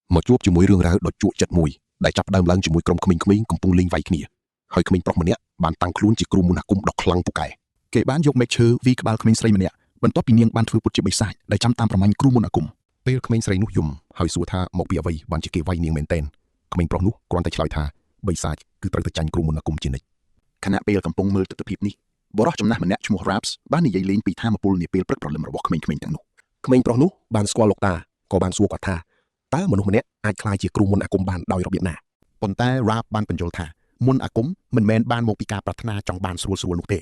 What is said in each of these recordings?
មកជួបជាមួយរឿងរ៉ាវដ៏ជក់ចិត្តមួយដែលចាប់ផ្ដើមឡើងជាមួយក្រុមក្មេងៗកំពុងលេងវាយគ្នាហើយក្មេងប្រុសម្នាក់បានតាំងខ្លួនជាគ្រូមន្តអាគមដ៏ខ្លាំងពូកែគេបានយកមែកឈើវីក្បាលក្មេងស្រីម្នាក់បន្ទាប់ពីនាងបានធ្វើពុតជាបិសាចដែលចាំតាមប្រមាញ់គ្រូមន្តអាគមពេលក្មេងស្រីនោះយំហើយសួរថាមកពីអ្វីបានជាគេវាយនាងមែនទែនក្មេងប្រុសនោះគ្រាន់តែឆ្លើយថាបិសាចគឺត្រូវតែចាញ់គ្រូមន្តអាគមជានិច្ចខណៈពេលកំពុងមើលទស្សនវិជ្ជានេះបរិសុទ្ធចំណាស់ម្នាក់ឈ្មោះ Raps បាននិយាយលេងពីធម៌ពលនាពេលព្រឹកព្រលឹមរបស់ក្មេងៗទាំងនោះក្មេងប្រុសនោះបានស្គាល់លោកតាក៏បានសួរគាត់ថាតើមនុស្សម្នាក់អាចក្លាយជាគ្រូមន្តអាគមបានដោយរបៀបណាប៉ុន្តែ Raps បានបញ្យល់ថាមន្តអាគមមិនមែនបានមកពីការប្រាថ្នាចង់បានស្រួលៗនោះទេ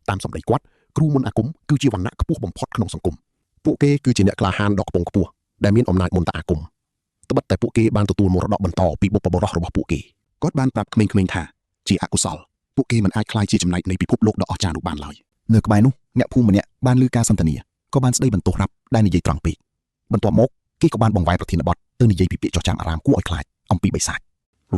តាមសម្ដីគាត់គ្រូមន្តអាគមគឺជាវណ្ណៈខ្ពស់បំផុតក្នុងសង្គមពួកគេគឺជាអ្នកក្លាហានដ៏ខ្ពង់ខ្ពស់ដែលមានអំណាចមន្តអាគមត្បិតតែពួកគេបានទទួលមរតកបន្តពីបុព្វបុរសរបស់ពួកគេគាត់បានប្រាប់ក្មេងៗថាជាអកុសលពួកគេមិនអាចក្លាយជាចំណែកនៃពិភពលោកដ៏អស្ចារ្យនោះបានឡើយនៅក្បែរនោះអ្នកភូមិម្នាក់បានឮការសន្ទនាក៏បានស្ដីបន្ទោសរាប់ដែលនិយាយត្រង់ពេកបន្ទាប់មកគេក៏បានបង្វែរប្រធានបទទៅនិយាយពីពាក្យចោះចាំអារ៉ាមគួរឲ្យខ្លាចអំពីបិសាច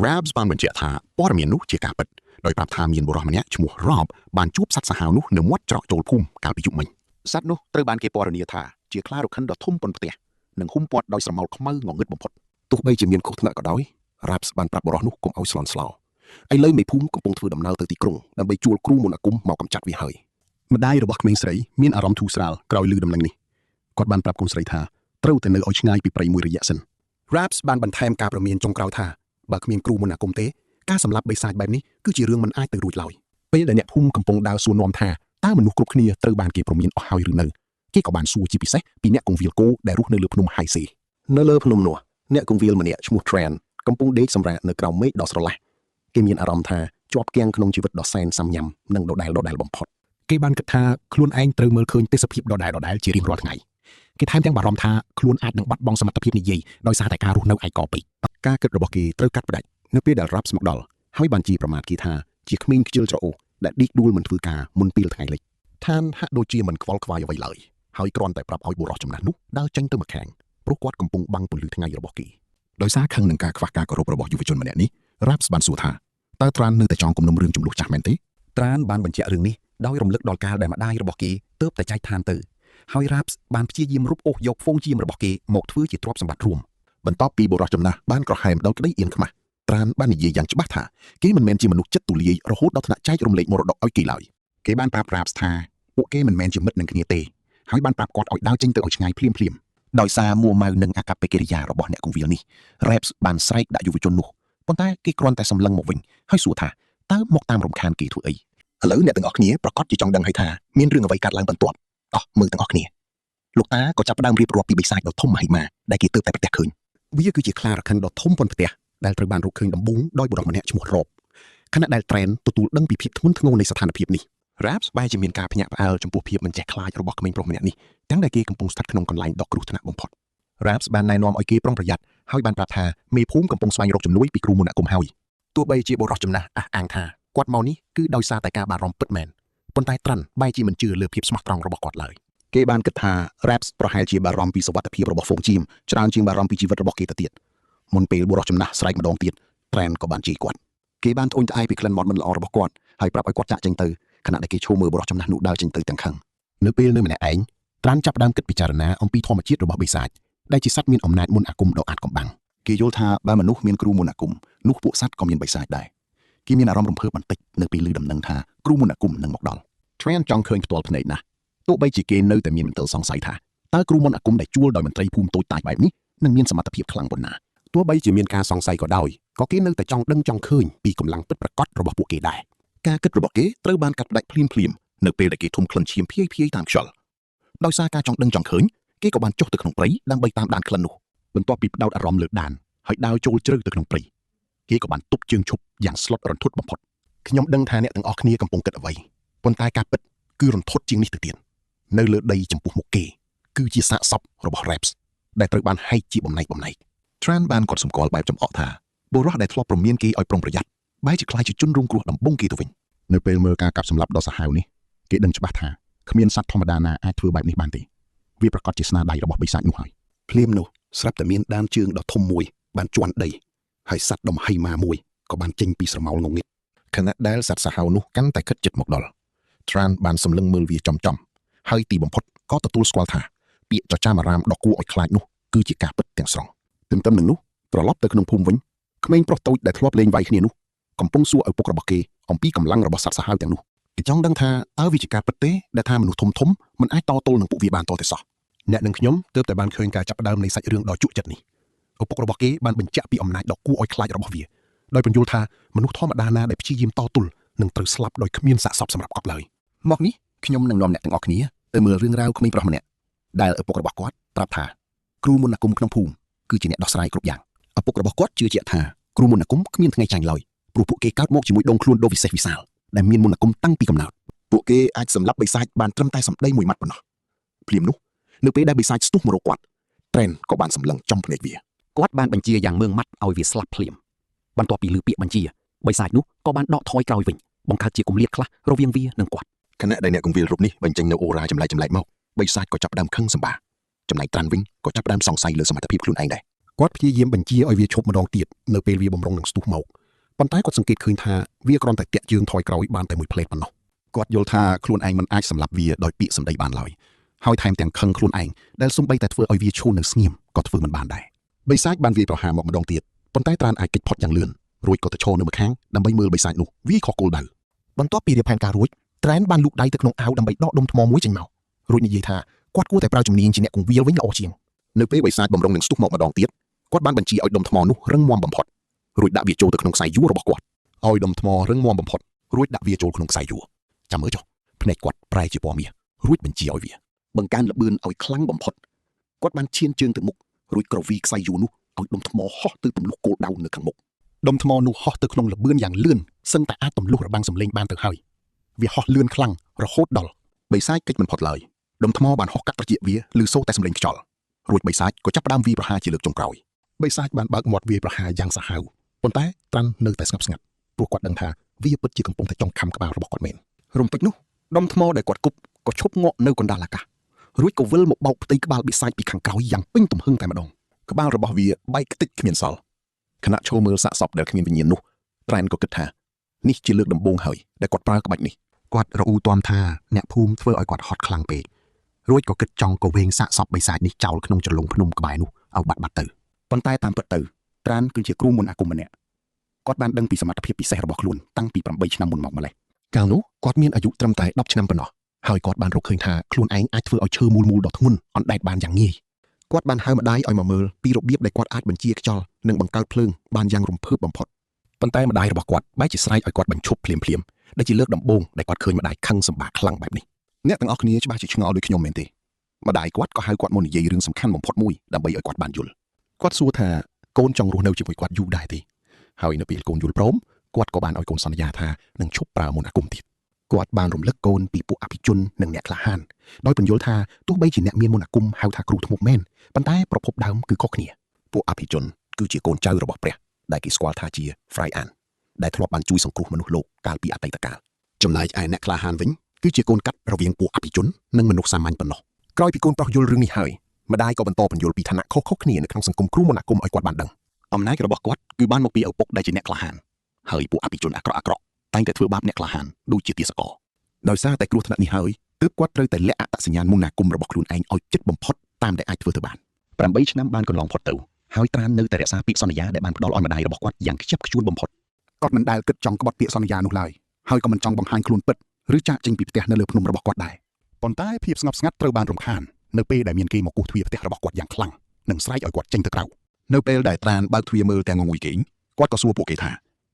Raps បានបញ្ជាក់ថាព័ត៌មាននោះជាការពិតដោយប្រាប់ថាមានបុរសម្នាក់ឈ្មោះ Rob បានជួបសត្វសាហាវនោះនៅមាត់ច្រកចូលភូមិកាលពីយប់មិញសត្វនោះត្រូវបានគេពណ៌នាថាជាខ្លារខិនដ៏ធំប៉ុនផ្ទះនិងហ៊ុំព័ទ្ធដោយស្រមោលខ្មៅងងឹតបំផុតទោះបីជាមានខុសថ្នាក់ក៏ដោយ Raps បានប្រាប់បុរសនោះកុំឲ្យស្លន់ស្លោឥឡូវមេភូមិកំពុងធ្វើដំណើរទៅទីក្រុងដើម្បីជួលគ្រូមន្តអាគមមកកម្ចាត់វាហើយម្ដាយរបស់ក្មេងស្រីមានអារម្មណ៍ធូរស្រាលក្រោយឮដំណឹងនេះគាត់បានប្រាប់កូនស្រីថាត្រូវតែនៅឲ្យឆ្ងាយពីព្រៃមួយរយៈសិន Raps បានបន្ថែមការព្រមានចុងក្រោយថាបើគ្មានគ្រូមន្តអាគមទេការសម្លាប់បិសាចបែបនេះគឺជារឿងមិនអាចទៅរួចឡើយពេលដែលអ្នកភូមិកំពុងដើរសួរនាំថាតើមនុស្សគ្រប់គ្នាត្រូវបានគេព្រមានអស់ហើយឬនៅគេក៏បានសួរជាពិសេសពីអ្នកគង្វាលគោដែលរស់នៅលើភ្នំ High Sea នៅលើភ្នំនោះអ្នកគង្វាលម្នាក់ឈ្មោះ Tran កំពុងដេកសម្រាកនៅក្រោមមេឃដ៏ស្រឡះគេមានអារម្មណ៍ថាជាប់គាំងក្នុងជីវិតដ៏សែនសាំញ៉ាំនិងដដែលបំផុតគេបានគិតថាខ្លួនឯងត្រូវមើលឃើញទេសភាពដដែលជារៀងរាល់ថ្ងៃគេថែមទាំងបារម្ភថាខ្លួនអាចនឹងបាត់បង់សមត្ថភាពនិយាយដោយសារតែការរស់នៅឯកោពេកការគិតរបស់គេត្រូវកាត់ផ្តាច់នៅពេលដែល Raps មកដល់ហើយបានជាប្រមាថគេថាជាក្មេងខ្ជិលច្រអូសដែលឌីកដួលមិនធ្វើការមុនពេលថ្ងៃលិចឋានហាក់ដូចជាមិនខ្វល់ខ្វាយអ្វីឡើយហើយគ្រាន់តែប្រាប់ឲ្យបុរសចំណាស់នោះដើរចេញទៅម្ខាងព្រោះគាត់កំពុងបាំងពន្លឺថ្ងៃរបស់គេដោយសារខឹងនឹងការខ្វះការគោរពរបស់យុវជនម្នាក់នេះ Raps បានសួរថាតើត្រាននៅតែចង់គំនុំរឿងចំនួនចាស់មែនទេត្រានបានបញ្ជាក់រឿងនេះដោយរំលឹកដល់កាលដែលម្ដាយរបស់គេទើបតែចែកឋានទៅហើយ Raps បានព្យាយាមរំអូសយកហ្វូងជាមរបស់គេមកធ្វើជាទ្រព្យសម្បត្តិរួមបន្ទាប់ពីបុរសចំណាស់បានក្រហែមដោយក្តីអៀនខ្មាស់ត្រានបាននិយាយយ៉ាងច្បាស់ថាគេមិនមែនជាមនុស្សចិត្តទូលាយរហូតដល់ថ្នាក់ចែករំលែកមរតកឲ្យគេឡើយគេបានប្រាប់ Raps ថាពួកគេមិនមែនជាមិត្តនឹងគ្នាទេហើយបានប្រាប់គាត់ឲ្យដើរចេញទៅឲ្យឆ្ងាយភ្លាមដោយសារមួម៉ៅនឹងអកប្បកិរិយារបស់អ្នកគង្វាលនេះ Raps បានស្រែកដាក់យុវជននោះប៉ុន្តែគេគ្រាន់តែសម្លឹងមកវិញហើយសួរថាតើមកតាមរំខានគេធ្វើអីឥឡូវអ្នកទាំងអស់គ្នាប្រកាសជាចង់ដឹងហើយថាមានរឿងអ្វីកើតឡើងបន្ទាប់អោះមើលទាំងអស់គ្នាលោកតាក៏ចាប់ផ្ដើមរៀបរាប់ពីបិសាចដ៏ធំមហិមាដែលគេទើបតែប្រទះឃើញវាគឺជាខ្លារខិនដ៏ធំប៉ុនផ្ទះដែលត្រូវបានរកឃើញដំបូងដោយបុរសម្នាក់ឈ្មោះ Rob ខណៈដែល Tran ទទួលដឹងពីភាពធ្ងន់ធ្ងរនៃស្ថានភាពនេះ Raps បែរជាមានការភ្ញាក់ផ្អើលចំពោះភាពមិនចេះខ្លាចរបស់ក្មេងប្រុសម្នាក់នេះទាំងដែលគេកំពុងស្ថិតក្នុងកន្លែងដ៏គ្រោះថ្នាក់បំផុត Raps បានណែនាំឲ្យគេប្រុងប្រយ័ត្នហើយបានប្រាប់ថាមេភូមិកំពុងស្វែងរកជំនួយពីគ្រូមន្តអាគមហើយទោះបីជាបុរសចំណាស់អះអាងថាគាត់មកនេះគឺដោយសារតែការបារម្ភពិតមែនប៉ុន្តែ Tran បែរជាមិនជឿលើភាពស្មោះត្រង់របស់គាត់ឡើយគេបានគិតថា Raps ប្រហែលជាបារម្ភពីសុវត្ថិភាពរបស់ហ្វូងជីមច្រើនជាងបារម្ភពីជីវិតរបស់គេទៅទៀតមុនពេលបុរសចំណាស់ស្រែកម្ដងទៀត Tran ក៏បានជេរគាត់គេបានត្អូញត្អែពីក្លិនមាត់មិនល្អរបស់គាត់ហើយប្រាប់ឲ្យគាត់ចាក់ចេញទៅខណៈដែលគេឈោមើលបុរសចំណាស់នោះដើរចេញទៅទាំងខឹងនៅពេលនៅម្នាក់ឯង Tran ចាប់ផ្ដើមគិតពិចារណាអំពីធម្មជាតិរបស់បិសាចដែលជាសត្វមានអំណាចមន្តអាគមដ៏អាថ៌កំបាំងគេយល់ថាបើមនុស្សមានគ្រូមន្តអាគមនោះពួកសត្វក៏មានបិសាចដែរគេមានអារម្មណ៍រំភើបបន្តិចនៅពេលឮដំណឹងថាគ្រូមន្តអាគមនឹងមកដល់ Tran ចង់ឃើញផ្ទាល់ភ្នែកណាស់ទោះបីជាគេនៅតែមានមន្ទិលសង្ស័យថាតើគ្រូមន្តអាគមដែលជួលដោយមន្ត្រីភូមិតូចតាចបែបនេះនឹងមានសមត្ថភាពខ្លាំងប៉ុណ្ណាទោះបីជាមានការសង្ស័យក៏ដោយក៏គេនៅតែចង់ដឹងចង់ឃើញពីកម្លាំងពិតប្រាកដរបស់ពួកគេដែរការគិតរបស់គេត្រូវបានកាត់ផ្តាច់ភ្លាមនៅពេលដែលគេធំក្លិនឈាមភាយតាមខ្យល់ដោយសារការចង់ដឹងចង់ឃើញគេក៏បានចុះទៅក្នុងព្រៃដើម្បីតាមដានក្លិននោះបន្ទាប់ពីផ្ដោតអារម្មណ៍លើដានហើយដើរចូលជ្រៅទៅក្នុងព្រៃគេក៏បានទប់ជើងឈប់យ៉ាងស្លុតរន្ធត់បំផុតខ្ញុំដឹងថាអ្នកទាំងអស់គ្នាកំពុងគិតអ្វីប៉ុន្តែការពិតគឺរន្ធត់ជាងនេះទៅទៀតនៅលើដីចំពោះមុខគេគឺជាសាកសពរបស់ Raps ដែលត្រូវបានហែកជាបំណែកTran បានកត់សម្គាល់បែបចំអកថាបុរសដែលធ្លាប់ព្រមានគេឲ្យប្រុងប្រយ័ត្នបែរជាខ្លាចជាជនរងគ្រោះដំបងគេទៅវិញនៅពេលមើលការកាប់សម្លាប់ដ៏សាហាវនេះគេដឹងច្បាស់ថាគ្មានសត្វធម្មតាណាអាចធ្វើបែបនេះបានទេវាប្រកាសជាស្នាដៃរបស់បិសាចនោះហើយភ្លាមនោះស្រាប់តែមានដានជើងដ៏ធំមួយបានជន់ដីហើយសត្វដ៏មហិមាមួយក៏បានចេញពីស្រមោលងងឹតខណៈដែលសត្វសាហាវនោះកាន់តែខិតជិតមកដល់ Tran បានសម្លឹងមើលវាចំហើយទីបំផុតក៏ទទួលស្គាល់ថាពាក្យចចាមអារាមដ៏គួរឲ្យខ្លាចនោះគឺជាការពិតទាំងស្រុងទន្ទឹមនឹងនោះ ត្រឡប់ទៅក្នុងភូមិវិញក្មេងប្រុសតូចដែលធ្លាប់លេងវាយគ្នានោះកំពុងសួរឪពុករបស់គេអំពីកម្លាំងរបស់សត្វសាហាវទាំងនោះគេចង់ដឹងថាតើវាជាការពិតទេដែលថាមនុស្សធំមិនអាចតទល់នឹងពួកវាបានតទេសោះអ្នកនិងខ្ញុំទើបតែបានឃើញការចាប់ផ្ដើមនៃសាច់រឿងដ៏ជក់ចិត្តនេះឪពុករបស់គេបានបញ្ជាក់ពីអំណាចដ៏គួរឲ្យខ្លាចរបស់វាដោយពន្យល់ថាមនុស្សធម្មតាណាដែលព្យាយាមតទល់នឹងត្រូវស្លាប់ដោយគ្មានសាកសពសម្រាប់កប់ឡើយមកនេះខ្ញុំនឹងនាំអ្នកទាំងអស់គ្នាទៅមើលរឿងរ៉ាវក្មេងប្រុសម្នាក់ដែលឪពុករបស់គាត់ប្រាប់ថាគ្រូមន្តអាគមក្នុងភូមិគឺជាអ្នកដោះស្រាយគ្រប់យ៉ាងឪពុករបស់គាត់ជឿជាក់ថាគ្រូមន្តអាគមគ្មានថ្ងៃចាញ់ឡើយព្រោះពួកគេកើតមកជាមួយដងខ្លួនដ៏វិសេសវិសាលដែលមានមន្តអាគមតាំងពីកំណើតពួកគេអាចសម្លាប់បិសាចបានត្រឹមតែសម្ដីមួយម៉ាត់ប៉ុណ្ណោះភ្លាមនោះនៅពេលដែលបិសាចស្ទុះមករកគាត់ត្រែនក៏បានសម្លឹងចំភ្នែកវាគាត់បានបញ្ជាយ៉ាងម៉ឺងម៉ាត់ឲ្យវាស្លាប់ភ្លាមបន្ទាប់ពីឮពាក្យបញ្ជាបិសាចនោះក៏បានដកថយក្រោយវិញបង្កើតជាគម្លាតខ្លះរវាងវានិងគាត់ខណៈដែលអ្នកគង្វាលរូបនេះបញ្ចេញនៅអូរ៉ាចម្លែកមកបិសាចក៏ចាប់ផ្ដើមខឹងសម្បាចំណែកត្រាន់វិញក៏ចាប់ផ្ដើមសង្ស័យលើសមត្ថភាពខ្លួនឯងដែរគាត់ព្យាយាមបញ្ជាឲ្យវាឈប់ម្ដងទៀតនៅពេលវាបំរុងនឹងស្ទុះមកប៉ុន្តែគាត់សង្កេតឃើញថាវាគ្រាន់តែតាក់ជើងថយក្រោយបានតែមួយផ្លេតប៉ុណ្ណោះគាត់យល់ថាខ្លួនឯងមិនអាចសម្លាប់វាដោយពាក្យសម្ដីបានឡើយហើយថែមទាំងខឹងខ្លួនឯងដែលសូម្បីតែធ្វើឲ្យវាឈរនៅស្ងៀមក៏ធ្វើមិនបានដែរបិសាចបានវាយប្រហារមកម្ដងទៀតប៉ុន្តែត្រានអាចគេចផុតយ៉ាងលឿនរួចក៏ទៅឈរនៅម្ខាងដើម្បីមើលបិសាចនោះវាខុសគោលដៅបន្ទាប់ពីរៀបផែនការរួចត្រែនបានលូកដៃទៅក្នុងអាវដើម្បីដកដុំថ្មមួយចេញមករួចនិយាយថាគាត់គួរតែប្រើជំនាញជាអ្នកគង្វាលវិញល្អជាងនៅពេលបិសាចបំរុងនឹងស្ទុះមកម្ដងទៀតគាត់បានបញ្ជាឲ្យដុំថ្មនោះរឹងមាំបំផុតរួចដាក់វាចូលទៅក្នុងខ្សែយួររបស់គាត់ឲ្យដុំថ្មរឹងមាំបំផុតរួចដាក់វាចូលក្នុងខ្សែយួរចាំមើលចុះភ្នែកគាត់ប្រែជាពណ៌មាសរួចបញ្ជាឲ្យវាបង្កើនល្បឿនឲ្យខ្លាំងបំផុតគាត់បានឈានជើងទៅមុខរួចក្រវីខ្សែយួរនោះឲ្យដុំថ្មហោះទៅទម្លុះគោលដៅនៅខាងមុខដុំថ្មនោះហោះទៅក្នុងល្បឿនយ៉ាងលឿនសឹងតែអាចទម្លុះរបាំងសម្លេងបានទៅហើយវាហោះលឿនខ្លាំងរហូតដល់បិសាចគេចមិនផុតឡើយដុំថ្មបានហោះកាត់ត្រចៀកវាឮសូរតែសម្លេងខ្យល់រួចបិសាចក៏ចាប់ផ្ដើមវាយប្រហារជាលើកចុងក្រោយបិសាចបានបើកមាត់វាយប្រហារយ៉ាងសាហាវប៉ុន្តែត្រាន់នៅតែស្ងប់ស្ងាត់ព្រោះគាត់ដឹងថាវាពិតជាកំពុងតែចង់ខំក្បាលរបស់គាត់មែនរំពេចនោះដុំថ្មដែលគាត់គប់ក៏ឈប់ងក់នៅកណ្ដាលអាកាសរួចក៏វិលមកបោកផ្ទៃក្បាលបិសាចពីខាងក្រោយយ៉ាងពេញទំហឹងតែម្ដងក្បាលរបស់វាបែកខ្ទេចគ្មានសល់ខណៈឈរមើលសាកសពដែលគ្មានវិញ្ញាណនោះត្រែនក៏គិតថានេះជាលើកដំបូងហើយដែលគាត់ប្រើក្បាច់នេះគាត់រអ៊ូទាំថាអ្នកភូមិធ្វើឲ្យគាត់ហត់ខ្លាំងពេករួចក៏គិតចង់ក៏វែងសាកសពបិសាចនេះចោលក្នុងជ្រលងភ្នំក្បែរនោះឲ្យបាត់ទៅប៉ុន្តែតាមពិតទៅត្រានគឺជាគ្រូមន្តអាគមម្នាក់គាត់បានដឹងពីសមត្ថភាពពិសេសរបស់ខ្លួនតាំងពី8ឆ្នាំមុនមកម្លេះកាលនោះគាត់មានអាយុត្រឹមតែ10ឆ្នាំប៉ុណ្ណោះហើយគាត់បានរកឃើញថាខ្លួនឯងអាចធ្វើឲ្យឈើមូលដ៏ធ្ងន់អណ្ដែតបានយ៉ាងងាយគាត់បានហៅម្ដាយឲ្យមកមើលពីរបៀបដែលគាត់អាចបញ្ជាខ្យល់និងបង្កើតភ្លើងបានយ៉ាងរំភើបបំផុតប៉ុន្តែម្ដាយរបស់គាត់បែរជាស្រែកឲ្យគាត់បញ្ឈប់ភ្លាមដែលជាលើកដំបូងដែលគាត់ឃើញម្ដាយខឹងសម្បាខ្លាំងបែបនេះអ្នកទាំងអស់គ្នាច្បាស់ជាឆ្ងល់ដូចខ្ញុំមែនទេម្ដាយគាត់ក៏ហៅគាត់មកនិយាយរឿងសំខាន់បំផុតមួយដើម្បីឲ្យគាត់បានយល់គាត់សួរថាកូនចង់រស់នៅជាមួយគាត់យូរដែរទេហើយនៅពេលកូនយល់ព្រមគាត់ក៏បានឲ្យកូនសន្យាថានឹងឈប់ប្រើមន្តអាគមទៀតគាត់បានរំលឹកកូនពីពួកអភិជននិងអ្នកក្លាហានដោយពន្យល់ថាទោះបីជាអ្នកមានមន្តអាគមហៅថាគ្រូធ្មប់មែនប៉ុន្តែប្រភពដើមគឺខុសគ្នាពួកអភិជនគឺជាកូនចៅរបស់ព្រះដែលគេស្គាល់ថាជា Fry An ដែលធ្លាប់បានជួយសង្គ្រោះមនុស្សលោកកាលពីអតីតកាលចំណែកឯអ្នកក្លាហានវិញគឺជាកូនកាត់រវាងពួកអភិជននិងមនុស្សសាមញ្ញប៉ុណ្ណោះក្រោយពីកូនប្រុសយល់រឿងនេះហើយម្ដាយក៏បន្តពន្យល់ពីឋានៈខុសៗគ្នានៅក្នុងសង្គមគ្រូមន្តអាគមឲ្យគាត់បានដឹងអំណាចរបស់គាត់គឺបានមកពីឪពុកដែលជាអ្នកក្លាហានហើយពួកអភិជនអាក្រក់តែងតែធ្វើបាបអ្នកក្លាហានដូចជាទាសករដោយសារតែគ្រោះថ្នាក់នេះហើយទើបគាត់ត្រូវតែលាក់អត្តសញ្ញាណមន្តអាគមរបស់ខ្លួនឯងឲ្យជិតបំផុតតាមដែលអាចធ្វើទៅបាន8ឆ្នាំបានកន្លងផុតទៅហើយត្រាននៅតែរក្សាពាក្យសន្យាដែលបានផ្ដល់ឲ្យម្ដាយរបស់គាត់យ៉ាងខ្ជាប់ខ្ជួនបំផុតគាត់មិនដែលគិតចង់ក្បត់ពាក្យសន្យានោះឡើយហើយក៏មិនចង់បង្ហាញខ្លួនពិតឬចាកចេញពីផ្ទះនៅលើភ្នំរបស់គាត់ដែរប៉ុន្តែភាពស្ងប់ស្ងាត់ត្រូវបានរំខាននៅពេលដែលមានគេមកគោះទ្វារផ្ទះរបស់គាត់យ៉ាងខ្លាំងនិងស្រែកឲ្យគាត់ចេញទៅក្រៅនៅពេលដែលត្រានបើកទ្វារមើលទាំងងងុយគេងគាត់ក៏សួរពួកគេថា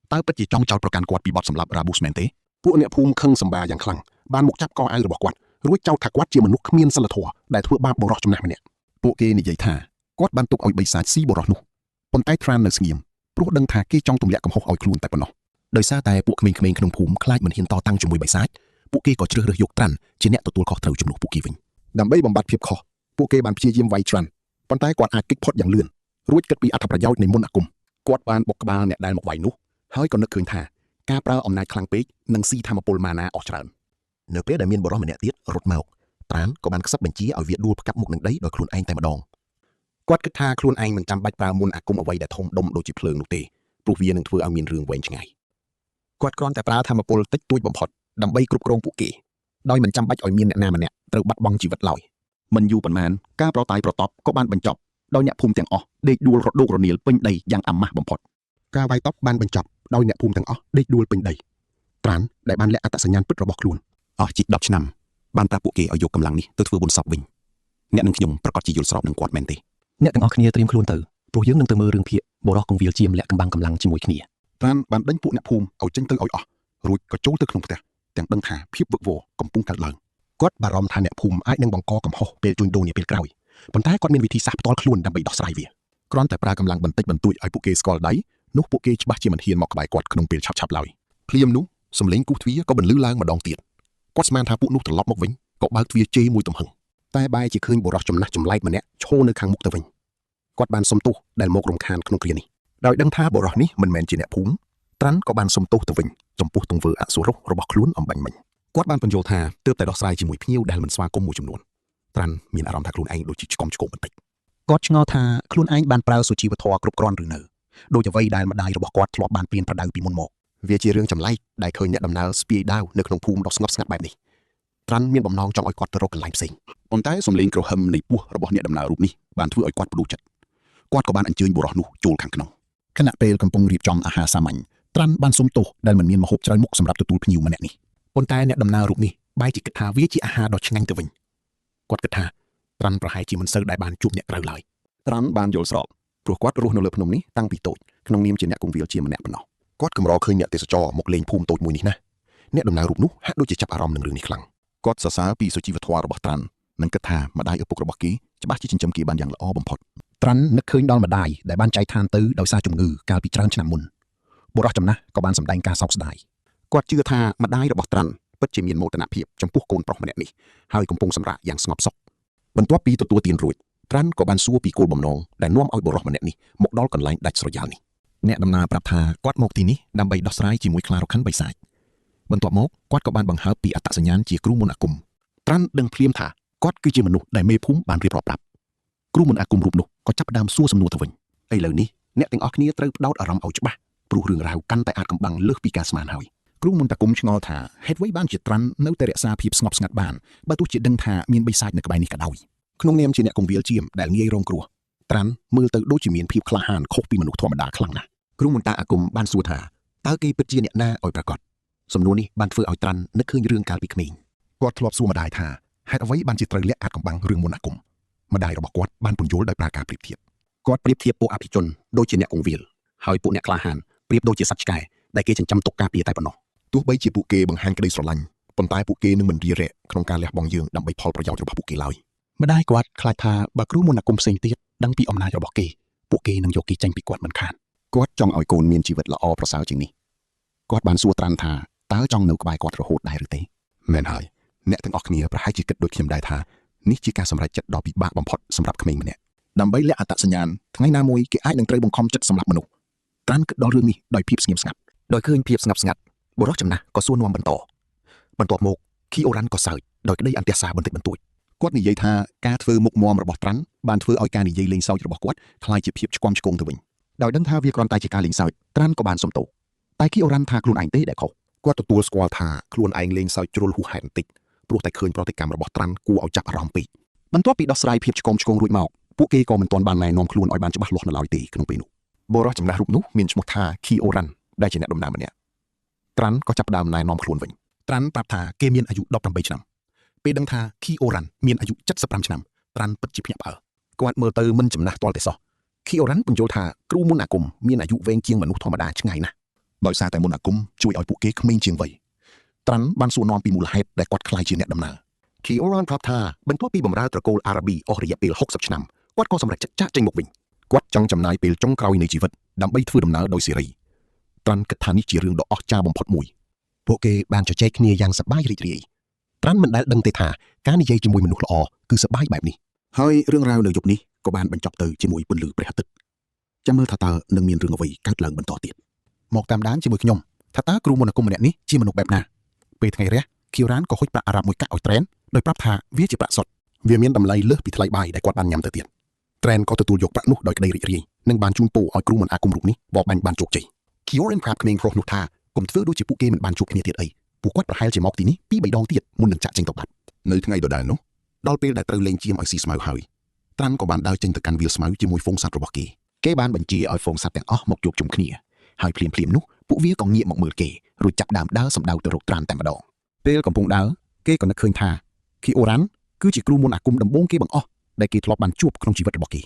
តើពិតជាចង់ចោទប្រកាន់គាត់ពីបទសម្លាប់រ៉ាប៊ូសមែនទេពួកអ្នកភូមិខឹងសម្បាយ៉ាងខ្លាំងបានមកចាប់កអាវរបស់គាត់រួចចោទថាគាត់ជាមនុស្សគ្មានសិលធម៌ដែលធ្វើបាបបុរសចំណាស់ម្នាក់ពួកគេនិយាយថាគាត់បានទុកឲ្យបិសាចស៊ីបុរសនោះប៉ុន្តែត្រាននៅស្ងៀមព្រោះដឹងថាគេចង់ទម្លាក់កំហុសឲ្យខ្លួនតែប៉ុណ្ណោះដោយសារតែពួកក្មេងៗក្នុងភូមិខ្លាចមិនហ៊ានតតាំងជាមួយបិសាចពួកគេក៏ជ្រើសរើសយកត្រាន់ជាអ្នកទទួលខុសត្រូវជំនួសពួកគេវិញដើម្បីបំបត្តិភាពខុសពួកគេបានព្យាយាមវាយត្រាន់ប៉ុន្តែគាត់អាចគេចផុតយ៉ាងលឿនរួចគិតពីអត្ថប្រយោជន៍នៃមន្តអាគមគាត់បានបុកក្បាលអ្នកដែលមកវាយនោះហើយក៏នឹកឃើញថាការប្រើអំណាចខ្លាំងពេកនឹងស៊ីធម្មពលម៉ាណាអស់ច្រើននៅពេលដែលមានបរិសម្នាក់ទៀតរត់មកត្រានក៏បានខ្សឹបបញ្ជាឲ្យវាដួលផ្កាប់មុខនឹងដីដោយខ្លួនឯងតែម្ដងគាត់គិតថាខ្លួនឯងមិនចាំបាច់ប្រើមន្តអាគមអ្វីដែលធំដុំដូចជាភ្លើងនោះទេព្រោះវានឹងធ្វើឲ្យមានរឿងវែងឆ្ងាយគាត់គ្រាន់តែប្រើធម្មពលតិចតួចបំផុតដើម្បីគ្រប់គ្រងពួកគេដោយមិនចាំបាច់ឲ្យមានអ្នកណាម្នាក់ត្រូវបាត់បង់ជីវិតឡើយមិនយូរប៉ុន្មានការប្រតាយប្រតបក៏បានបញ្ចប់ ដោយអ្នកភូមិទាំងអស់ដេកដួលរដូករនាលពេញដីយ៉ាងអាម៉ាស់បំផុតការវាយតប់បានបញ្ចប់ដោយអ្នកភូមិទាំងអស់ដេកដួលពេញដីត្រានដែលបានលាក់អត្តសញ្ញាណពិតរបស់ខ្លួនអស់ជិះ10ឆ្នាំបានប្រាប់ពួកគេឲ្យយកកម្លាំងនេះទៅធ្វើបុណ្យសពវិញអ្នកនិងខ្ញុំប្រកាសជាយល់ស្របនឹងគាត់មែនទេអ្នកទាំងអស់គ្នាត្រៀមខ្លួនទៅព្រោះយើងនឹងទៅមើលរឿងភាគបរោះកងវិលជាមលាក់កម្លាំងជាមួយគ្នាត្រានបានដេញពួកអ្នកភូមិឲ្យចេញទៅឲ្យអស់រួចក៏ចូលទៅក្នុងផ្ទះទាំងដឹងថាភាពវឹកវរកំពុងកើតឡើងគាត់បារម្ភថាអ្នកភូមិអាចនឹងបង្កកំហុសពេលជួញដូរនាពេលក្រោយប៉ុន្តែគាត់មានវិធីសាស្ត្រផ្ទាល់ខ្លួនដើម្បីដោះស្រាយវាគ្រាន់តែប្រើកម្លាំងបន្តិចបន្តួចឲ្យពួកគេស្គាល់ដៃនោះពួកគេច្បាស់ជាមិនហ៊ានមកក្បែរគាត់ក្នុងពេលឆាប់ឡើយភ្លាមនោះសំឡេងគូសទ្វារក៏បន្លឺឡើងម្ដងទៀតគាត់ស្មានថាពួកនោះត្រឡប់មកវិញក៏បើកទ្វារជេរមួយទំហឹងតែបែរជាឃើញបុរសចំណាស់ចម្លែកម្នាក់ឈរនៅខាងមុខទៅវិញគាត់បានសុំទោសដែលមករំខានក្នុងគ្រានេះដោយដឹងថាបុរសនេះមិនមែនជាអ្នកភូមិត្រាន់ក៏បានសុំទោសទៅវិញចំពោះទង្វើអសុរោះរបស់ខ្លួនអំបញ្ញមិញគាត់បានបញ្យល់ថាទើបតែដោះស្រាយជាមួយភ្ញៀវដែលមិនស្វាគមន៍មួយចំនួនត្រាន់មានអារម្មណ៍ថាខ្លួនឯងដូចជាឆ្កំឆ្គងបន្តិចគាត់ឆ្ងល់ថាខ្លួនឯងបានប្រើសុជីវធម៌គ្រប់គ្រាន់ឬនៅដូចអ្វីដែលម្ដាយរបស់គាត់ធ្លាប់បានព្រានប្រដៅពីមុនមកវាជារឿងចម្លែកដែលឃើញអ្នកដំណើរស្ពាយដាវនៅក្នុងភូមិដ៏ស្ងប់ស្ងាត់បែបនេះត្រាន់មានបំណងចង់ឲ្យគាត់ទៅរកកន្លែងផ្សេងប៉ុន្តែសំឡេងក្រហមនៃពោះរបស់អ្នកដំណើររូបនេះបានធ្វើឲ្យគាត់ផ្ដួលចិត្តគាត់ក៏បានអញ្ជើញបុរសនោះចូលខាងក្នុងខណៈពេលកំពុងរៀបចំអាហារសាមញ្ញត្រាន់បានសុំទោសដែលមិនមានម្ហូបច្រើនមុខសម្រាប់ទទួលភ្ញៀវម្នាក់នេះប៉ុន្តែអ្នកដំណើររូបនេះបែរជាគិតថាវាជាអាហារដ៏ឆ្ងាញ់ទៅវិញគាត់គិតថាត្រាន់ប្រហែលជាមិនសូវដែលបានជួបអ្នកក្រៅឡើយត្រាន់បានយល់ស្របព្រោះគាត់រស់នៅលើភ្នំនេះតាំងពីតូចក្នុងនាមជាអ្នកគង្វាលជាម្នាក់ប៉ុណ្ណោះគាត់កម្រឃើញអ្នកទេសចរមកលេងភូមិតូចមួយនេះណាអ្នកដំណើររូបនោះហាក់ដូចជាចាប់អារម្មណ៍នឹងរឿងនេះខ្លាំងគាត់សរសើរពីសុជីវធម៌របស់ត្រាន់និងគិតថាម្ដាយឪពុករបស់គេច្បាស់ជាចិញ្ចឹមគេបានយ៉ាងល្អបំផុតត្រាន់នឹកឃើញដល់ម្ដាយដែលបានចែកឋានទៅដោយសារជំងឺកាលពីច្រើនឆ្នាំមុនបុរសចំណាស់ក៏បានសម្ដែងការសោកស្ដាយគាត់ជឿថាម្ដាយរបស់ត្រាន់ពិតជាមានមោទនភាពចំពោះកូនប្រុសម្នាក់នេះហើយកំពុងសម្រាកយ៉ាងស្ងប់សុខបន្ទាប់ពីទទួលទានរួចត្រាន់ក៏បានសួរពីគោលបំណងដែលនាំឲ្យបុរសម្នាក់នេះមកដល់កន្លែងដាច់ស្រយាលនេះអ្នកដំណើរប្រាប់ថាគាត់មកទីនេះដើម្បីដោះស្រាយជាមួយខ្លារខិនបិសាចបន្ទាប់មកគាត់ក៏បានបង្ហើបពីអត្តសញ្ញាណជាគ្រូមន្តអាគមត្រាន់ដឹងភ្លាមថាគាត់គឺជាមនុស្សដែលមេភូមិបានរៀបរាប់ប្រាប់គ្រូមន្តអាគមរូបនោះក៏ចាប់ផ្ដើមសួរសំណួរទៅវិញឥឡូវនេះអ្នកទាំងអស់គ្នាត្រូវផ្ដោតអារម្មណ៍ឲ្យច្បាស់ព្រោះរឿងរ៉ាវកាន់តែអាចកំបាំងលើសពីការស្មានហើយគ្រូមន្តអាគមឆ្ងល់ថាហេតុអ្វីបានជាត្រាន់នៅតែរក្សាភាពស្ងប់ស្ងាត់បានបើទោះជាដឹងថាមានបិសាចនៅក្បែរនេះក៏ដោយក្នុងនាមជាអ្នកគង្វាលជាមដែលងាយរងគ្រោះត្រាន់មើលទៅដូចជាមានភាពក្លាហានខុសពីមនុស្សធម្មតាខ្លាំងណាស់គ្រូមន្តអាគមបានសួរថាតើគេពិតជាអ្នកណាឲ្យប្រកាសសំណួរនេះបានធ្វើឲ្យត្រាន់នឹកឃើញរឿងកាលពីក្មេងគាត់ធ្លាប់សួរម្ដាយថាហេតុអ្វីបានជាត្រូវលាក់អាចកំបាំងរឿងមន្តអាគមម្ដាយរបស់គាត់បានពន្យល់ដោយប្រើការប្រៀបធៀបគាត់ប្រៀបធៀបពួកអភិជនដូចជាអ្នកគង្វាលហើយពួកអ្នកក្លាហានប្រៀបដូចជាសត្វឆ្កែដែលគេចិញ្ចឹមទុកការពារតែប៉ុណ្ណោះទោះបីជាពួកគេបង្ហាញក្តីស្រឡាញ់ប៉ុន្តែពួកគេនឹងមិនរារែកក្នុងការលះបង់យើងដើម្បីផលប្រយោជន៍របស់ពួកគេឡើយម្ដាយគាត់ខ្លាចថាបើគ្រូមន្តអាគមផ្សេងទៀតដឹងពីអំណាចរបស់គេពួកគេនឹងយកគេចេញពីគាត់មិនខានគាត់ចង់ឲ្យកូនមានជីវិតល្អប្រសើរជាងនេះគាត់បានសួរត្រាន់ថាតើចង់នៅក្បែរគាត់រហូតដែរឬទេមែនហើយអ្នកទាំងអស់គ្នាប្រហែលជាគិតដូចខ្ញុំដែរថានេះជាការសម្រេចចិត្តដ៏ពិបាកបំផុតសម្រាប់ក្មេងម្នាក់ដើម្បីលាក់អត្តសញ្ញាណថ្ងៃណាមួយគេអាចនឹងត្រូវបង្ខំចិត្តសម្លាប់មនុស្សត្រាន់គិតដល់រឿងនេះដោយភាពស្ងៀមស្ងាត់ដោយឃើញភាពស្ងប់ស្ងាត់បុរសចំណាស់ក៏សួរនាំបន្តបន្ទាប់មកខីអូរ៉ាន់ក៏សើចដោយក្តីអន្ទះសារបន្តិចបន្តួចគាត់និយាយថាការធ្វើមុខមាំរបស់ត្រាន់បានធ្វើឲ្យការនិយាយលេងសើចរបស់គាត់คล้ายជាភាពឆ្គាំឆ្គងទៅវិញដោយដឹងថាវាគ្រាន់តែជាការលេងសើចត្រាន់ក៏បានសុំទោសតែខីអូរ៉ាន់ថាខ្លួនឯងទេដែលខុសគាត់ទទួលស្គាល់ថាខ្លួនឯងលេងសើចជ្រុលហួសហេតុបន្តិចព្រោះតែឃើញប្រតិកម្មរបស់ត្រាន់គួរឲ្យចាប់អារម្មណ៍ពេកបន្ទាប់ពីដោះស្រាយភាពឆ្គាំឆ្គងរួចមកពួកគេក៏មិនទាន់បានណែនាំខ្លួនឲ្យបានច្បាស់លាស់នៅឡើយទេក្នុងពេលនោះបុរសចំណាស់រូបនោះមានឈ្មោះថាខីអូរ៉ាន់ដែលជាអ្នកដំណើរម្នាក់ត្រាន់ក៏ចាប់ផ្ដើមណែនាំខ្លួនវិញត្រាន់ប្រាប់ថាគេមានអាយុ18ឆ្នាំពេលដឹងថាខីអូរ៉ាន់មានអាយុ75ឆ្នាំត្រាន់ពិតជាភ្ញាក់ផ្អើលគាត់មើលទៅមិនចំណាស់ទាល់ទេសោះខីអូរ៉ាន់បញ្យល់ថាគ្រូមន្តអាគមមានអាយុវែងជាងមនុស្សធម្មតាឆ្ងាយណាស់ដោយសារតែមន្តអាគមជួយឲ្យពួកគេក្មេងជាងវ័យត្រាន់បានសួរនាំពីមូលហេតុដែលគាត់ខ្លាចជាអ្នកដំណើរខីអូរ៉ាន់ប្រាប់ថាបន្ទាប់ពីបម្រើត្រកូលអារ៉ាប៊ីអស់រយៈពេល60ឆ្នាំគាត់ក៏សម្រេចចិត្តចាកចេញមកវិញគាត់ចង់ចំណាយពេលចុងក្រោយនៃជីវិតដើម្បីធ្វើដំណើរដោយសេរីត្រាន់គិតថានេះជារឿងដ៏អស្ចារ្យបំផុតមួយពួកគេបានជជែកគ្នាយ៉ាងសប្បាយរីករាយត្រាន់មិនដែលដឹងទេថាការនិយាយជាមួយមនុស្សល្អគឺសប្បាយបែបនេះហើយរឿងរ៉ាវនៅយប់នេះក៏បានបញ្ចប់ទៅជាមួយពន្លឺព្រះអាទិត្យចាំមើលថាតើនឹងមានរឿងអ្វីកើតឡើងបន្តទៀតមកតាមដានជាមួយខ្ញុំថាតើគ្រូមន្តអាគមម្នាក់នេះជាមនុស្សបែបណាពេលថ្ងៃរះខៀវរ៉ានក៏ហុចប្រាក់អារ៉ាប់មួយកាក់ឲ្យត្រែនដោយប្រាប់ថាវាជាប្រាក់សុទ្ធវាមានតម្លៃលើសពីថ្លៃបាយដែលគាត់បានញ៉ាំទៅទៀតត្រែនក៏ទទួលយកប្រាក់នោះដោយក្តីរីករាយនិងបានជូនពរឲ្យគ្រូមន្តអាគមរូបនេះបបបាញ់បានជោគជ័យខៀវរ៉ានប្រាប់ក្មេងប្រុសនោះថាកុំធ្វើដូចជាពួកគេមិនបានជួបគ្នាទៀតអីពួកគាត់ប្រហែលជាមកទីនេះពីរបីដងទៀតមុននឹងចាក់ចេញទៅបាត់នៅថ្ងៃដដែលនោះដល់ពេលដែលត្រូវលេងជាមឲ្យស៊ីស្មៅហើយ ត្រាន់ក៏បានដើរចេញទៅកាន់វាលស្មៅជាមួយហ្វូងសត្វរបស់គេបានបញ្ជាឲ្យហ្វូងសត្វទាំងអស់មកជួបជុំគ្នាហើយភ្លាមនោះពួកវាក៏ងាកមកមើលគេរួចចាប់ដើមដើរសម្ដៅទៅរកត្រាន់តែម្ដងពេលកំពុងដើរគេក៏នឹកឃើញថាគីអូរ៉ាន់គឺជាគ្រូមន្តអាគមដំបូងគេបង្អស់ដែលគេធ្លាប់បានជួបក្នុងជីវិតរបស់គ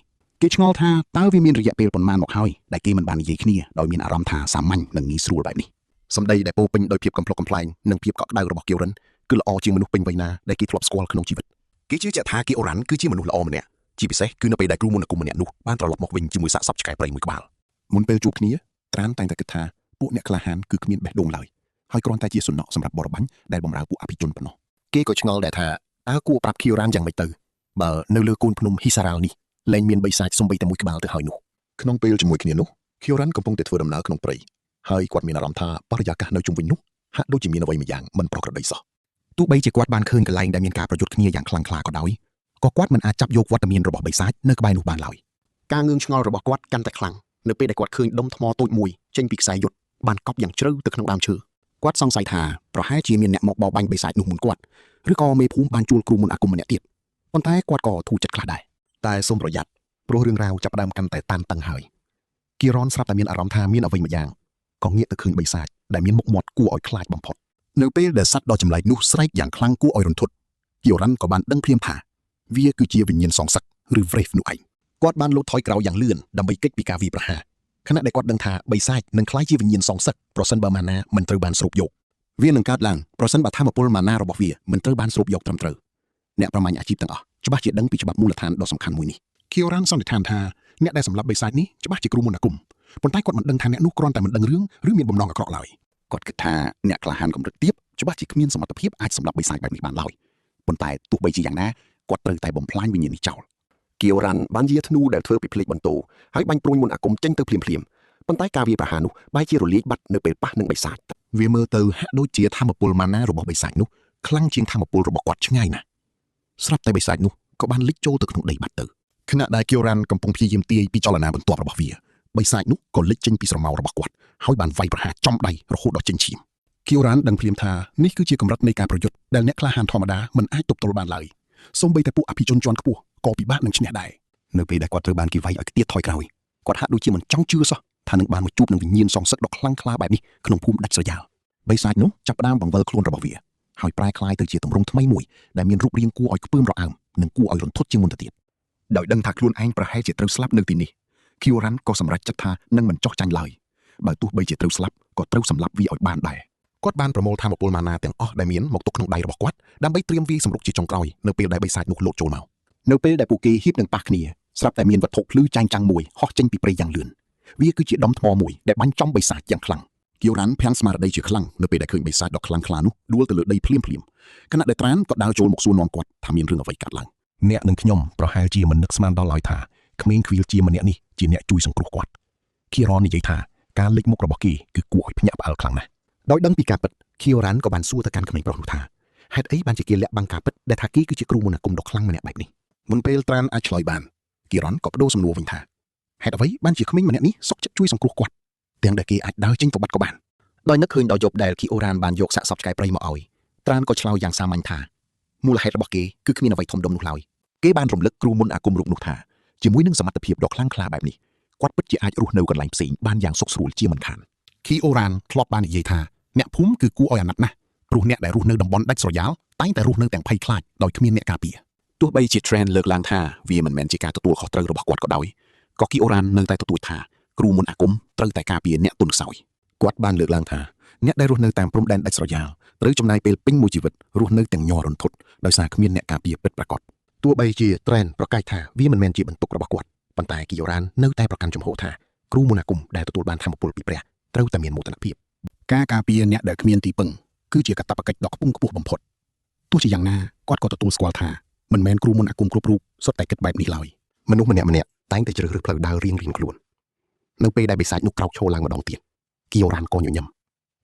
េឆ្ងល់ថាតើវាមានរយៈពេលប៉ុន្មានមកហើយដែលគេមិនបាននិយាយគ្នាដោយមានអារម្មណ៍ថាសាមញ្ញនិងងាយស្រួលបែបនេះសម្ដីដែលពោពេញដោយភាពកំប្លុកកំប្លែងនិងភាពកក់ក្ដៅរបស់គីអូរ៉ាន់គឺល្អជាងមនុស្សពេញវ័យណាដែលគេធ្លាប់ស្គាល់ក្នុងជីវិតគេជឿជាក់ថាគីអូរ៉ាន់គឺជាមនុស្សល្អម្នាក់ជាពិសេសគឺនៅពេលដែលគ្រូមន្តអាគមម្នាក់នោះបានត្រឡប់មកវិញជាមួយសាកសពឆ្កែព្រៃមួយក្បាលមុនពេលជួបគ្នាត្រានតែងតែគិតថាពួកអ្នកក្លាហានគឺគ្មានបេះដូងឡើយហើយគ្រាន់តែជាសំណក់សម្រាប់បរិបាញ់ដែលបម្រើពួកអភិជនប៉ុណ្ណោះគេក៏ឆ្ងល់ដែរថាតើគួរប្រាប់គីអូរ៉ាន់យ៉ាងម៉េចទៅបើនៅលើកូនភ្នំហ៊ីសារ៉ាល់នេះលែងមានបិសាចសំបីតែមួយក្បាលទៅហើយនោះក្នុងពេលជាមួយគ្នានោះគីអូរ៉ាន់កំពុងតែធ្វើដំណើរក្នុងព្រៃហើយគាត់មានអារម្មណ៍ថាបរិយាកាសនៅជុំវិញនោះហាក់ដូចជាមានអ្វីមួយយ៉ាងមិនប្រក្រតីសោះទោះបីជាគាត់បានឃើញកន្លែងដែលមានការប្រយុទ្ធគ្នាយ៉ាងខ្លាំងក្លាក៏ដោយក៏គាត់មិនអាចចាប់យកវត្តមានរបស់បិសាចនៅក្បែរនោះបានឡើយការងឿងឆ្ងល់របស់គាត់កាន់តែខ្លាំងនៅពេលដែលគាត់ឃើញដុំថ្មតូចមួយចេញពីខ្សែយុទ្ធបានកប់យ៉ាងជ្រៅទៅក្នុងដើមឈើគាត់សង្ស័យថាប្រហែលជាមានអ្នកមកបោបាញ់បិសាចនោះមុនគាត់ឬក៏មេភូមិបានជួលគ្រូមន្តអាគមម្នាក់ទៀតប៉ុន្តែគាត់ក៏ធូរចិត្តខ្លះដែរតែសូមប្រយ័ត្នព្រោះរឿងរ៉ាវចាប់ផ្ដើមកាន់តែតានតឹងហើយគីរ៉នស្រាប់តែមានអារម្មណ៍ថាមានអ្វីមួយយ៉ាងក៏ងាកទៅឃើញបិសាចដែលមានមុខមាត់គួរឲ្យខ្លាចបំផុតនៅពេលដែលសត្វដ៏ចម្លែកនោះស្រែកយ៉ាងខ្លាំងគួរឲ្យរន្ធត់គីរ៉ាន់ក៏បានដឹងភ្លាមថាវាគឺជាវិញ្ញាណសងសឹកឬ Wraith នោះឯងគាត់បានលោតថយក្រោយយ៉ាងលឿនដើម្បីគេចពីការវាយប្រហារខណៈដែលគាត់ដឹងថាបិសាចនឹងក្លាយជាវិញ្ញាណសងសឹកប្រសិនបើម៉ាណាមិនត្រូវបានស្រូបយកវានឹងកើតឡើងប្រសិនបើថាមពលម៉ាណារបស់វាមិនត្រូវបានស្រូបយកត្រឹមត្រូវអ្នកប្រមាញ់អាជីពទាំងអស់ច្បាស់ជាដឹងពីច្បាប់មូលដ្ឋានដ៏សំខាន់មួយនេះគីរ៉ាន់សន្និដ្ឋានថាអ្នកដែលសម្លាប់បិសាចនេះច្បាស់ជាគ្រូមន្តអាគមប៉ុន្តែគាត់មិនដឹងថាអ្នកនោះគ្រាន់តែមិនដឹងរឿងឬមានបំណងអាក្រក់ឡើយគាត់គិតថាអ្នកក្លាហានកម្រិតទាបច្បាស់ជាគ្មានសមត្ថភាពអាចសម្លាប់បិសាចបែបនេះបានឡើយប៉ុន្តែទោះបីជាយ៉ាងណាគាត់ត្រូវតែបំផ្លាញវិញ្ញាណនេះចោលគីអូរ៉ាន់បានយាធ្នូដែលធ្វើពីភ្លេចបន្ទោហើយបាញ់ព្រួយមន្តអាគមចេញទៅភ្លាមប៉ុន្តែការវាយប្រហារនោះបែរជារលាយបាត់នៅពេលប៉ះនឹងបិសាចវាមើលទៅហាក់ដូចជាថាមពលម៉ាណារបស់បិសាចនោះខ្លាំងជាងថាមពលរបស់គាត់ឆ្ងាយណាស់ស្រាប់តែបិសាចនោះក៏បានលិចចូលទៅក្នុងដីបាត់ទៅខណៈដែលគីអូរ៉ាន់កំពុងព្យាយាមទាយពីចលនាបន្ទាប់របស់វាបិសាចនោះក៏លិចចេញពីស្រមោលរបស់គាត់ហើយបានវាយប្រហារចំដៃរហូតដល់ចេញឈាមគីអូរ៉ាន់ដឹងភ្លាមថានេះគឺជាកម្រិតនៃការប្រយុទ្ធដែលអ្នកក្លាហានធម្មតាមិនអាចទប់ទល់បានឡើយសូម្បីតែពួកអភិជនជាន់ខ្ពស់ក៏ពិបាកនឹងឈ្នះដែរនៅពេលដែលគាត់ត្រូវបានគេវាយឲ្យខ្ទាតថយក្រោយគាត់ហាក់ដូចជាមិនចង់ជឿសោះថានឹងបានមកជួបនឹងវិញ្ញាណសងសឹកដ៏ខ្លាំងក្លាបែបនេះក្នុងភូមិដាច់ស្រយាលបិសាចនោះចាប់ផ្ដើមបង្វិលខ្លួនរបស់វាហើយប្រែក្លាយទៅជាទម្រង់ថ្មីមួយដែលមានរូបរាងគួរឲ្យខ្ពើមរអើមនិងគួរឲ្យរន្ធត់ជាងមុនទៅទៀតដោយដឹងថាខ្លួនឯងប្រហែលជាត្រូវស្លាប់នៅទីនេះគីអូរ៉ាន់ក៏សម្រេចចិត្តថានឹងមិនចោះចាញ់ឡើយបើទោះបីជាត្រូវស្លាប់ក៏ត្រូវសម្លាប់វាឲ្យបានដែរគាត់បានប្រមូលថាមពលម៉ាណាទាំងអស់ដែលមានមកទុកក្នុងដៃរបស់គាត់ដើម្បីត្រៀមវាយសម្រុកជាចុងក្រោយនៅពេលដែលបិសាចនោះលោតចូលមកនៅពេលដែលពួកគេហៀបនឹងប៉ះគ្នាស្រាប់តែមានវត្ថុភ្លឺចែងចាំងមួយហោះចេញពីព្រៃយ៉ាងលឿនវាគឺជាដុំថ្មមួយដែលបាញ់ចំបិសាចយ៉ាងខ្លាំងគីអូរ៉ាន់ភាំងស្មារតីជាខ្លាំងនៅពេលដែលឃើញបិសាចដ៏ខ្លាំងក្លានោះដួលទៅលើដីភ្លាមខណៈដែលត្រានក៏ដើរចូលមកសួរនាំគាត់ថាមានរឿងអ្វីកើតឡើងអ្នកនឹងខ្ញុំប្រហែលជាមិននឹកស្មានដល់ឡើយថាក្មេងខ្វៀលជាម្នាក់នេះជាអ្នកជួយសង្គ្រោះគាត់គីរ៉ននិយាយថាការលេចមុខរបស់គេគឺគួរឲ្យភ្ញាក់ផ្អើលខ្លាំងណាស់ដោយដឹងពីការពិតគីអូរ៉ាន់ក៏បានសួរទៅកាន់ក្មេងប្រុសនោះថាហេតុអីបានជាគេលាក់បាំងការពិតដែលថាគេគឺជាគ្រូមន្តអាគមដ៏ខ្លាំងម្នាក់បែបនេះមុនពេលត្រានអាចឆ្លើយបានគីរ៉នក៏បដូរសំណួរវិញថាហេតុអ្វីបានជាក្មេងម្នាក់នេះសុខចិត្តជួយសង្គ្រោះគាត់ទាំងដែលគេអាចដើរចេញទៅបាត់ក៏បានដោយនឹកឃើញដល់យប់ដែលគីអូរ៉ានបានយកសាកសពឆ្កែព្រៃមកឲ្យត្រានក៏ឆ្លើយយ៉ាងសាមញ្ញថាមូលហេតុរបស់គេគឺគ្មានអ្វីធំដុំនោះឡើយគេបានរំលឹកគ្រូមន្តអាគមរូបនោះថាជាមួយនឹងសមត្ថភាពដ៏ខ្លាំងក្លាបែបនេះគាត់ពិតជាអាចរស់នៅកន្លែងផ្សេងបានយ៉ាងសុខស្រួលជាមិនខានគីអូរ៉ានធ្លាប់បាននិយាយថាអ្នកភូមិគឺគួរឲ្យអាណិតណាស់ព្រោះអ្នកដែលរស់នៅតំបន់ដាច់ស្រយាលតែងតែរស់នៅទាំងភ័យខ្លាចដោយគ្មានអ្នកការពារទោះបីជា Trend លើកឡើងថាវាមិនមែនជាការទទួលខុសត្រូវរបស់គាត់ក៏ដោយក៏គីអូរ៉ាននៅតែទទូចថាគ្រូមន្តអាគមត្រូវតែការពារអ្នកទុនខ្សោយគាត់បានលើកឡើងថាអ្នកដែលរស់នៅតាមព្រំដែនដាច់ស្រយាលត្រូវចំណាយពេលពេញមួយជីវិតរស់នៅទាំងញ័ររន្ធត់ដោយសារគ្មានអ្នកការពារពិតប្រាកដទោះបីជា Trend ប្រកាសថាវាមិនមែនជាបន្ទុករបស់គាត់ប៉ុន្តែគីអូរ៉ាននៅតែប្រកាន់ជំហរថាគ្រូមន្តអាគមដែលទទួលបានធម៌ពលពីព្រះត្រូវតែមានមោទនភាពការការពារអ្នកដែលគ្មានទីពឹងគឺជាកាតព្វកិច្ចដ៏ខ្ពង់ខ្ពស់បំផុតទោះជាយ៉ាងណាគាត់ក៏ទទួលស្គាល់ថាមិនមែនគ្រូមន្តអាគមគ្រប់រូបសុទ្ធតែគិតបែបនេះឡើយមនុស្សម្នាក់តែងតែជ្រើសរើសផ្លូវដើររៀងខ្លួននៅពេលដែលបិសាចនោះក្រោកឈរឡើងម្ដងទៀតគីអូរ៉ានក៏ញញឹម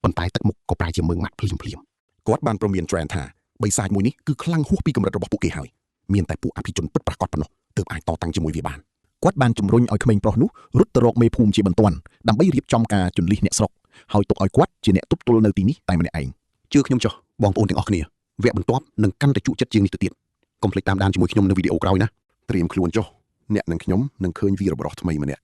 ប៉ុន្តែទឹកមុខក៏ប្រែជាមើងម៉ាត់ភ្លាមគាត់បានព្រមមាន Trend ថាបិសាចមួយនេះគឺខ្លាំងហួសពីកម្រិតរបស់ពួកគេហើយមានតែពួកអភិជនពិតប្រាកដប៉ុណ្ណោះទើបអាចតតាំងជាមួយវាបានគាត់បានជំរុញឲ្យក្មេងប្រុសនោះរត់ទៅរកមេភូមិជាបន្ទាន់ដើម្បីរៀបចំការជន្លិះអ្នកស្រុកហើយទុកឲ្យគាត់ជាអ្នកទប់ទល់នៅទីនេះតែម្នាក់ឯងជឿខ្ញុំចុះបងប្អូនទាំងអស់គ្នាវគ្គបន្ទាប់នឹងកាន់តែជក់ចិត្តជាងនេះទៅទៀតកុំភ្លេចតាមដានជាមួយខ្ញុំនៅវីដេអូក្រោយណាត្រៀមខ្លួនចុះ អ្នកនឹងខ្ញុំនឹងឃើញវីរបុរសថ្មីម្នាក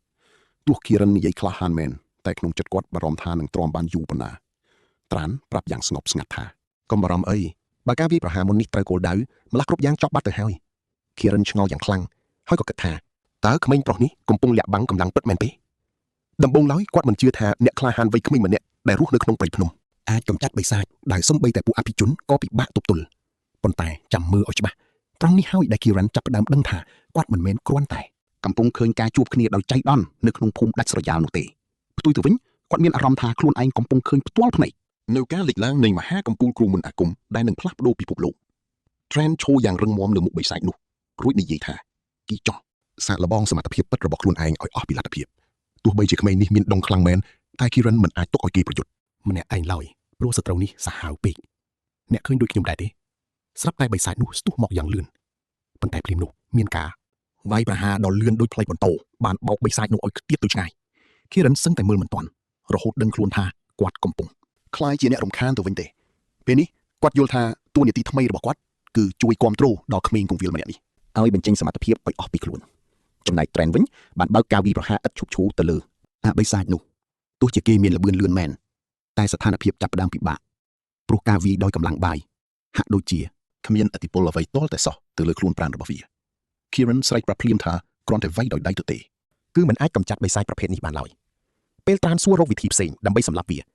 ់ទោះ Kieran និយាយក្លាហានមែនតែក្នុងចិត្តគាត់បារម្ភថានឹងទ្រាំបានយូរប៉ុណ្ណាត្រានប្រាប់យ៉ាងស្ងប់ស្ងាត់ថាកុំបារម្ភអីបើការវាយប្រហារមុននេះត្រូវគោលដៅម្ល៉េះគ្រប់យ៉ាងចប់បាត់ទៅហើយ Kieran ឆ្ងល់យ៉ាងខ្លាំងហើយក៏គិតថាតើក្មេងប្រុសនេះកំពុងលាក់បាំងកម្លាំងពិតមែនទេដំបូងឡើយគាត់មិនជឿថាអ្នកក្លាហានវ័យក្មេងម្នាក់ដែលរស់នៅក្នុងព្រៃភ្នំអាចកម្ចាត់បិសាចដែលសំបីតែពួកអភិជនក៏ពិបាកទប់ទល់ប៉ុន្តែចាំមើលឲ្យច្បាស់ត្រង់នេះហើយដែល Kieran ចាប់ផ្ដើមដឹងថាគាត់មិនមែនគ្រាន់តែកំពុងឃើញការជួបគ្នាដោយចៃដន្យនៅក្នុងភូមិដាច់ស្រយាលនោះទេផ្ទុយទៅវិញគាត់មានអារម្មណ៍ថាខ្លួនឯងកំពុងឃើញផ្ទាល់ភ្នែកនៅការលេចឡើងនៃមហាកំពូលគ្រូមុនអាគមដែលនឹងផ្លាស់ប្ដូរពិភពលោក Trent ឈរយ៉ាងរឹងមាំនៅមុខបិសាចនោះរួចនិយាយថាគីចោះសាកល្បងសមត្ថភាពពិតរបស់ខ្លួនឯងឲ្យអស់ពីលទ្ធភាពទោះបីជាក្មេងនេះមានដុងខ្លាំងមែនតែ Kieran មិនអាចទុកឲ្យគេប្រយុទ្ធម្នាក់ឯងឡើយព្រោះសត្រូវនេះសាហាវពេកអ្នកឃើញដូចខ្ញុំដែរទេស្រាប់តែបិសាចនោះស្ទុះមកយ៉ាងលឿនប៉ុន្តែភ្លាមនោះមានការវាយប្រហារដ៏លឿនដូចផ្លេចបន្ទោបានបោកបិសាចនោះឲ្យខ្ទាតទៅឆ្ងាយ Kieran សឹងតែមើលមិនទាន់រហូតដឹងខ្លួនថាគាត់កំពុងคล้ายជាអ្នករំខានទៅវិញទេពេលនេះគាត់យល់ថាតួនាទីថ្មីរបស់គាត់គឺជួយគ្រប់គ្រងដល់ក្មេងគង្វាលម្នាក់នេះឲ្យបញ្ចេញសមត្ថភាពឲ្យអស់ពីខ្លួនចំណែក Trent វិញបានបើកការវាយប្រហារឥតឈប់ឈរទៅលើអាបិសាចនោះទោះជាគេមានល្បឿនលឿនមែនតែស្ថានភាពចាប់ផ្ដើមពិបាកព្រោះការវាយដោយកម្លាំងបាយហាក់ដូចជាគ្មានឥទ្ធិពលអ្វីទាល់តែសោះទៅលើខ្លួនប្រាណរបស់វា Kieran ស្រែកប្រាប់ភ្លាមថាគ្រាន់តែវាយដោយដៃទៅទេគឺមិនអាចកម្ចាត់បិសាចប្រភេទនេះបានឡើយពេលត្រានសួររកវិធីផ្សេងដើម្បីសម្លាប់វា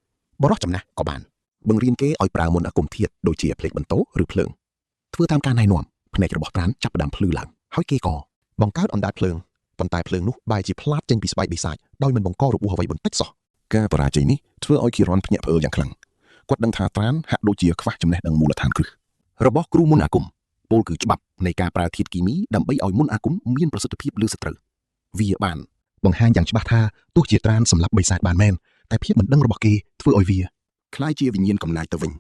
បរិះចំណាស់ក៏បានបង្រៀនគេឲ្យប្រើមន្តអាគមធាតុដូចជាភ្លេចបន្ទោឬភ្លើងធ្វើតាមការណែនាំភ្នែករបស់ត្រានចាប់ផ្ដើមភ្លឺឡើងហើយគេក៏បង្កើតអណ្ដាតភ្លើងប៉ុន្តែភ្លើងនោះបែរជាផ្លាតចេញពីស្បែកបិសាចដោយមិនបង្ករបួសអ្វីបន្តិចសោះការបរាជ័យនេះធ្វើឲ្យ Kieran ភ្ញាក់ផ្អើលយ៉ាងខ្លាំងគាត់ដឹងថាត្រានហាក់ដូចជាខ្វះចំណេះដឹងមូលដ្ឋានគ្រឹះរបស់គ្រូមន្តអាគមពោលគឺច្បាប់នៃការប្រើធាតុគីមីដើម្បីឲ្យមន្តអាគមមានប្រសិទ្ធភាពលើសត្រូវវាបានបង្ហាញយ៉ាងច្បាស់ថាទោះជាត្រានសម្លាប់បិសាចបានមែនតែភាពមិនដឹងរបស់គេធ្វើឲ្យវាคล้ายជាវិញ្ញាណកំណាចទៅវិ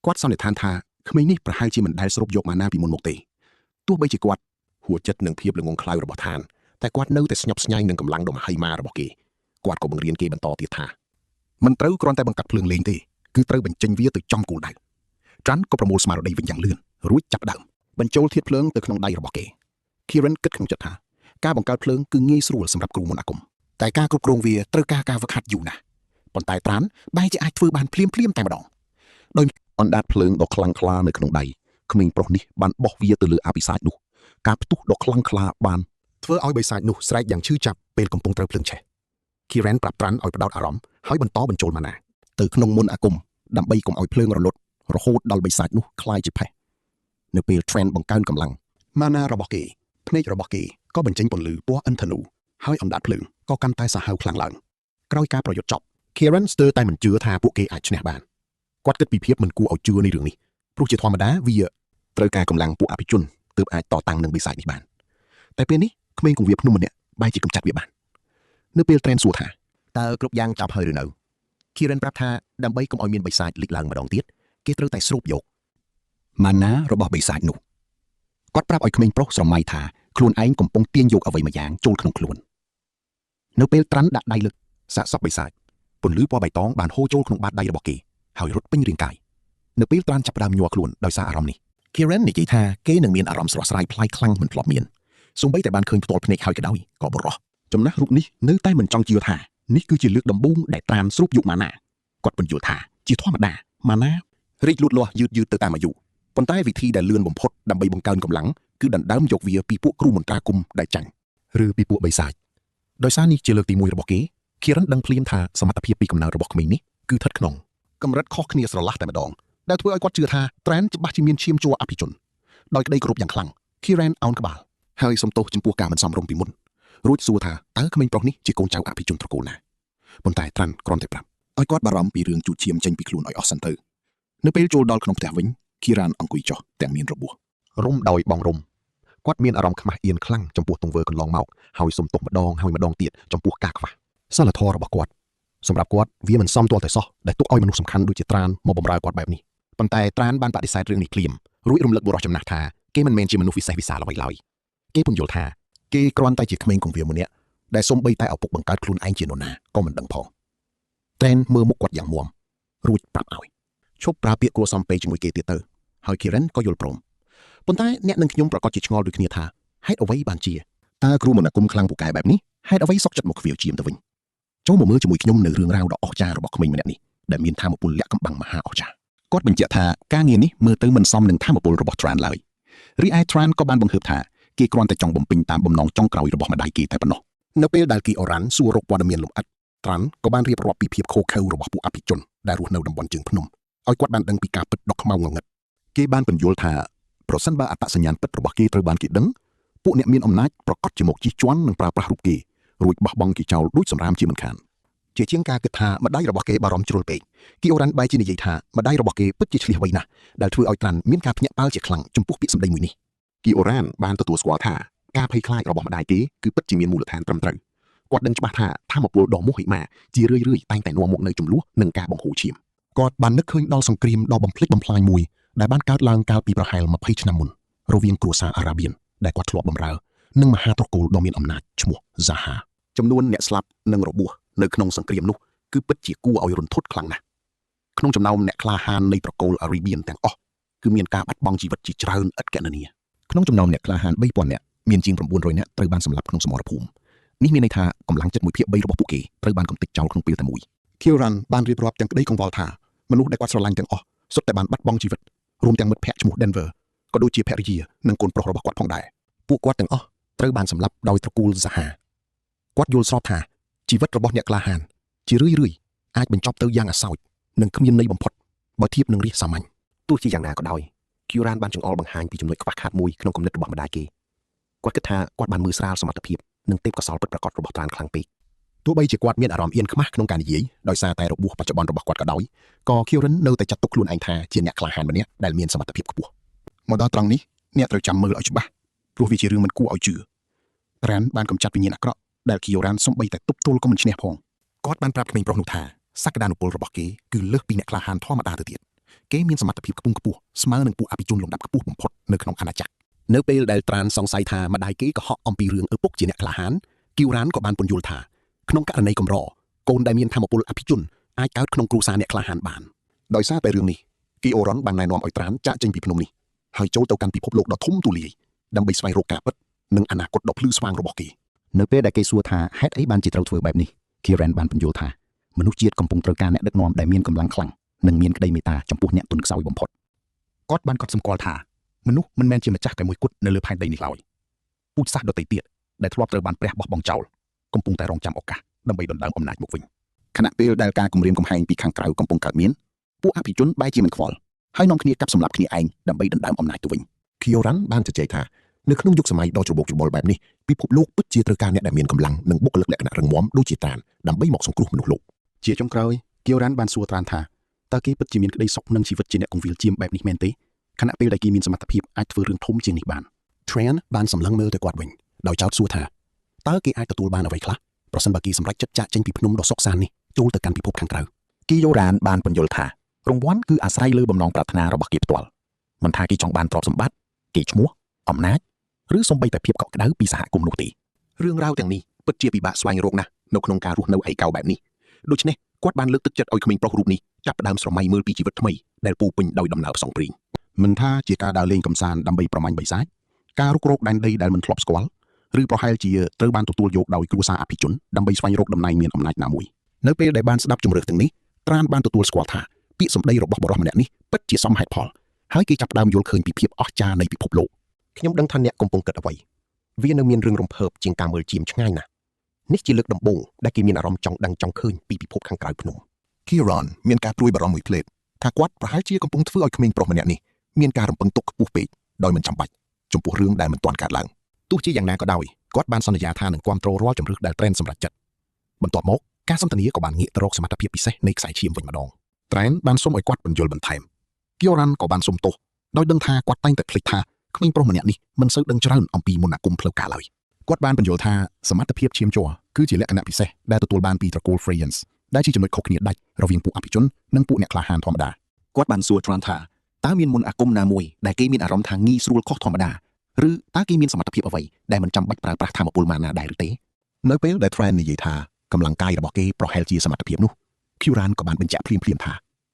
ញគាត់សន្និដ្ឋានថាក្មេងនេះប្រហែលជាមិនដែលស្រូបយកម៉ាណាពីមុនមកទេទោះបីជាគាត់ហួចចិត្តនឹងភាពល្ងងខ្លៅរបស់ឋានតែគាត់នៅតែស្ញប់ស្ញែងនឹងកម្លាំងដ៏មហិមារបស់គេគាត់ក៏បង្រៀនគេបន្តទៀតថាមិនត្រូវគ្រាន់តែបង្កាត់ភ្លើងលេងទេគឺត្រូវបញ្ចេញវាទៅចំគោលដៅត្រាន់ក៏ប្រមូលស្មារតីវិញយ៉ាងលឿនរួចចាប់ដើមបញ្ចូលធាតុភ្លើងទៅក្នុងដៃរបស់គេ Kieran គិតក្នុងចិត្តថាការបង្កើតភ្លើងគឺងាយស្រួលសម្រាប់គ្រូមន្តអាគមតែការគ្រប់គ្រងវាត្រូវការការហ្វឹកហាត់យូរណាស់ប៉ុន្តែត្រាន់បែរជាអាចធ្វើបានភ្លាមតែម្ដងដោយអណ្ដាតភ្លើងដ៏ខ្លាំងក្លានៅក្នុងដៃក្មេងប្រុសនេះបានបោះវាទៅលើអាបិសាចនោះការផ្ទុះដ៏ខ្លាំងក្លាបានធ្វើឲ្យបិសាចនោះស្រែកយ៉ាងឈឺចាប់ពេលកំពុងត្រូវភ្លើងឆេះ Kieran ប្រាប់ត្រាន់ឲ្យផ្ដោតអារម្មណ៍ហើយបន្តបញ្ចូលម៉ាណាទៅក្នុងមន្តអាគមដើម្បីកុំឲ្យភ្លើងរលត់រហូតដល់បិសាចនោះคล้ายជាផេះនៅពេល Trent បង្កើនកម្លាំងម៉ាណារបស់គេភ្នែករបស់គេក៏បញ្ចេញពន្លឺពណ៌ឥន្ធនូហើយអណ្ដាតភ្លើងក៏កាន់តែសាហាវខ្លាំងឡើងក្រោយការប្រយុទ្ធចប់ Kieran ស្ទើរតែមិនជឿថាពួកគេអាចឈ្នះបានគាត់គិតពីភាពមិនគួរឲ្យជឿនៃរឿងនេះព្រោះជាធម្មតាវាត្រូវការកម្លាំងពួកអភិជនទើបអាចតតាំងនឹងបិសាចនេះបានតែពេលនេះក្មេងគង្វាលភ្នំម្នាក់បែរជាកម្ចាត់វាបាននៅពេល Trent សួរថាតើគ្រប់យ៉ាងចប់ហើយឬនៅ Kieran ប្រាប់ថាដើម្បីកុំឲ្យមានបិសាចលេចឡើងម្ដងទៀតគេត្រូវតែស្រូបយកម៉ាណារបស់បិសាចនោះគាត់ប្រាប់ឲ្យក្មេងប្រុសស្រមៃថាខ្លួនឯងកំពុងទាញយកអ្វីមួយយ៉ាងចូលក្នុងខ្លួននៅពេលត្រាន់ដាក់ដៃលើសាកសពបិសាចពន្លឺពណ៌បៃតងបានហូរចូលក្នុងបាតដៃរបស់គេហើយរត់ពេញរាងកាយនៅពេលត្រាន់ចាប់ផ្ដើមញ័រខ្លួនដោយសារអារម្មណ៍នេះ Kieran និយាយថាគេនឹងមានអារម្មណ៍ស្រស់ស្រាយប្លែកខ្លាំងមិនធ្លាប់មានសូម្បីតែបានឃើញផ្ទាល់ភ្នែកហើយក៏ដោយក៏បរោះចំណាស់រូបនេះនៅតែមិនចង់ជឿថានេះគឺជាលើកដំបូងដែលត្រាន់ស្រូបយកម៉ាណាគាត់បញ្យល់ថាជាធម្មតាម៉ាណារីកលូតលាស់យឺតទៅតាមអាយុប៉ុន្តែវិធីដែលលឿនបំផុតដើម្បីបង្កើនកម្លាំងគឺដណ្ដើមយកវាពីពួកគ្រូមន្ត្រាគុំដែលចាញ់ឬពីពួកបិសាចដោយសារនេះជាលើកទី1របស់គេ Kieran ដឹងភ្លាមថាសមត្ថភាពពីកំណើតរបស់ក្មេងនេះគឺស្ថិតក្នុងកម្រិតខុសគ្នាស្រឡះតែម្ដងដែលធ្វើឲ្យគាត់ជឿថា Trent ច្បាស់ជាមានឈាមជ័រអភិជនដោយក្តីគោរពយ៉ាងខ្លាំង Kieran អោនក្បាលហើយសុំទោសចំពោះការមិនសមរម្យពីមុនរួចសួរថាតើក្មេងប្រុសនេះជាកូនចៅអភិជនត្រកូលណាប៉ុន្តែ Trent គ្រាន់តែប្រាប់ឲ្យគាត់បារម្ភពីរឿងជូតឈាមចេញពីខ្លួនឲ្យអស់សិនទៅនៅពេលចូលដល់ក្នុងផ្ទះវិញ Kieran អង្គុយចុះទាំងមានរបួសរុំដោយបងរុំគាត់មានអារម្មណ៍ខ្មាស់អៀនខ្លាំងចំពោះទង្វើកន្លងមកហើយសុំទោសម្ដងហើយម្ដងទៀតចំពោះការខ្វះសិលធម៌របស់គាត់សម្រាប់គាត់វាមិនសមទាល់តែសោះដែលទុកឲ្យមនុស្សសំខាន់ដូចជាត្រានមកបម្រើគាត់បែបនេះប៉ុន្តែត្រានបានបដិសេធរឿងនេះភ្លាមរួចរំលឹកបុរសចំណាស់ថាគេមិនមែនជាមនុស្សវិសេសវិសាលអ្វីឡើយគេពន្យល់ថាគេគ្រាន់តែជាក្មេងគង្វាលម្នាក់ដែលសូម្បីតែឪពុកបង្កើតខ្លួនឯងជានរណាក៏មិនដឹងផងត្រែនមើលមុខគាត់យ៉ាងមាំរួចប្រាប់ឲ្យឈប់ប្រើពាក្យគួរសមពេកជាមួយគេទៀតទៅហើយ Kieran ក៏យល់ព្រមប៉ុន្តែអ្នកនឹងខ្ញុំប្រកាសជាឆ្ងល់ដូចគ្នាថាហេតុអ្វីបានជា តើគ្រូមន្តអាគមខ្លាំងពូកែបែបនេះហេតុអ្វីសុកចិត្តមកខ្វៀវជាមទៅវិញចូលមកមើលជាមួយខ្ញុំនៅរឿងរ៉ាវដ៏អស្ចារ្យរបស់ក្មេងម្នាក់នេះដែលមានថាមពលលាក់កំបាំងមហាអស្ចារ្យគាត់បញ្ជាក់ថាការងារនេះមើលទៅមិនសមនឹងថាមពលរបស់ Tran ឡើយរីឯ Tran ក៏បានបង្ហើបថាគេគ្រាន់តែចង់បំពេញតាមបំណងចុងក្រោយរបស់ម្ដាយគេតែប៉ុណ្ណោះនៅពេលដែលគីអូរ៉ាន់សួររកព័ត៌មានលម្អិត Tran ក៏បានរៀបរាប់ពីភាពខូខើរបស់ពួកអភិជនដែលរស់នៅតំបន់ជើងភ្នំឲ្យគាត់បានដឹងពីការពិតដ៏ខ្មៅងងឹតគេបានបញ្យល់ថាប្រសិនបើអត្តសញ្ញាណពិតរបស់គេត្រូវបានគេដឹងពួកអ្នកមានអំណាចប្រកាសជាមកជិះជាន់និងប្រើប្រាស់រូបគេរួចបោះបង់គេចោលដូចសម្រាមជាមិនខានជាជាងការគិតថាម្ដាយរបស់គេបារម្ភជ្រុលពេកគីអូរ៉ាន់បែរជានិយាយថាម្ដាយរបស់គេពិតជាឆ្លៀសវៃណាស់ដែលធ្វើឲ្យ Tran មានការភ្ញាក់ផ្អើលជាខ្លាំងចំពោះពាក្យសម្ដីមួយនេះគីអូរ៉ាន់បានទទួលស្គាល់ថាការភ័យខ្លាចរបស់ម្ដាយគេគឺពិតជាមានមូលដ្ឋានត្រឹមត្រូវគាត់ដឹងច្បាស់ថាថាមពលដ៏មោហិមាជារឿយៗតែងតែនាំមកនូវចំនួននិងការបង្ហូរឈាមគាត់បាននឹកឃើញដល់សង្គ្រាមដ៏បំផ្លិចបំផ្លាញមួយដែលបានកើតឡើងកាលពីប្រហែល20ឆ្នាំមុនរវាងគ្រួសារអារ៉ាបៀនដែលគាត់ធ្លាប់បម្រើនិងមហាត្រកូលដ៏មានអំណាចឈ្មោះ Zaha ចំនួនអ្នកស្លាប់និងរបួសនៅក្នុងសង្គ្រាមនោះគឺពិតជាគួរឲ្យរន្ធត់ខ្លាំងណាស់ក្នុងចំណោមអ្នកក្លាហាននៃត្រកូលអារីបៀនទាំងអស់គឺមានការបាត់បង់ជីវិតជាច្រើនឥតកណនាក្នុងចំណោមអ្នកក្លាហាន 3000 នាក់មានជាង 900 នាក់ត្រូវបានសម្លាប់ក្នុងសមរភូមិនេះមានន័យថាកម្លាំងចិត្ត1/3របស់ពួកគេត្រូវបានកំទេចចោលក្នុងពេលតែមួយ Kieran បានរៀបរាប់ទាំងក្តីកង្វល់ថាមនុស្សដែលគាត់ស្រឡាញ់ទាំងអស់សុទ្ធតែបានបាត់បង់ជីវិតរួមទាំងមិត្តភ័ក្តិឈ្មោះ Denver ក៏ដូចជាភរិយានិងកូនប្រុសរបស់គាត់ផងដែរពួកគាត់ទាំងអស់ត្រូវបានសម្លាប់ដោយត្រកូល Zaha គាត់យល់ស្របថាជីវិតរបស់អ្នកក្លាហានជារឿយៗអាចបញ្ចប់ទៅយ៉ាងអាសោចនិងគ្មានន័យបំផុតបើធៀបនឹងរាជសាមញ្ញទោះជាយ៉ាងណាក៏ដោយ Kieran បានចង្អុលបង្ហាញពីចំណុចខ្វះខាតមួយក្នុងគំនិតរបស់ម្ដាយគេគាត់គិតថាគាត់បានមើលស្រាលសមត្ថភាពនិងទេពកោសល្យពិតប្រាកដរបស់ Tran ខ្លាំងពេកទោះបីជាគាត់មានអារម្មណ៍អៀនខ្មាស់ក្នុងការនិយាយដោយសារតែរបួសបច្ចុប្បន្នរបស់គាត់ក៏ដោយក៏ Kieran នៅតែចាត់ទុកខ្លួនឯងថាជាអ្នកក្លាហានម្នាក់ដែលមានសមត្ថភាពខ្ពស់មកដល់ត្រង់នេះអ្នកត្រូវចាំមើលឲ្យច្បាស់ព្រោះវាជារឿងមិនគួរឲ្យជឿ Tran បានកំចាត់វិញ្ញាណអាក្រក់ដែល Kieran សំបីតែទប់ទល់ក៏មិនឈ្នះផងគាត់បានប្រាប់ក្មេងប្រុសនោះថាសក្តានុពលរបស់គេគឺលើសពីអ្នកក្លាហានធម្មតាទៅទៀតគេមានសមត្ថភាពខ្ពង់ខ្ពស់ស្មើនឹងពួកអភិជនលំដាប់ខ្ពស់បំផុតនៅក្នុងអាណាចក្រនៅពេលដែល Tran សង្ស័យថាម្ដាយគេកុហកអំពីរឿងឪពុកជាអ្នកក្លាហាន Kieran ក៏បានពន្យល់ថាក្នុងករណីកម្រកូនដែលមានថាមពលអភិជនអាចកើតក្នុងគ្រួសារអ្នកក្លាហានបានដោយសារតែរឿងនេះ Kieran បានណែនាំឲ្យ Tran ចាកចេញពីភ្នំនេះហើយចូលទៅកាន់ពិភពលោកដ៏ធំទូលាយដើម្បីស្វែងរកការពិតនិងអនាគតដ៏ភ្លឺស្វាងរបស់គេនៅពេលដែលគេសួរថាហេតុអីបានជាត្រូវធ្វើបែបនេះ Kieran បានពន្យល់ថាមនុស្សជាតិកំពុងត្រូវការអ្នកដឹកនាំដែលមានកម្លាំងខ្លាំងនិងមានក្តីមេត្តាចំពោះអ្នកទុនខ្សោយបំផុតគាត់បានកត់សម្គាល់ថាមនុស្សមិនមែនជាម្ចាស់តែមួយគត់នៅលើផែនដីនេះឡើយពូជសាសន៍ដទៃទៀតដែលធ្លាប់ត្រូវបានព្រះបោះបង់ចោលកំពុងតែរងចាំឱកាសដើម្បីដណ្ដើមអំណាចមកវិញខណៈពេលដែលការគំរាមកំហែងពីខាងក្រៅកំពុងកើតមានពួកអភិជនបែរជាមិនខ្វល់ហើយនាំគ្នាកាប់សម្លាប់គ្នាឯងដើម្បីដណ្ដើមអំណាចទៅវិញ Kieran បានជជែកថានៅក្នុងយុគសម័យដ៏ច្របូកច្របល់បែបនេះពិភពលោកពិតជាត្រូវការអ្នកដែលមានកម្លាំងនិងបុគ្គលិកលក្ខណៈរឹងមាំដូចជា Tran ដើម្បីមកសង្គ្រោះមនុស្សលោកជាចុងក្រោយ Kieran បានសួរ Tran ថាតើគេពិតជាមានក្តីសុខនឹងជីវិតជាអ្នកគង្វាលជាមបែបនេះមែនទេខណៈពេលដែលគេមានសមត្ថភាពអាចធ្វើរឿងធំជាងនេះបាន Tran បានសម្លឹងមើលទៅគាត់វិញដោយចោទសួរថាតើគេអាចទទួលបានអ្វីខ្លះប្រសិនបើគេសម្រេចចិត្តចាកចេញពីភ្នំដ៏សុខសាន្តនេះចូលទៅកាន់ពិភពខាងក្រៅ Kieran បានពន្យល់ថារង្វាន់គឺអាស្រ័យលើបំណងប្រាថ្នារបស់គេផ្ទាល់មិនថាគេចង់បានទ្រព្យសម្បត្តិគេឈ្មោះអំណាចឬសូម្បីតែភាពកក់ក្ដៅពីសហគមន៍នោះទេរឿងរ៉ាវទាំងនេះពិតជាពិបាកស្វែងរកណាស់នៅក្នុងការរស់នៅឯកោបែបនេះដូច្នេះគាត់បានលើកទឹកចិត្តឲ្យក្មេងប្រុសរូបនេះចាប់ផ្ដើមស្រមៃមើលពីជីវិតថ្មីដែលពោពេញដោយដំណើរផ្សងព្រេងមិនថាជាការដើរលេងកម្សាន្តដើម្បីប្រមាញ់បិសាចការរុករកដែនដីដែលមិនធ្លាប់ស្គាល់ឬប្រហែលជាត្រូវបានទទួលយកដោយគ្រួសារអភិជនដើម្បីស្វែងរកតំណែងមានអំណាចណាមួយនៅពេលដែលបានស្ដាប់ជំរឿនទាំងនេះ Tran បានទទួលស្គាល់ថាពាក្យសម្ដីរបស់បរិសម្នាក់នេះពិតជាសមហេតុផលហើយគេចាប់ផ្ដើមយល់ឃើញពីភាពអស្ចារ្យនៃពិភពលោកខ្ញុំដឹងថាអ្នកកំពុងគិតអ្វីវានៅមានរឿងរំភើបជាងការមើលជាមឆ្ងាយណាស់នេះជាលើកដំបូងដែលគេមានអារម្មណ៍ចង់ដឹងចង់ឃើញពីពិភពខាងក្រៅភ្នំ Kieran មានការព្រួយបារម្ភមួយភ្លែតថាគាត់ប្រហែលជាកំពុងធ្វើឲ្យក្មេងប្រុសម្នាក់នេះមានការរំពឹងទុកខ្ពស់ពេកដោយមិនចាំបាច់ចំពោះរឿងដែលមិនទាន់កើតឡើងទោះជាយ៉ាងណាក៏ដោយគាត់បានសន្យាថានឹងគ្រប់គ្រងរាល់ជំរឿនដែល Tran សម្រេចចិត្តបន្ទាប់មកការសន្ទនាក៏បានងាកទៅរកសមត្ថភាពពិសេសនៃខ្សែឈាមវិញម្ដង Tran បានសុំឲ្យគាត់បញ្យល់បន្ថែម Kieran ក៏បានសុំទោសដោយដឹងថាគាត់តែងតែភ្លេចថាក្មេងប្រុសម្នាក់នេះមិនសូវដឹងច្រើនអំពីមន្តអាគមផ្លូវការឡើយគាត់បានបញ្យល់ថាសមត្ថភាពឈាមជ័រគឺជាលក្ខណៈពិសេសដែលទទួលបានពីត្រកូល Freyans ដែលជាចំណុចខុសគ្នាដាច់រវាងពួកអភិជននិងពួកអ្នកក្លាហានធម្មតាគាត់បានសួរ Tran ថាតើមានមន្តអាគមណាមួយដែលគេមានអារម្មណ៍ថាងាយស្រួលខុសធម្មតាឬតើគេមានសមត្ថភាពអ្វីដែលមិនចាំបាច់ប្រើប្រាស់ថាមពលម៉ាណាដែរឬទេនៅពេលដែល Tran និយាយថាកម្លាំងកាយរបស់គេប្រហែលជាសមត្ថភាពនោះ Kieran ក៏បានបញ្ជាក់ភ្លាមៗថា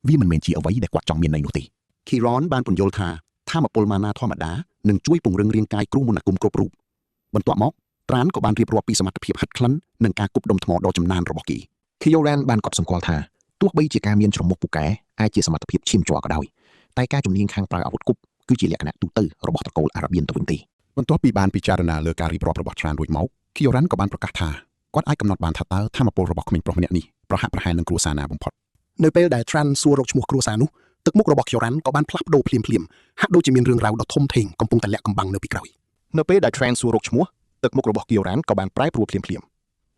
វាមិនមែនជាអ្វីដែលគាត់ចង់មានន័យនោះទេ Kieran បានពន្យល់ថាថាមពលម៉ាណាធម្មតានឹងជួយពង្រឹងរាងកាយគ្រូមន្តអាគមគ្រប់រូបបន្ទាប់មក ត្រានក៏បានរៀបរាប់ពីសមត្ថភាពហិតក្លិននិងការគប់ដុំថ្មដ៏ចំណានរបស់គេ Kyoran បានកត់សម្គាល់ថាទោះបីជាការមានច្រមុះពូកែអាចជាសមត្ថភាពឈាមជ័រក៏ដោយតែការជំនាញខាងប្រើអាវុធគប់គឺជាលក្ខណៈទូទៅរបស់ត្រកូលអារ៉ាបៀនទៅវិញទេបន្ទាប់ពីបានពិចារណាលើការរៀបរាប់របស់ Tran រួចមក Kyoran ក៏បានប្រកាសថាគាត់អាចកំណត់បានថាតើធម៌ពលរបស់ក្មេងប្រុសម្នាក់នេះប្រហាក់ប្រហែលនឹងគ្រួសារណាបំផុតនៅពេលដែល Tran សួររកឈ្មោះគ្រួសារនោះទឹកមុខរបស់ Kyoran ក៏បានផ្លាស់ប្ដូរភ្លាមៗហាក់ដូចជាមានរឿងរ៉ាវដ៏ធំធេងកំពុងតែលាក់កំបាំងនៅពីក្រោយនៅពេលដែល Tran សួររកឈ្មោះទឹកមុខរបស់ Kyoran ក៏បានប្រែប្រួលភ្លាមៗ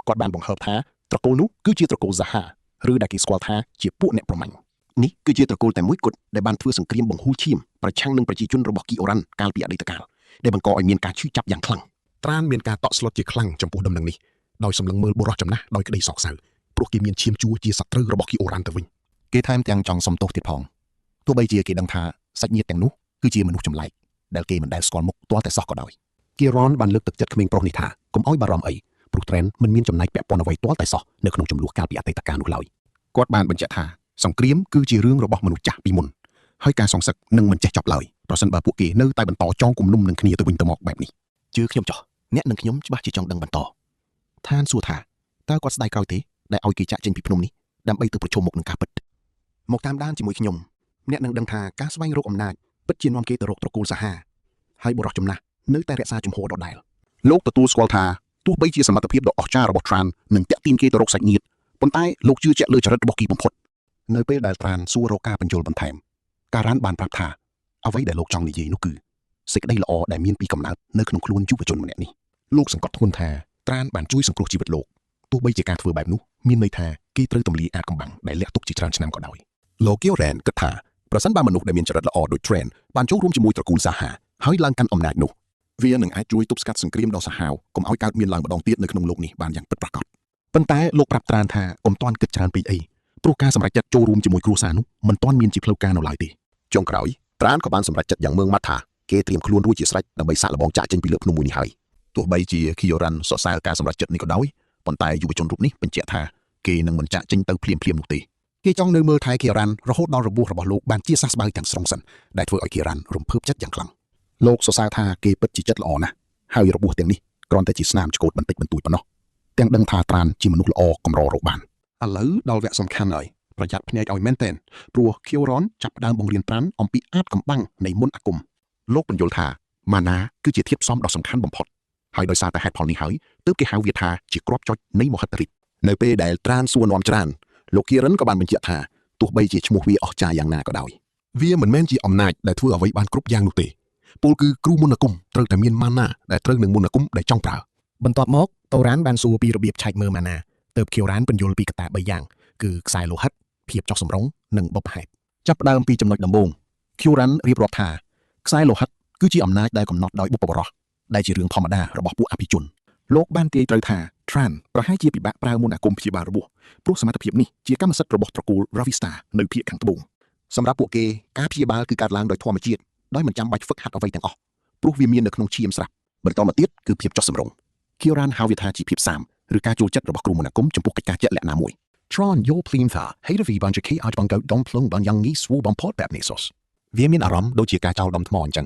គាត់បានបង្ហើបថាត្រកូលនោះគឺជាត្រកូល Zaha ឬដែលគេស្គាល់ថាជាពួកអ្នកប្រមាញ់នេះគឺជាត្រកូលតែមួយគត់ដែលបានធ្វើសង្គ្រាមបង្ហូរឈាមប្រឆាំងនឹងប្រជាជនរបស់ Kyoran កាលពីអតីតកាលដែលបង្កឲ្យមានការឈឺចាប់យ៉ាងខ្លាំងត្រានមានការតក់ស្លុតជាខ្លាំងចំពោះដំណឹងនេះដោយសម្លឹងមើលបុរសចំណាស់ដោយក្តីសោកសៅព្រោះគេមានឈាមជួរជាសត្រូវរបស់ Kyoran ទៅវិញគេថែមទាំងចង់សុំទោសទៀតផងទោះបីជាគេដឹងថាសាច់ញាតិទាំងនោះគឺជាមនុស្សចម្លែកដែលគេមិនដែលស្គាល់មុខទាល់តែសោះក៏ដោយ Kyoran បានលើកទឹកចិត្តក្មេងប្រុសនេះថាកុំឲ្យបារម្ភអីព្រោះ Tran មិនមានចំណែកពាក់ព័ន្ធអ្វីទាល់តែសោះនៅក្នុងចំនួនកាលពីអតីតកាលនោះឡើយគាត់បានបញ្ជាក់ថាសង្គ្រាមគឺជារឿងរបស់មនុស្សចាស់ពីមុនហើយការសងសឹកនឹងមិនចេះចប់ឡើយប្រសិនបើពួកគេនៅតែបន្តចងគំនុំនឹងគ្នាទៅវិញទៅមកបែបនេះជឿខ្ញុំចោះអ្នកនឹងខ្ញុំច្បាស់ជាចង់ដឹងបន្តឋានសួរថាតើគាត់ស្ដាយក្រោយទេដែលឲ្យគេចាក់ចេញពីភ្នំនេះដើម្បីទៅប្រជុំមុខនឹងការពិតមកតាមដានជាមួយខ្ញុំអ្នកនឹងដឹងថាការស្វែងរកអំណាចពិតជានាំគេទៅរកត្រកូលសាហាហើយបុរសចំណាស់នៅតែរក្សាជំហរដដែលលោកទទួលស្គាល់ថាទោះបីជាសមត្ថភាពដ៏អស្ចារ្យរបស់ Tran នឹងតាក់ទាញគេទៅរកសាច់ញាតិប៉ុន្តែលោកជឿជាក់លើចរិតរបស់គេបំផុតនៅពេលដែល Tran សួររកការបញ្យល់បន្ថែមការ៉ានបានប្រាប់ថាអ្វីដែលលោកចង់និយាយនោះគឺសេចក្តីល្អដែលមានពីកំណើតនៅក្នុងខ្លួនយុវជនម្នាក់នេះលោកសង្កត់ធ្ងន់ថា Tran បានជួយសង្គ្រោះជីវិតលោកទោះបីជាការធ្វើបែបនោះមានន័យថាគេត្រូវទម្លាយអាថ៌កំបាំងដែលលាក់ទុកជាច្រើនឆ្នាំក៏ដោយលោក Kyoran គិតថាប្រសិនបើមនុស្សដែលមានចរិតល្អដូច Tran បានចូលរួមជាមួយត្រកូលសាហាហើយឡើងកាន់អំណាចនោះវានឹងអាចជួយទប់ស្កាត់សង្គ្រាមដ៏សាហាវកុំឲ្យកើតមានឡើងម្ដងទៀតនៅក្នុងលោកនេះបានយ៉ាងពិតប្រាកដប៉ុន្តែលោកប្រាប់ Tran ថាកុំទាន់គិតច្រើនពេកអីព្រោះការសម្រេចចិត្តចូលរួមជាមួយគ្រួសារនោះមិនទាន់មានជាផ្លូវការនៅឡើយទេចុងក្រោយ Tran ក៏បានសម្រេចចិត្តយ៉ាងម៉ឺងម៉ាត់ថាគេត្រៀមខ្លួនរួចជាស្រេចដើម្បីសាកល្បងចាក់ចេញពីលើភ្នំមួយនេះហើយទោះបីជា Kyoran សរសើរការសម្រេចចិត្តនេះក៏ដោយប៉ុន្តែយុវជនរូបនេះបញ្ជាក់ថាគេនឹងមិនចាក់ចេញទៅភ្លាមៗនោះទេគេចង់នៅមើលថែ Kyoran រហូតដល់របួសរបស់លោកបានជាសះស្បើយទាំងស្រុងសិនដែលធ្វើឲ្យ Kyoran រំភើបចិត្តយ៉ាងខ្លាំងលោកសរសើរថាគេពិតជាចិត្តល្អណាស់ហើយរបួសទាំងនេះគ្រាន់តែជាស្នាមឆ្កូតបន្តិចបន្តួចប៉ុណ្ណោះទាំងដឹងថា Tran ជាមនុស្សល្អកម្ររកបានឥឡូវដល់វគ្គសំខាន់ហើយប្រយ័ត្នភ្នែកឲ្យមែនទែនព្រោះ Kyoran ចាប់ផ្ដើមបង្រៀន Tran អំពីអាថ៌កំបាំងនៃមន្តអាគមលោកបញ្យល់ថាម៉ាណាគឺជាធាតុផ្សំដ៏សំខាន់បំផុតហើយដោយសារតែហេតុផលនេះហើយទើបគេហៅវាថាជាគ្រាប់ចុចនៃមហិទ្ធិឫទ្ធិនៅពេលដែល Tran សួរនាំច្រើនលោក Kieran ក៏បានបញ្ជាក់ថាទោះបីជាឈ្មោះវាអស្ចារ្យយ៉ាងណាក៏ដោយវាមិនមែនជាអំណាចដែលធ្វើអ្វីបានគ្រប់យ៉ាងនោះទេពលគឺគ្រូមន្តអាគមត្រូវតែមានម៉ាណាដែលត្រូវនឹងមន្តអាគមដែលចង់ប្រើបន្ទាប់មកតូរ៉ានបានសួរពីរបៀបឆែកមើលម៉ាណាទើប Kyoran បញ្យល់ពីកត្តា3យ៉ាងគឺខ្សែលោហិតភាពចុះសម្រុងនិងបុព្វហេតុចាប់ផ្ដើមពីចំណុចដំបូង Kyoran រៀបរាប់ថាខ្សែលោហិតគឺជាអំណាចដែលកំណត់ដោយបុព្វបុរសដែលជារឿងធម្មតារបស់ពួកអភិជនលោកបានទាយត្រូវថា Tran ប្រហែលជាពិបាកប្រើមន្តអាគមព្យាបាលរបួសព្រោះសមត្ថភាពនេះជាកម្មសិទ្ធិរបស់ត្រកូល Ravista នៅភាគខាងត្បូងសម្រាប់ពួកគេការព្យាបាលគឺកើតឡើងដោយធម្មជាតិដោយមិនចាំបាច់ហ្វឹកហាត់អ្វីទាំងអស់ព្រោះវាមាននៅក្នុងឈាមស្រាប់បន្តមកទៀតគឺភាពចុះសម្រុង Kyoran ហៅវាថាជាភាពសាមឬការចូលចិត្តរបស់គ្រូមន្តអាគមចំពោះកិច្ចការជាក់លាក់ណាមួយ Tran យល់ភ្លាមថាហេតុអ្វីបានជាគេអាចបង្កើតដុំភ្លុងបានយ៉ាងងាយស្រួលបំផុតបែបនេះសោះវាមានអារម្មណ៍ដូចជាការចោលដុំថ្មអញ្ចឹង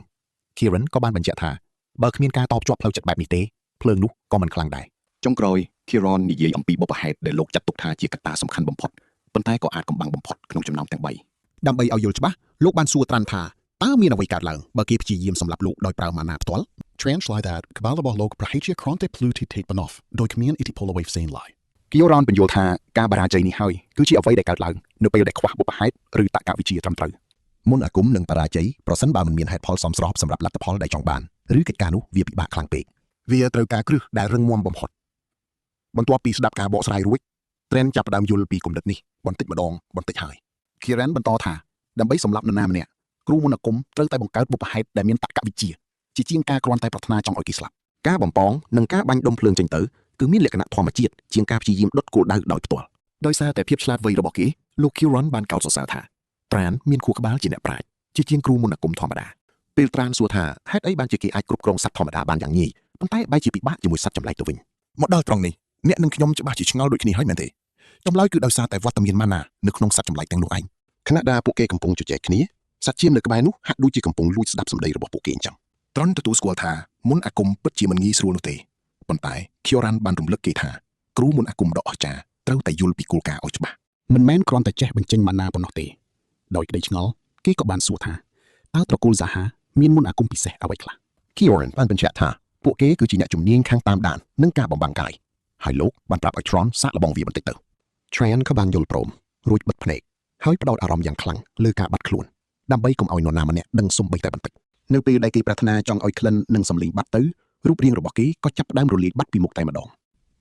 Kieran ក៏បានបញ្ជាក់ថាបើគ្មានការតបជាប់ផ្លូវចិត្តបែបនេះទេភ្លើងនោះក៏មិនខ្លាំងដែរចុងក្រោយ Kieran និយាយអំពីបុព្វហេតុដែលលោកចាត់ទុកថាជាកត្តាសំខាន់បំផុតប៉ុន្តែក៏អាចកំបាំងបំផុតក្នុងចំណោមទាំង3ដើម្បីឲ្យយល់ច្បាស់លោកបានសួរ Tran ថាតើមានអ្វីកើតឡើងបើគេព្យាយាមសម្លាប់លោកដោយប្រើម៉ាណាផ្ទាល់ Translate that ក្បាលរបស់លោកប្រហែលជាគ្រាន់តែភ្លឺទីតេតប៉ុណ្ណោះដោយគ្មានឥទ្ធិពលអ្វីផ្សេងឡើយ Kyoran បញ្យល់ថាការបរាជ័យនេះហើយគឺជាអ្វីដែលកើតឡើងនៅពេលដែលខ្វះបុព្វហេតុឬតក្កវិជ្ជាត្រឹមត្រូវមន្តអាគមនឹងបរាជ័យប្រសិនបើមិនមានហេតុផលសមស្របសម្រាប់លទ្ធផលដែលចង់បានឬកិច្ចការនោះវាពិបាកខ្លាំងពេកវាត្រូវការគ្រឹះដែលរឹងមាំបំផុតបន្ទាប់ពីស្ដាប់ការបកស្រាយរួច Tran ចាប់ផ្ដើមយល់ពីគំនិតនេះបន្តិចម្ដងបន្តិចហើយ Kieran បន្តថាដើម្បីសម្លាប់នរណាម្នាក់គ្រូមន្តអាគមត្រូវតែបង្កើតបុព្វហេតុដែលមានតក្កវិជ្ជាជាងការគ្រាន់តែប្រាថ្នាចង់ឲ្យគេស្លាប់ការបំពងនិងការបាញ់ដុំភ្លើងចេញទៅគឺមានលក្ខណៈធម្មជាតិជាងការព្យាយាមដុតគោលដៅដោយផ្ទាល់ដោយសារតែភាពឆ្លាតវៃរបស់គេលោក Kieran បានកោតសរសើរថា Tran មានខួរក្បាលជាអ្នកប្រាជ្ញជាងគ្រូមន្តអាគមធម្មតាពេល Tran សួរថាហេតុអីបានជាគេអាចគ្រប់គ្រងសត្វធម្មតាបានយ៉ាងងាយប៉ុន្តែបែរជាពិបាកជាមួយសត្វចម្លែកទៅវិញមកដល់ត្រង់នេះអ្នកនិងខ្ញុំច្បាស់ជាឆ្ងល់ដូចគ្នាហើយមែនទេចម្លើយគឺដោយសារតែវត្តមានម៉ាណានៅក្នុងសត្វចម្លែកទាំងនោះឯងខណៈដែលពួកគេកំពុងជជែកគ្នាសត្វជៀមនៅក្បែរនោះហាក់ដូចជាកំពុងលួចស្ដាប់សម្ដីរបស់ពួកគេអញ្ចឹងTranទទួលស្គាល់ថាមន្តអាគមពិតជាមិនងាយស្រួលនោះទេ ប៉ុន្តែ Kioran បានរំលឹកគេថាគ្រូមន្តអាគមដ៏អស្ចារ្យត្រូវតែយល់ពីគោលការណ៍ឲ្យច្បាស់មិនមែនគ្រាន់តែចេះបញ្ចេញម៉ាណាប៉ុណ្ណោះទេដោយក្តីឆ្ងល់គេក៏បានសួរថាតើត្រកូលសាហាមានមន្តអាគមពិសេសអ្វីខ្លះ Kioran បានបញ្ជាក់ថាពួកគេគឺជាអ្នកជំនាញខាងតាមដាននិងការបំបាំងកាយហើយលោកបានប្រាប់ឲ្យ Tron សាកល្បងវាបន្តិចទៅ Tran ក៏បានយល់ព្រមរួចបិទភ្នែកហើយផ្ដោតអារម្មណ៍យ៉ាងខ្លាំងលើការបាត់ខ្លួនដើម្បីកុំឲ្យនរណាម្នាក់ដឹងសូម្បីតែបន្តិចនៅពេលដែលគេប្រាថ្នាចង់ឲ្យក្លិននិងសម្លេងបាត់ទៅរូបរាងរបស់គេក៏ចាប់ផ្ដើមរលាយបាត់ពីមុខតែម្ដង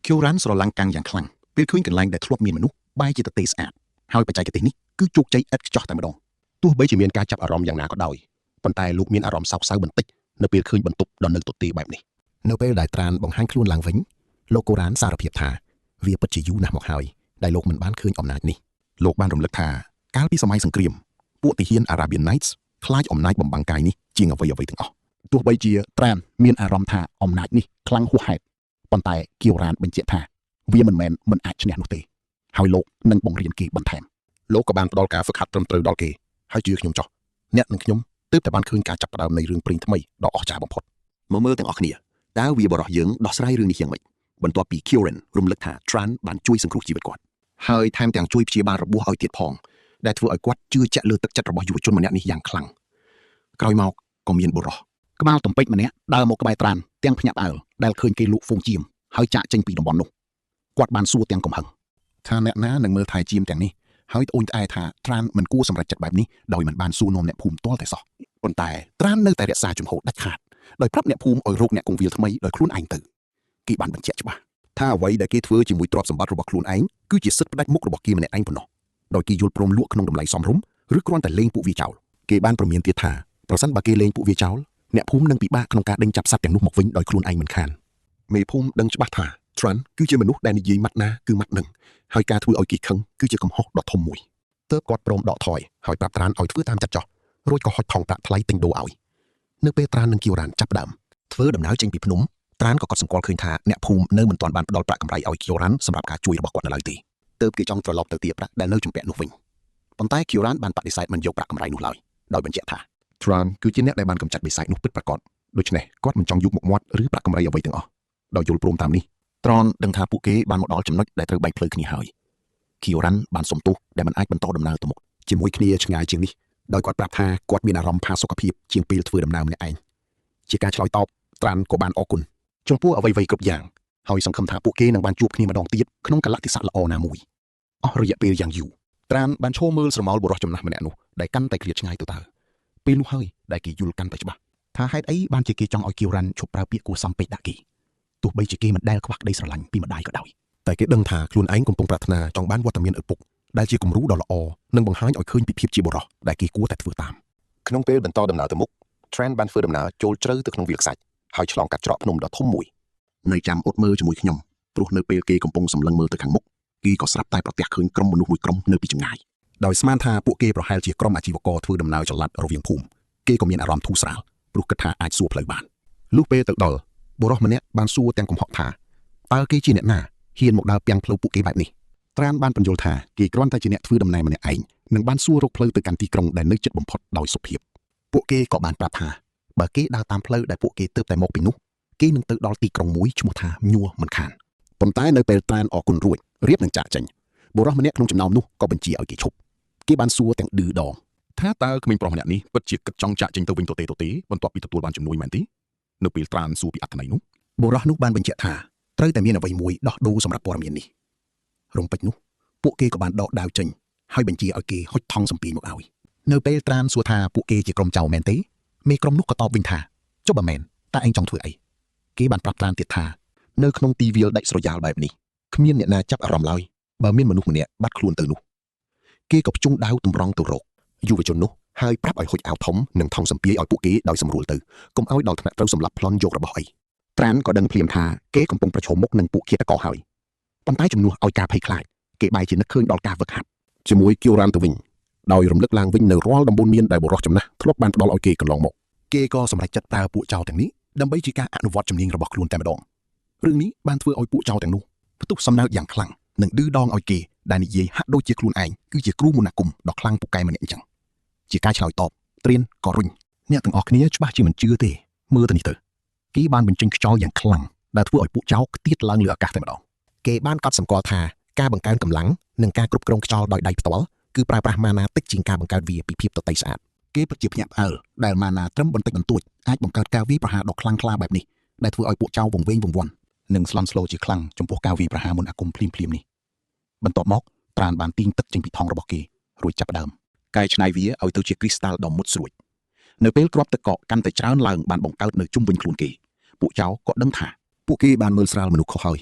Kioran ស្រឡាំងកាំងយ៉ាងខ្លាំងពេលឃើញកន្លែងដែលធ្លាប់មានមនុស្សបែរជាទទេស្អាតហើយបច្ចេកទេសនេះគឺជោគជ័យឥតខ្ចោះតែម្ដងទោះបីជាមានការចាប់អារម្មណ៍យ៉ាងណាក៏ដោយប៉ុន្តែលោកមានអារម្មណ៍សោកសៅបន្តិចនៅពេលឃើញបន្ទប់ដ៏នៅទទេបែបនេះនៅពេលដែលត្រានបង្ហាញខ្លួនឡើងវិញលោកកូរ៉ានសារភាពថាវាពិតជាយូរណាស់មកហើយដែលលោកមិនបានឃើញអំណាចនេះលោកបានរំលឹកថាកាលពីសម័យសង្គ្រាមពួកទាហាន Arabian Nights ខ្លាចអំណាចបំបាំងកាយនេះជាងអ្វីទាំងអស់ទោះបីជាត្រានមានអារម្មណ៍ថាអំណាចនេះខ្លាំងហួសហេតុប៉ុន្តែគីវរ៉ានបញ្ជាក់ថាវាមិនអាចឈ្នះនោះទេហើយលោកនឹងបង្រៀនគេបន្ថែមលោកក៏បានផ្ដល់ការហ្វឹកហាត់ត្រឹមត្រូវដល់គេហើយជឿខ្ញុំចោះអ្នកនិងខ្ញុំទើបតែបានឃើញការចាប់ផ្ដើមនៃរឿងព្រេងថ្មីដ៏អស្ចារ្យបំផុតមកមើលទាំងអស់គ្នាតើវាបរោះយើងដោះស្រាយរឿងនេះយ៉ាងម៉េចបន្ទាប់ពី Kieran រំលឹកថា Tran បានជួយសង្គ្រោះជីវិតគាត់ហើយថែមទាំងជួយព្យាបាលរបួសឲ្យទៀតផងដែលធ្វើឲ្យគាត់ជឿជាក់លើទឹកចិត្តរបស់យុវជនម្នាក់នេះយ៉ាងខ្លាំងក្រោយមកក៏មានបុរសក្បាលទំពេចម្នាក់ដើរមកក្បែរ Tran ទាំងភ្ញាក់ផ្អើលដែលឃើញគេលក់ហ្វូងជៀមហើយចាក់ចេញពីតំបន់នោះគាត់បានសួរទាំងកំហឹងថាអ្នកណានឹងមើលថែជៀមទាំងនេះហើយត្អូញត្អែថា Tran មិនគួរសម្រេចចិត្តបែបនេះដោយមិនបានសួរនាំអ្នកភូមិទាល់តែសោះប៉ុន្តែ Tran នៅតែរក្សាជំហរដាច់ខាតដោយប្រាប់អ្នកភូមិឲ្យរកអ្នកគង្វាលថ្មីដោយខ្លួនឯងទៅគេបានបញ្ជាក់ច្បាស់ថាអ្វីដែលគេធ្វើជាមួយទ្រព្យសម្បត្តិរបស់ខ្លួនឯងគឺជាសិទ្ធិផ្ដាច់មុខរបស់គេម្នាក់ឯងប៉ុណ្ណោះដោយគេយល់ព្រមលក់ក្នុងតម្លៃសមរម្យឬគ្រាន់តែលេងពួកវាចោលគេបានព្រមានទៀតថាប្រសិនបើគេលេងពួកវាចោលអ្នកភូមិនឹងពិបាកក្នុងការដេញចាប់សត្វទាំងនោះមកវិញដោយខ្លួនឯងមិនខានមេភូមិដឹងច្បាស់ថា Tran គឺជាមនុស្សដែលនិយាយម៉ាត់ណាគឺម៉ាត់នឹងហើយការធ្វើឲ្យគេខឹងគឺជាកំហុសដ៏ធំមួយទើបគាត់ព្រមដកថយហើយប្រាប់ Tran ឲ្យធ្វើតាមចិត្តចោះរួចក៏ហុចថងប្រាក់ថ្លៃទិញដូរឲ្យនៅពេល Tran និង Kioran ចាប់ដើមធ្វើដំណើរចេញពីភ្នំ Tran ក៏កត់សម្គាល់ឃើញថាអ្នកភូមិនៅមិនទាន់បានផ្ដល់ប្រាក់កម្រៃឲ្យ Kioran សម្រាប់ការជួយរបស់គាត់នៅឡើយទេទើបគេចង់ត្រឡប់ទៅទារប្រាក់ដែលនៅជំពាក់នោះវិញប៉ុន្តែ Kioran បានបដិសេធមិនយកប្រាក់កម្រៃនោះឡើយដោយបញ្ជាក់ថា Tran គឺជាអ្នកដែលបានកម្ចាត់បិសាចនោះពិតប្រាកដដូច្នេះគាត់មិនចង់យកមុខមាត់ឬប្រាក់កម្រៃអ្វីទាំងអស់ដោយយល់ព្រមតាមនេះ Tran ដឹងថាពួកគេបានមកដល់ចំណុចដែលត្រូវបែកផ្លូវគ្នាហើយ Kioran បានសុំទោសដែលមិនអាចបន្តដំណើរទៅមុខជាមួយគ្នាឆ្ងាយជាងនេះដោយគាត់ប្រាប់ថាគាត់មានអារម្មណ៍ផាសុកភាពជាងពេលធ្វើដំណើរម្នាក់ឯងជាការឆ្លើយតប Tran ក៏បានអរគុណចំពោះអ្វីៗគ្រប់យ៉ាងហើយសង្ឃឹមថាពួកគេនឹងបានជួបគ្នាម្ដងទៀតក្នុងកលៈទេសៈល្អណាមួយអស់រយៈពេលយ៉ាងយូរ Tran បានឈរមើលស្រមោលបុរសចំណាស់ម្នាក់នោះដែលកាន់តែឃ្លាតឆ្ងាយទៅតើពេលនោះហើយដែលគេយល់កាន់តែច្បាស់ថាហេតុអីបានជាគេចង់ឲ្យ Kioran ឈប់ប្រើពាក្យគួរសមពេកដាក់គេទោះបីជាគេមិនដែលខ្វះក្តីស្រឡាញ់ពីម្ដាយក៏ដោយតែគេដឹងថាខ្លួនឯងកំពុងប្រាថ្នាចង់បានវត្តមានឪពុកដែលជាគំរូដ៏ល្អនិងបង្ហាញឲ្យឃើញពីភាពជាបុរសដែលគេគួរតែធ្វើតាមក្នុងពេលបន្តដំណើរទៅមុខ Tran បានធ្វើដំណើរចូលជ្រៅទៅក្នុងវាលខ្សាច់ហើយឆ្លងកាត់ច្រកភ្នំដ៏ធំមួយនៅចាំអត់មើលជាមួយខ្ញុំព្រោះនៅពេលគេកំពុងសម្លឹងមើលទៅខាងមុខគេក៏ស្រាប់តែប្រទះឃើញក្រុមមនុស្សមួយក្រុមនៅពីចម្ងាយដោយស្មានថាពួកគេប្រហែលជាក្រុមអាជីវករធ្វើដំណើរចល័តរវាងភូមិគេក៏មានអារម្មណ៍ធូរស្រាលព្រោះគិតថាអាចសួរផ្លូវបានលុះពេលទៅដល់បុរសម្នាក់បានសួរទាំងកំហុសថាតើគេជាអ្នកណាហ៊ានមកដើរពាំងផ្លូវពួកគេបែបនេះ Tran បានបញ្យល់ថាគេគ្រាន់តែជាអ្នកធ្វើដំណើរម្នាក់ឯងនិងបានសួររកផ្លូវទៅកាន់ទីក្រុងដែលនៅជិតបំផុតដោយសុភាពពួកគេក៏បានប្រាប់ថាបើគេដើរតាមផ្លូវដែលពួកគេទើបតែមកពីនោះគេនឹងទៅដល់ទីក្រុងមួយឈ្មោះថាញួរមិនខានប៉ុន្តែនៅពេល Tran អរគុណរួចរៀបនឹងចាក់ចេញបុរសម្នាក់ក្នុងចំណោមនោះក៏បញ្ជាឲ្យគេឈប់គេបានសួរទាំងឌឺដងថាតើក្មេងប្រុសម្នាក់នេះពិតជាគិតចង់ចាក់ចេញទៅវិញទទេបន្ទាប់ពីទទួលបានជំនួយមែនទេនៅពេល Tran សួរពីអត្ថន័យនោះបុរសនោះបានបញ្ជាក់ថាត្រូវតែមានអ្វីមួយដោះដូរសម្រាប់ព័ត៌មាននេះរំពេចនោះពួកគេក៏បានដកដាវចេញហើយបញ្ជាឲ្យគេហុចថង់សំពីមកឲ្យនៅពេល Tran សួរថាពួកគេជាក្រុមចៅមែនទេមេក្រុមនោះក៏តបវិញថាចុះបើមែនតើឯងចង់ធ្វើអីគេបានប្រាប់ Tran ទៀតថានៅក្នុងទីវាលដាច់ស្រយាលបែបនេះគ្មានអ្នកណាចាប់អារម្មណ៍ឡើយបើមានមនុស្សម្នាក់បាត់ខ្លួនទៅនោះគេក៏ភ្ជង់ដាវទម្រង់ទៅរកយុវជននោះហើយប្រាប់ឲ្យហុចអាវធំនិងថង់សំពាយឲ្យពួកគេដោយសម្រួលទៅកុំឲ្យដល់ថ្នាក់ត្រូវសម្លាប់ប្លន់យករបស់អី Tran ក៏ដឹងភ្លាមថាគេកំពុងប្រឈមមុខនឹងពួកឃាតករហើយប៉ុន្តែជំនួសឲ្យការភ័យខ្លាចគេបែរជានឹកឃើញដល់ការវឹកហាត់ជាមួយ Kioran ទៅវិញដោយរំលឹកឡើងវិញនៅរាល់ដំបូន្មានដែលបុរសចំណាស់ធ្លាប់បានផ្ដល់ឲ្យគេកន្លងមកគេក៏សម្រេចចិត្តប្រើពួកចៅទាំងនេះដើម្បីជាការអនុវត្តជំនាញរបស់ខ្លួនតែម្ដងរឿងនេះបានធ្វើឲ្យពួកចៅទាំងនោះផ្ទុះសំណើចយ៉ាងខ្លាំងនិងឌឺដងឲ្យគេដែលនិយាយហាក់ដូចជាខ្លួនឯងគឺជាគ្រូមន្តអាគមដ៏ខ្លាំងពូកែម្នាក់អញ្ចឹងជាការឆ្លើយតបត្រៀនក៏រុញអ្នកទាំងអស់គ្នាច្បាស់ជាមិនជឿទេមើលទៅនេះទៅគេបានបញ្ចេញខ្យល់យ៉ាងខ្លាំង ដែលធ្វើឲ្យពួកចៅខ្ទាតឡើងលើអាកាសតែម្ដងគេបានកត់សម្គាល់ថាការបង្កើនកម្លាំងនិងការគ្រប់គ្រងខ្យល់ដោយដៃផ្ទាល់គឺប្រើប្រាស់ម៉ាណាតិចជាងការបង្កើតវាពីភាពទតីស្អាតគេពិតជាភ្ញាក់ផ្អើលដែលម៉ាណាត្រឹមបន្តិចបន្តួចអាចបង្កើតការវាយប្រហារដ៏ខ្លាំងក្លាបែបនេះដែលធ្វើឲ្យពួកចៅវង្វេងវង្វាន់និងស្លន់ស្លោជាខ្លាំងចំពោះការវាយប្រហារមុនអាគមភ្លាមៗនេះបន្ទាប់មកត្រានបានទាញទឹកចេញពីថង់របស់គេរួចចាប់ផ្ដើមកែច្នៃវាឲ្យទៅជាគ្រីស្តាល់ដ៏មុតស្រួចនៅពេលគ្រាប់ទឹកកកកាន់តែច្រើនឡើងបានបង្កើតនៅជុំវិញខ្លួនគេពួកចៅក៏ដឹងថាពួកគេបានមើលស្រាលមនុស្សខុសហើយ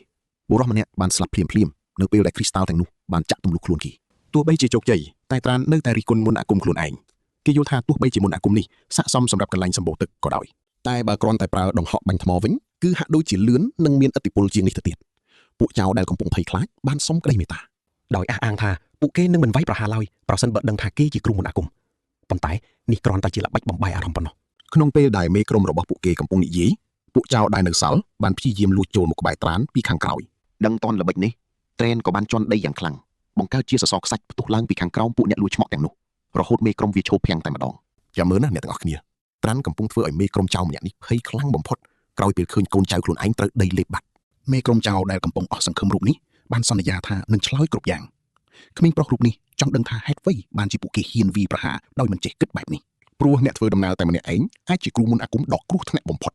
បុរសម្នាក់បានស្លាប់ភ្លាមនៅពេលដែលគ្រីស្តាល់ទាំងនោះបានចាក់ទម្លុះខ្លួនគេទោះបីជាជោគជ័យតែត្រាននៅតែរិះគន់មុនអាគមខ្លួនឯងគេយល់ថាទោះបីជាមុនអាគមនេះស័ក្តិសមសម្រាប់កន្លែងសម្បូរទឹកក៏ដោយតែបើគ្រាន់តែប្រើដង្ហក់បាញ់ថ្មវិញគឺហាក់ដូចជាលឿននិងមានឥទ្ធិពលជាងនេះទៅទៀតពួកចៅដែលកំពុងភ័យខ្លាចបានសុំក្តីមេត្តាដោយអះអាងថាពួកគេនឹងមិនវាយប្រហារឡើយប្រសិនបើដឹងថាគេជាគ្រូមុនអាគមប៉ុន្តែនេះគ្រាន់តែជាល្បិចបំបាយអារម្មណ៍ប៉ុណ្ណោះក្នុងពេលដែលមេក្រុមរបស់ពួកគេកំពុងនិយាយពួកចៅដែលនៅសល់បានព្យាយាមលួចចូលមកក្បែរត្រានពីខាងក្រោយដឹងតន់ល្បិចនេះត្រេនក៏បានជន់ដីយ៉ាងខ្លាំងបង្កើតជាសសរខ្សាច់ផ្ទុះឡើងពីខាងក្រោមពួកអ្នកលួចឆ្មក់ទាំងនោះរហូតមេក្រុមវាឈោភាំងតែម្ដងចាំមើលណាអ្នកទាំងអស់គ្នាត្រានកំពុងធ្វើឲ្យមេក្រុមចៅម្នាក់នេះភ័យខ្លាំងបំផុតក្រោយពេលឃើញកូនចៅខ្លួនឯងត្រូវដីលេបបាត់មេក្រុមចៅដែលកំពុងអស់សង្ឃឹមរូបនេះបានសន្យាថានឹងឆ្លើយគ្រប់យ៉ាងក្មេងប្រុសរូបនេះចង់ដឹងថាហេតុអ្វីបានជាពួកគេហ៊ានវាយប្រហារដោយមិនចេះគិតបែបនេះព្រោះអ្នកធ្វើដំណើរតែម្នាក់ឯងអាចជាគ្រូមុនអាគមដ៏គ្រោះថ្នាក់បំផុត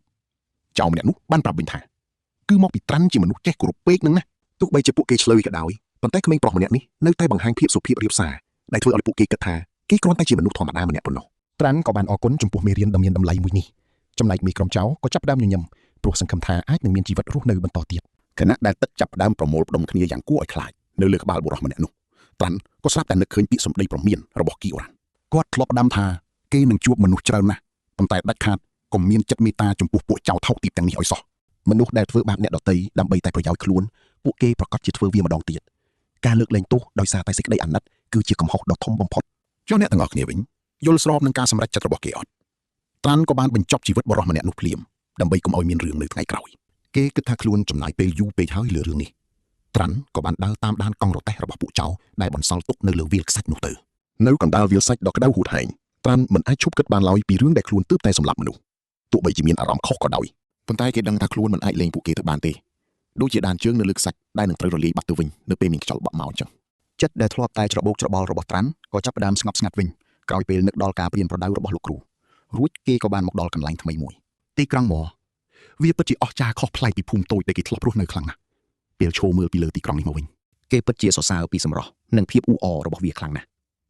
ចៅម្នាក់នោះបានប្រាប់វិញថាគឺមកពីត្រាន់ជាមនុស្សចេះគោរពពេកនឹងណាទោះបីជាពួកគេឆ្លើយក៏ដោយប៉ុន្តែក្មេងប្រុសម្នាក់នេះនៅតែបង្ហាញភាពសុភាពរាបសារដែលធ្វើឲ្យពួកគេគិតថាគេគ្រាន់តែជាមនុស្សធម្មតាម្នាក់ប៉ុណ្ណោះត្រាន់ក៏បានអរគុណចំពោះមេរៀនដ៏មានតម្លៃមួយនេះចំណែកមីក្រុមចៅក៏ចាប់ផ្ដើមញញឹមព្រោះសង្ឃឹមថាអាចនឹងមានជីវិតរស់នៅបន្តទៀតខណៈដែលទឹកចាប់ផ្ដើមប្រមូលផ្ដុំគ្នាយ៉ាងគួរឲ្យខ្លាចនៅលើក្បាលបុរសម្នាក់នោះត្រាន់ក៏ស្រាប់តែនឹកឃើញពាក្យសម្ដីប្រមានរបស់គីអូរ៉ាន់គាត់ធ្លាប់ផ្ដាំថាគេនឹងជួបមនុស្សច្រើនណាស់ប៉ុន្តែដាច់ខាតកុំមានចិត្តមេត្តាចំពោះពួកចៅថោកទាបទាំងនេះឲ្យសោះមនុស្សដែលធ្វើបាបអ្នកដទៃដើម្បីតែប្រយោជន៍ខ្លួនពួកគេប្រកាសជាធ្វើវាម្ដងទៀតការលើកលែងទោសដោយសារតែសេចក្តីអាណិតគឺជាកំហុសដ៏ធំបំផុតចុះអ្នកទាំងអស់គ្នាវិញយល់ស្របនឹងការសម្រេចចិត្តរបស់គេអត់ត្រាន់ក៏បានបញ្ចប់ជីវិតបុរសម្នាក់នោះភ្លាមដើម្បីកុំឲ្យមានរឿងនៅថ្ងៃក្រោយគេគិតថាខ្លួនចំណាយពេលយូរពេកហើយលើរឿងនេះត្រាន់ក៏បានដើរតាមដានកង់រទេះរបស់ពួកចៅដែលបន្សល់ទុកនៅលើវាលខ្សាច់នោះទៅនៅកណ្ដាលវាលសាច់ដ៏ក្តៅហួតហែងត្រាន់មិនអាចឈប់គិតបានឡើយពីរឿងដែលខ្លួនទើបតែសម្លាប់មនុស្សទោះបីជាមានអារម្មណ៍ខុសក៏ដោយប៉ុន្តែគេដឹងថាខ្លួនមិនអាចលេងពួកគេទៅបានទេដូចជាដានជើងនៅលើខ្សាច់ដែលនឹងត្រូវរលាយបាត់ទៅវិញនៅពេលមានខ្យល់បក់មកអញ្ចឹងចិត្តដែលធ្លាប់តែច្របូកច្របល់របស់ត្រាន់ក៏ចាប់ផ្ដើមស្ងប់ស្ងាត់វិញក្រោយពេលនឹកដល់ការព្រៀនប្រដៅរបស់លោកគ្រូរួចគេក៏បានមកដល់កន្លែងថ្មីមួយទីក្រុងម៉ោវាពិតជាអស្ចារ្យខុសប្លែកពីភូមិតូចដែលគេធ្លាប់រស់នៅខ្លាំងណាស់ពេលឈរមើលពីលើទីក្រុងនេះមកវិញគេពិតជាសរសើរពីសម្រស់និងភាពអ៊ូអររបស់វាខ្លាំងណាស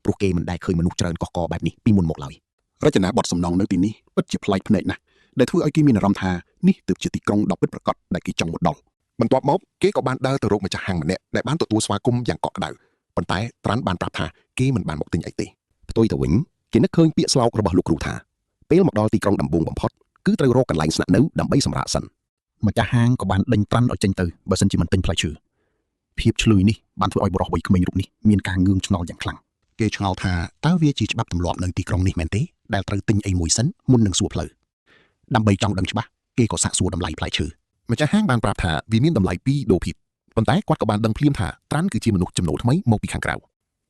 ់ព្រោះគេមិនដែលឃើញមនុស្សច្រើនកកកបែបនេះពីមុនមកឡើយរចនាបថសំណង់នៅទីនេះពិតជាប្លែកភ្នែកណាស់ដែលធ្វើឲ្យគេមានអារម្មណ៍ថានេះទើបជាទីក្រុងដ៏ពិតប្រាកដដែលគេចង់មកដល់បន្ទាប់មកគេក៏បានដើរទៅរកម្ចាស់ហាងម្នាក់ដែលបានទទួលស្វាគមន៍យ៉ាងកក់ក្ដៅប៉ុន្តែត្រាន់បានប្រាប់ថាគេមិនបានមកទិញអីទេផ្ទុយទៅវិញគេនឹកឃើញពាក្យស្លោករបស់លោកគ្រូថាពេលមកដល់ទីក្រុងដំបូងបំផុតគឺត្រូវរកកន្លែងស្នាក់នៅដើម្បីសម្រាកសិនម្ចាស់ហាងក៏បានដេញត្រាន់ឲ្យចេញទៅបើសិនជាមិនទិញផ្លែឈើភាពឆ្លើយនេះបានធ្វើឲ្យបុរសវ័យក្មេងរូបនេះមានការងឿងឆ្ងល់យ៉ាងខ្លាំងគេឆ្ងល់ថាតើវាជាច្បាប់ទម្លាប់នៅទីក្រុងនេះមែនទេដែលត្រូវទិញអីមួយសិនមុននឹងសួរផ្លូវដើម្បីចង់ដឹងច្បាស់គេក៏សាកសួរតម្លៃផ្លែឈើម្ចាស់ហាងបានប្រាប់ថាវាមានតម្លៃ$2ប៉ុន្តែគាត់ក៏បានដឹងភ្លាមថាត្រាន់គឺជាមនុស្សចំណូលថ្មីមកពីខាងក្រៅ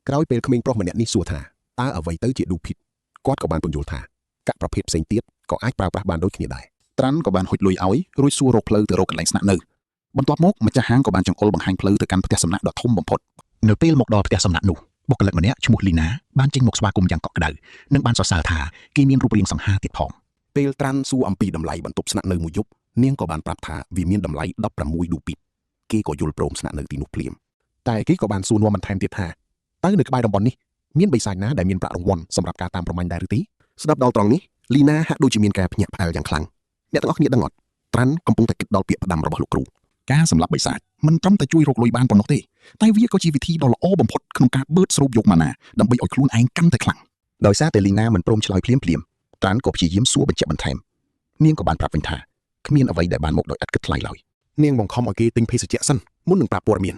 ក្រោយពេលក្មេងប្រុសម្នាក់នេះសួរថាតើអ្វីទៅជាដូភីតគាត់ក៏បានពន្យល់ថាកាក់ប្រភេទផ្សេងទៀតក៏អាចប្រើប្រាស់បានដូចគ្នាដែរត្រាន់ក៏បានហុចលុយឲ្យរួចសួររកផ្លូវទៅរកកន្លែងស្នាក់នៅបន្ទាប់មកម្ចាស់ហាងក៏បានចង្អុលបង្ហាញផ្លូវទៅកាន់ផ្ទះសំណាក់ដ៏ធំបំផុតនៅពេលមកដល់ផ្ទះសំណាក់នោះបុគ្គលិកម្នាក់ឈ្មោះលីណាបានចេញមកស្វាគមន៍យ៉ាងកក់ក្ដៅនិងបានសរសើរថាគេមានរូបរាងសង្ហាទៀតផងពេលត្រាន់សួរអំពីតម្លៃបន្ទប់ស្នាក់នៅមួយយប់នាងក៏បានប្រាប់ថាវាមានតម្លៃ$16គេក៏យល់ព្រមស្នាក់នៅទីនោះភ្លាមតែគេក៏បានសួរនាំបន្ថែមទៀតថាតើនៅក្បែរតំបន់នេះមានបិសាចណាដែលមានប្រាក់រង្វាន់សម្រាប់ការតាមប្រមាញ់ដែរឬទេស្ដាប់ដល់ត្រង់នេះលីណាហាក់ដូចជាមានការភ្ញាក់ផ្អើលយ៉ាងខ្លាំងអ្នកទាំងអស់គ្នាដឹងអត់ត្រាន់កំពុងតែគិតដល់ពាក្យផ្ដាំរបស់លោកគ្រូការសម្លាប់បិសាចមិនត្រឹមតែជួយរកលុយបានប៉ុណ្ណោះទេតែវាក៏ជាវិធីដ៏ល្អបំផុតក្នុងការបឺតស្រូបយកម៉ាណាដើម្បីឲ្យខ្លួនឯងកាន់តែខ្លាំងដោយសារតែលីណាមិនព្រមឆ្លើយភ្លាមត្រាន់ក៏ព្យាយាមសួរបញ្ជាក់បន្ថែមនាងក៏បានប្រាប់វិញថាគ្មានអ្វីដែលបានមកដោយឥតគិតថ្លៃឡើយនាងបង្ខំឲ្យគេទិញភេសជ្ជៈសិនមុននឹងប្រាប់ព័ត៌មាន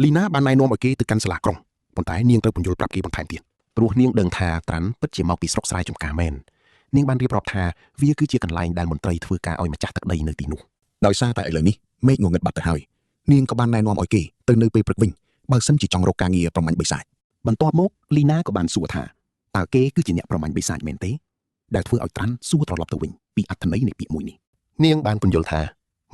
លីណាបានណែនាំឲ្យគេទៅកាន់សាលាក្រុងប៉ុន្តែនាងត្រូវពន្យល់ប្រាប់គេបន្ថែមទៀតព្រោះនាងដឹងថាត្រាន់ពិតជាមកពីស្រុកស្រែចម្ការមែននាងបានរៀបរាប់ថាវាគឺជាកន្លែងដែលមន្ត្រីធ្វើការឲ្យម្ចាស់ទឹកដីនៅទីនោះដោយសារតែឥឡូវនេះមេឃងងឹតបាត់ទៅហើយនាងក៏បានណែនាំឲ្យគេទៅនៅពេលព្រឹកវិញបើសិនជាចង់រកការងារប្រមាញ់បិសាចបន្ទាប់មកលីណាក៏បានសួរថាតើគេគឺជាអ្នកប្រមាញ់បិសាចមែនទេដែលធ្វើឲ្យត្រាន់សួរត្រឡប់ទៅវិញពីអត្ថន័យនៃពាក្យមួយនេះនាងបានពន្យល់ថា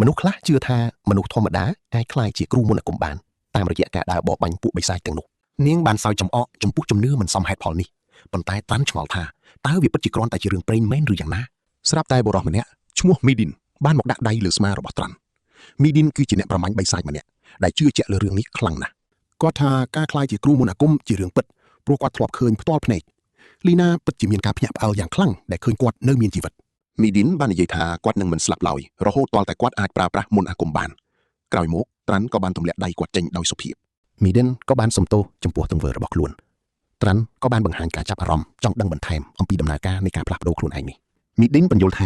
មនុស្សខ្លះជឿថាមនុស្សធម្មតាអាចក្លាយជាគ្រូមន្តអាគមបានតាមរយៈការដើរបបបាញ់ពួកបិសាចទាំងនោះនាងបានសើចចំអកចំពោះជំនឿមិនសមហេតុផលនេះប៉ុន្តែតាន់ឆ្ងល់ថាតើវាពិតជាគ្រាន់តែជារឿងព្រេងមែនឬយ៉ាងណាស្រាប់តែបុរសម្នាក់ឈ្មោះមីឌីនបានមកដាក់ដៃលើស្មារបស់ត្រាន់មីឌីនគឺជាអ្នកប្រមាញ់បិសាចម្នាក់ដែលជឿជាក់លើរឿងនេះខ្លាំងណាស់គាត់ថាការក្លាយជាគ្រូមន្តអាគមជារឿងពិតព្រោះគាត់ធ្លាប់ឃើញផ្ទាល់ភ្នែកលីណាពិតជាមានការភ្ញាក់ផ្អើលយ៉ាងខ្លាំងដែលឃើញគាត់នៅមានជីវិតមីឌីនបាននិយាយថាគាត់នឹងមិនស្លាប់ឡើយរហូតទាល់តែគាត់អាចប្រើប្រាស់មន្តអាគមបានក្រោយមកត្រាន់ក៏បានទម្លាក់ដៃគាត់ចេញដោយសុភាពមីឌីនក៏បានសំទោសចំពោះទង្វើរបស់ខ្លួនត្រាន់ក៏បានបង្ហាញការចាប់អារម្មណ៍ចង់ដឹងបន្ថែមអំពីដំណើរការនៃការផ្លាស់ប្ដូរខ្លួនឯងនេះមីឌីនបញ្យល់ថា